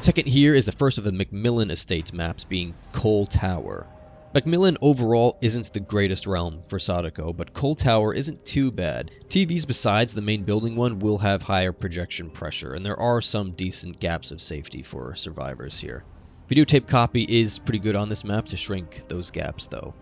Second here is the first of the Macmillan Estates maps, being Coal Tower. Macmillan overall isn't the greatest realm for Sadako, but Coal Tower isn't too bad. TVs besides the main building one will have higher projection pressure, and there are some decent gaps of safety for survivors here. Videotape copy is pretty good on this map to shrink those gaps though.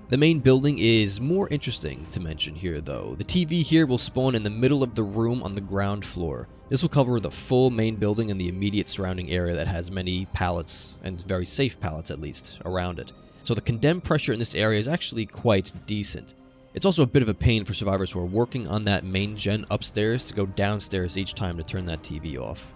The main building is more interesting to mention here though. The TV here will spawn in the middle of the room on the ground floor. This will cover the full main building and the immediate surrounding area that has many pallets, and very safe pallets at least, around it. So the condemn pressure in this area is actually quite decent. It's also a bit of a pain for survivors who are working on that main gen upstairs to go downstairs each time to turn that TV off.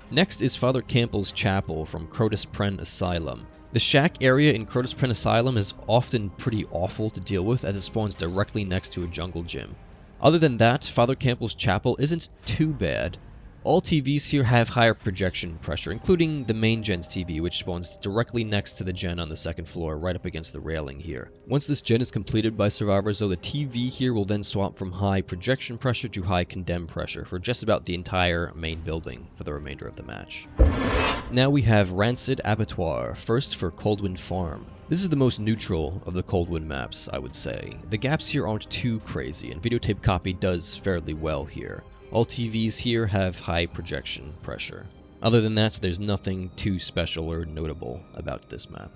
Next is Father Campbell's Chapel from Crotus Pren Asylum. The shack area in Crotus Pren Asylum is often pretty awful to deal with, as it spawns directly next to a jungle gym. Other than that, Father Campbell's Chapel isn't too bad. All TVs here have higher projection pressure, including the main gen's TV, which spawns directly next to the gen on the second floor, right up against the railing here. Once this gen is completed by survivors though, the TV here will then swap from high projection pressure to high condemn pressure for just about the entire main building for the remainder of the match. Now we have Rancid Abattoir, first for Coldwind Farm. This is the most neutral of the Coldwind maps, I would say. The gaps here aren't too crazy, and videotape copy does fairly well here. All TVs here have high projection pressure. Other than that, there's nothing too special or notable about this map.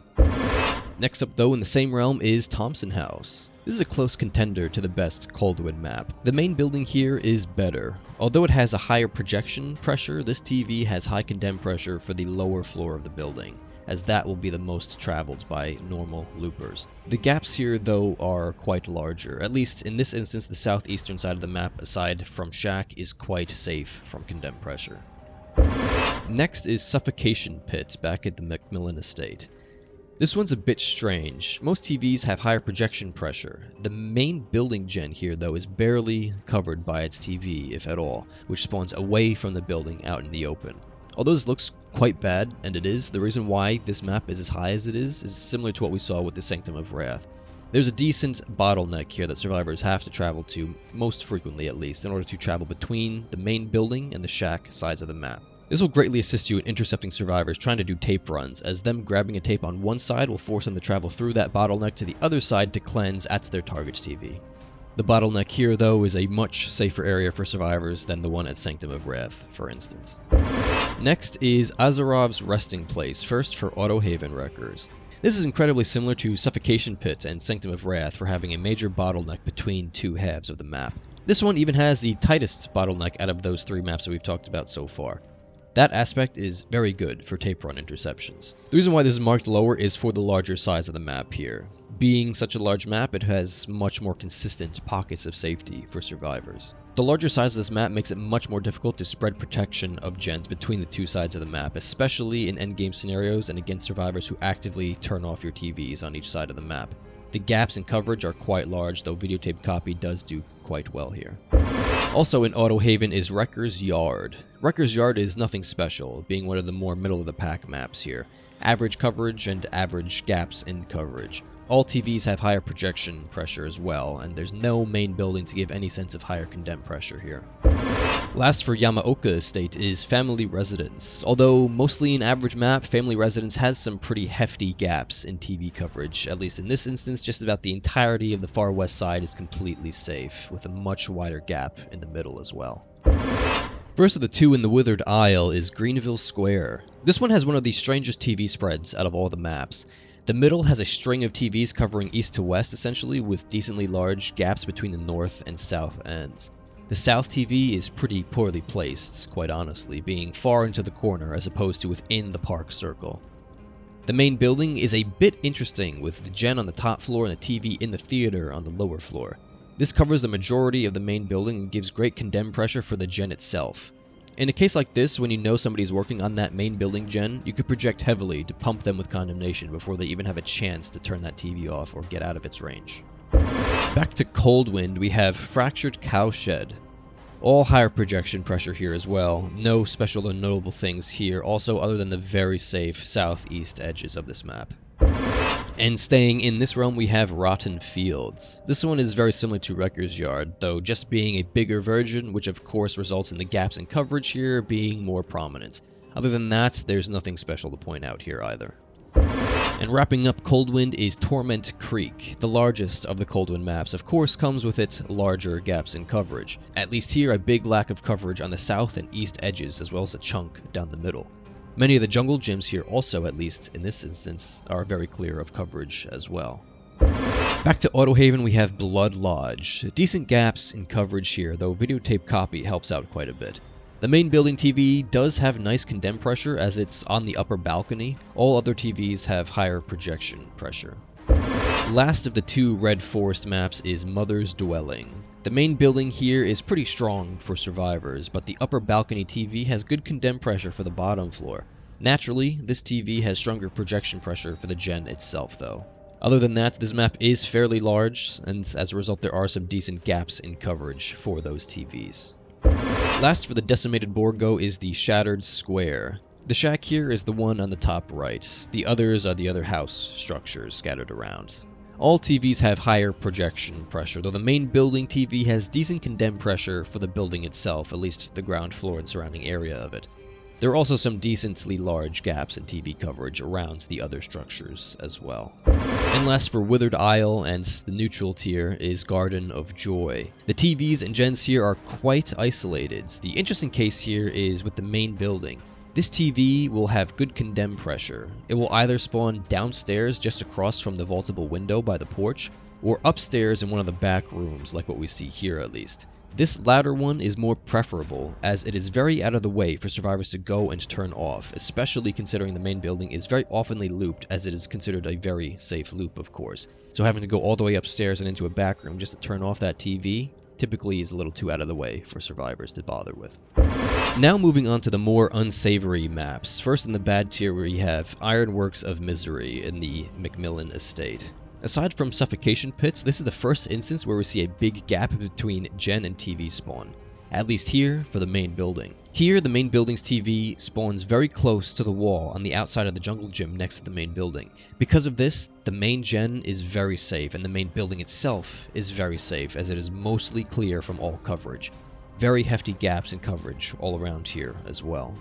Next up though, in the same realm, is Thompson House. This is a close contender to the best Coldwind map. The main building here is better. Although it has a higher projection pressure, this TV has high condemn pressure for the lower floor of the building, as that will be the most traveled by normal loopers. The gaps here though are quite larger. At least in this instance, the southeastern side of the map, aside from shack, is quite safe from condemn pressure. Next is Suffocation Pit back at the Macmillan Estate. This one's a bit strange. Most TVs have higher projection pressure. The main building gen here, though, is barely covered by its TV, if at all, which spawns away from the building out in the open. Although this looks quite bad, and it is, the reason why this map is as high as it is similar to what we saw with the Sanctum of Wrath. There's a decent bottleneck here that survivors have to travel to, most frequently at least, in order to travel between the main building and the shack sides of the map. This will greatly assist you in intercepting survivors trying to do tape runs, as them grabbing a tape on one side will force them to travel through that bottleneck to the other side to cleanse at their target's TV. The bottleneck here, though, is a much safer area for survivors than the one at Sanctum of Wrath, for instance. Next is Azarov's resting place, first for Auto Haven wreckers. This is incredibly similar to Suffocation Pit and Sanctum of Wrath for having a major bottleneck between two halves of the map. This one even has the tightest bottleneck out of those three maps that we've talked about so far. That aspect is very good for tape run interceptions. The reason why this is marked lower is for the larger size of the map here. Being such a large map, it has much more consistent pockets of safety for survivors. The larger size of this map makes it much more difficult to spread protection of gens between the two sides of the map, especially in endgame scenarios and against survivors who actively turn off your TVs on each side of the map. The gaps in coverage are quite large, though videotape copy does do quite well here. Also in Auto Haven is Wrecker's Yard. Wrecker's Yard is nothing special, being one of the more middle-of-the-pack maps here. Average coverage and average gaps in coverage. All TVs have higher projection pressure as well, and there's no main building to give any sense of higher condemn pressure here. Last for Yamaoka Estate is Family Residence. Although mostly an average map, Family Residence has some pretty hefty gaps in TV coverage. At least in this instance, just about the entirety of the far west side is completely safe, with a much wider gap in the middle as well. First of the two in the Withered Isle is Greenville Square. This one has one of the strangest TV spreads out of all the maps. The middle has a string of TVs covering east to west essentially, with decently large gaps between the north and south ends. The south TV is pretty poorly placed, quite honestly, being far into the corner as opposed to within the park circle. The main building is a bit interesting, with the gen on the top floor and the TV in the theater on the lower floor. This covers the majority of the main building and gives great condemn pressure for the gen itself. In a case like this, when you know somebody is working on that main building gen, you could project heavily to pump them with condemnation before they even have a chance to turn that TV off or get out of its range. Back to Coldwind, we have Fractured Cowshed. All higher projection pressure here as well. No special or notable things here, also other than the very safe southeast edges of this map. And staying in this realm, we have Rotten Fields. This one is very similar to Wrecker's Yard, though just being a bigger version, which of course results in the gaps in coverage here being more prominent. Other than that, there's nothing special to point out here either. And wrapping up Coldwind is Torment Creek. The largest of the Coldwind maps, of course, comes with its larger gaps in coverage. At least here, a big lack of coverage on the south and east edges, as well as a chunk down the middle. Many of the jungle gyms here also, at least in this instance, are very clear of coverage as well. Back to Auto Haven, we have Blood Lodge. Decent gaps in coverage here, though videotape copy helps out quite a bit. The main building TV does have nice condemn pressure as it's on the upper balcony. All other TVs have higher projection pressure. Last of the two Red Forest maps is Mother's Dwelling. The main building here is pretty strong for survivors, but the upper balcony TV has good condemn pressure for the bottom floor. Naturally, this TV has stronger projection pressure for the gen itself though. Other than that, this map is fairly large, and as a result there are some decent gaps in coverage for those TVs. Last for the Decimated Borgo is the Shattered Square. The shack here is the one on the top right. The others are the other house structures scattered around. All TVs have higher projection pressure, though the main building TV has decent condemn pressure for the building itself, at least the ground floor and surrounding area of it. There are also some decently large gaps in TV coverage around the other structures as well. And last for Withered Isle and the neutral tier is Garden of Joy. The TVs and gens here are quite isolated. The interesting case here is with the main building. This TV will have good condemn pressure. It will either spawn downstairs just across from the vaultable window by the porch, or upstairs in one of the back rooms like what we see here at least. This latter one is more preferable, as it is very out of the way for survivors to go and turn off, especially considering the main building is very oftenly looped, as it is considered a very safe loop of course. So having to go all the way upstairs and into a back room just to turn off that TV typically is a little too out of the way for survivors to bother with. Now moving on to the more unsavory maps. First in the bad tier we have Ironworks of Misery in the McMillan estate. Aside from suffocation pits, this is the first instance where we see a big gap between gen and TV spawn. At least here for the main building. Here the main building's TV spawns very close to the wall on the outside of the jungle gym next to the main building. Because of this, the main gen is very safe and the main building itself is very safe as it is mostly clear from all coverage. Very hefty gaps in coverage all around here as well.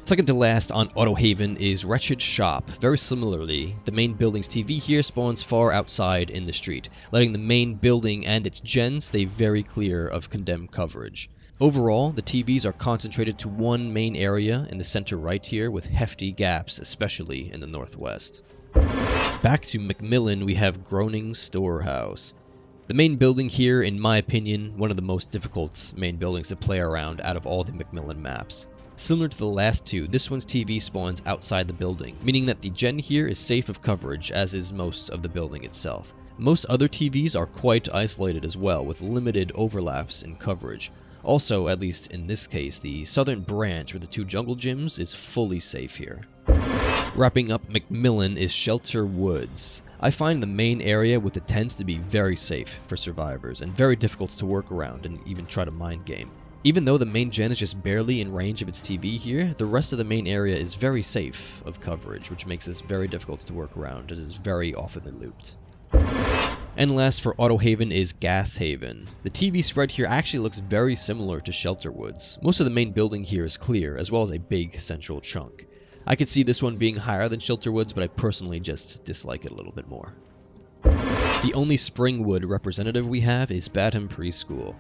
Second to last on Autohaven is Wretched Shop. Very similarly, the main building's TV here spawns far outside in the street, letting the main building and its gen stay very clear of condemned coverage. Overall, the TVs are concentrated to one main area in the center right here with hefty gaps, especially in the northwest. Back to McMillan, we have Groaning Storehouse. The main building here, in my opinion, one of the most difficult main buildings to play around out of all the McMillan maps. Similar to the last two, this one's TV spawns outside the building, meaning that the gen here is safe of coverage, as is most of the building itself. Most other TVs are quite isolated as well, with limited overlaps in coverage. Also, at least in this case, the southern branch with the two jungle gyms is fully safe here. Wrapping up McMillan is Shelter Woods. I find the main area with the tents to be very safe for survivors, and very difficult to work around and even try to mind game. Even though the main gen is just barely in range of its TV here, the rest of the main area is very safe of coverage, which makes this very difficult to work around. It is very oftenly looped. And last for Autohaven is Gas Haven. The TV spread here actually looks very similar to Shelter Woods. Most of the main building here is clear, as well as a big central chunk. I could see this one being higher than Shelter Woods, but I personally just dislike it a little bit more. The only Springwood representative we have is Badham Preschool.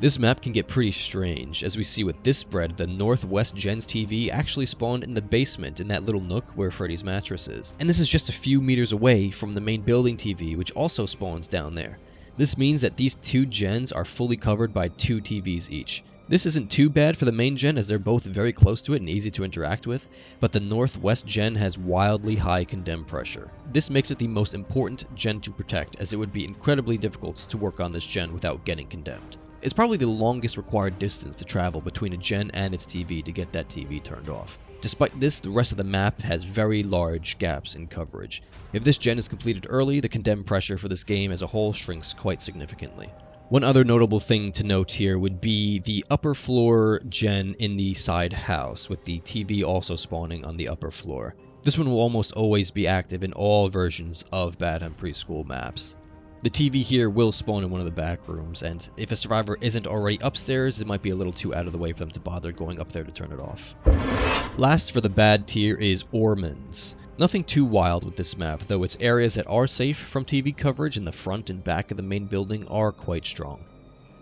This map can get pretty strange. As we see with this spread, the Northwest Gen's TV actually spawned in the basement in that little nook where Freddy's mattress is. And this is just a few meters away from the main building TV, which also spawns down there. This means that these two gens are fully covered by two TVs each. This isn't too bad for the main gen as they're both very close to it and easy to interact with, but the Northwest gen has wildly high condemn pressure. This makes it the most important gen to protect, as it would be incredibly difficult to work on this gen without getting condemned. It's probably the longest required distance to travel between a gen and its TV to get that TV turned off. Despite this, the rest of the map has very large gaps in coverage. If this gen is completed early, the condemn pressure for this game as a whole shrinks quite significantly. One other notable thing to note here would be the upper floor gen in the side house, with the TV also spawning on the upper floor. This one will almost always be active in all versions of Badham Preschool maps. The TV here will spawn in one of the back rooms, and if a survivor isn't already upstairs, it might be a little too out of the way for them to bother going up there to turn it off. Last for the bad tier is Ormond's. Nothing too wild with this map, though its areas that are safe from TV coverage in the front and back of the main building are quite strong.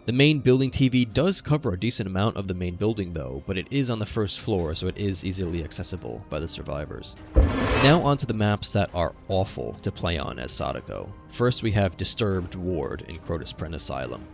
The main building TV does cover a decent amount of the main building though, but it is on the first floor, so it is easily accessible by the survivors. Now onto the maps that are awful to play on as Sadako. First we have Disturbed Ward in Crotus Pren Asylum.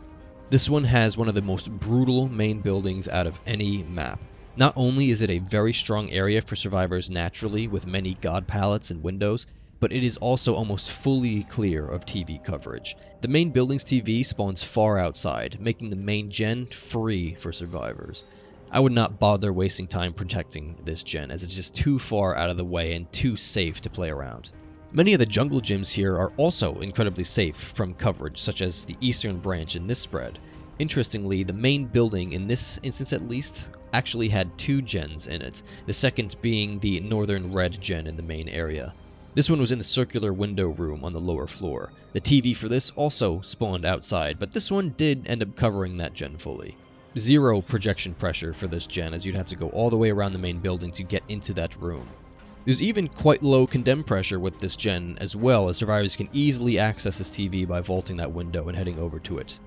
This one has one of the most brutal main buildings out of any map. Not only is it a very strong area for survivors naturally with many god palettes and windows, but it is also almost fully clear of TV coverage. The main building's TV spawns far outside, making the main gen free for survivors. I would not bother wasting time protecting this gen, as it's just too far out of the way and too safe to play around. Many of the jungle gyms here are also incredibly safe from coverage, such as the eastern branch in this spread. Interestingly, the main building, in this instance at least, actually had two gens in it, the second being the northern red gen in the main area. This one was in the circular window room on the lower floor. The TV for this also spawned outside, but this one did end up covering that gen fully. Zero projection pressure for this gen, as you'd have to go all the way around the main building to get into that room. There's even quite low condemn pressure with this gen as well, as survivors can easily access this TV by vaulting that window and heading over to it.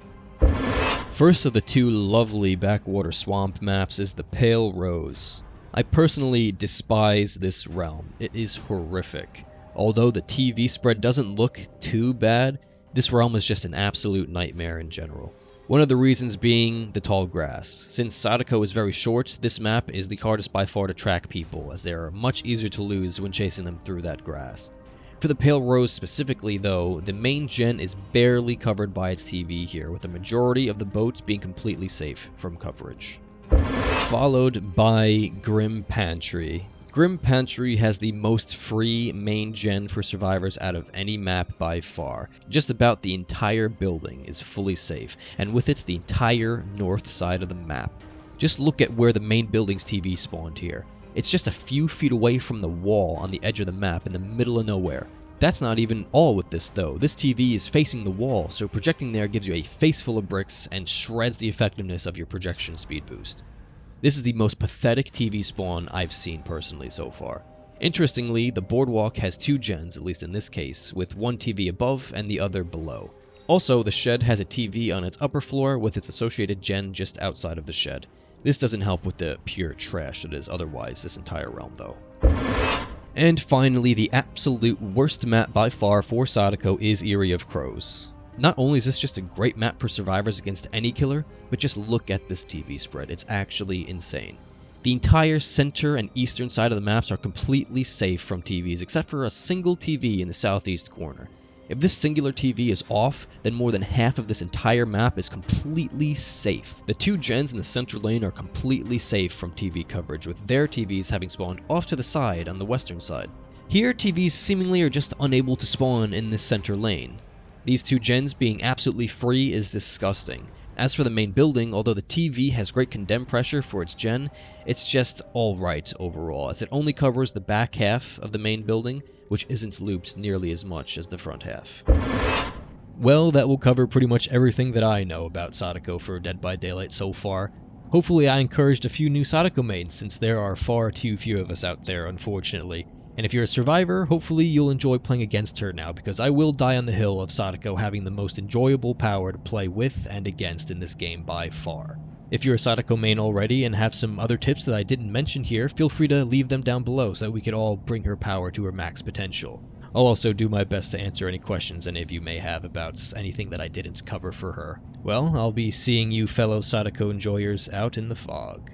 First of the two lovely backwater swamp maps is the Pale Rose. I personally despise this realm. It is horrific. Although the TV spread doesn't look too bad, this realm is just an absolute nightmare in general. One of the reasons being the tall grass. Since Sadako is very short, this map is the hardest by far to track people, as they are much easier to lose when chasing them through that grass. For the Pale Rose specifically though, the main gen is barely covered by its TV here, with the majority of the boat being completely safe from coverage. Followed by Grim Pantry. Grim Pantry has the most free main gen for survivors out of any map by far. Just about the entire building is fully safe, and with it the entire north side of the map. Just look at where the main building's TV spawned here. It's just a few feet away from the wall on the edge of the map in the middle of nowhere. That's not even all with this though. This TV is facing the wall, so projecting there gives you a face full of bricks and shreds the effectiveness of your projection speed boost. This is the most pathetic TV spawn I've seen personally so far. Interestingly, the boardwalk has 2 gens, at least in this case, with one TV above and the other below. Also, the shed has a TV on its upper floor with its associated gen just outside of the shed. This doesn't help with the pure trash that is otherwise this entire realm though. And finally, the absolute worst map by far for Sadako is Eyrie of Crows. Not only is this just a great map for survivors against any killer, but just look at this TV spread, it's actually insane. The entire center and eastern side of the maps are completely safe from TVs, except for a single TV in the southeast corner. If this singular TV is off, then more than half of this entire map is completely safe. The 2 gens in the center lane are completely safe from TV coverage, with their TVs having spawned off to the side on the western side. Here, TVs seemingly are just unable to spawn in this center lane. These 2 gens being absolutely free is disgusting. As for the main building, although the TV has great condemn pressure for its gen, it's just alright overall, as it only covers the back half of the main building, which isn't looped nearly as much as the front half. Well, that will cover pretty much everything that I know about Sadako for Dead by Daylight so far. Hopefully I encouraged a few new Sadako mains, since there are far too few of us out there, unfortunately. And if you're a survivor, hopefully you'll enjoy playing against her now, because I will die on the hill of Sadako having the most enjoyable power to play with and against in this game by far. If you're a Sadako main already and have some other tips that I didn't mention here, feel free to leave them down below so that we could all bring her power to her max potential. I'll also do my best to answer any questions any of you may have about anything that I didn't cover for her. Well, I'll be seeing you fellow Sadako enjoyers out in the fog.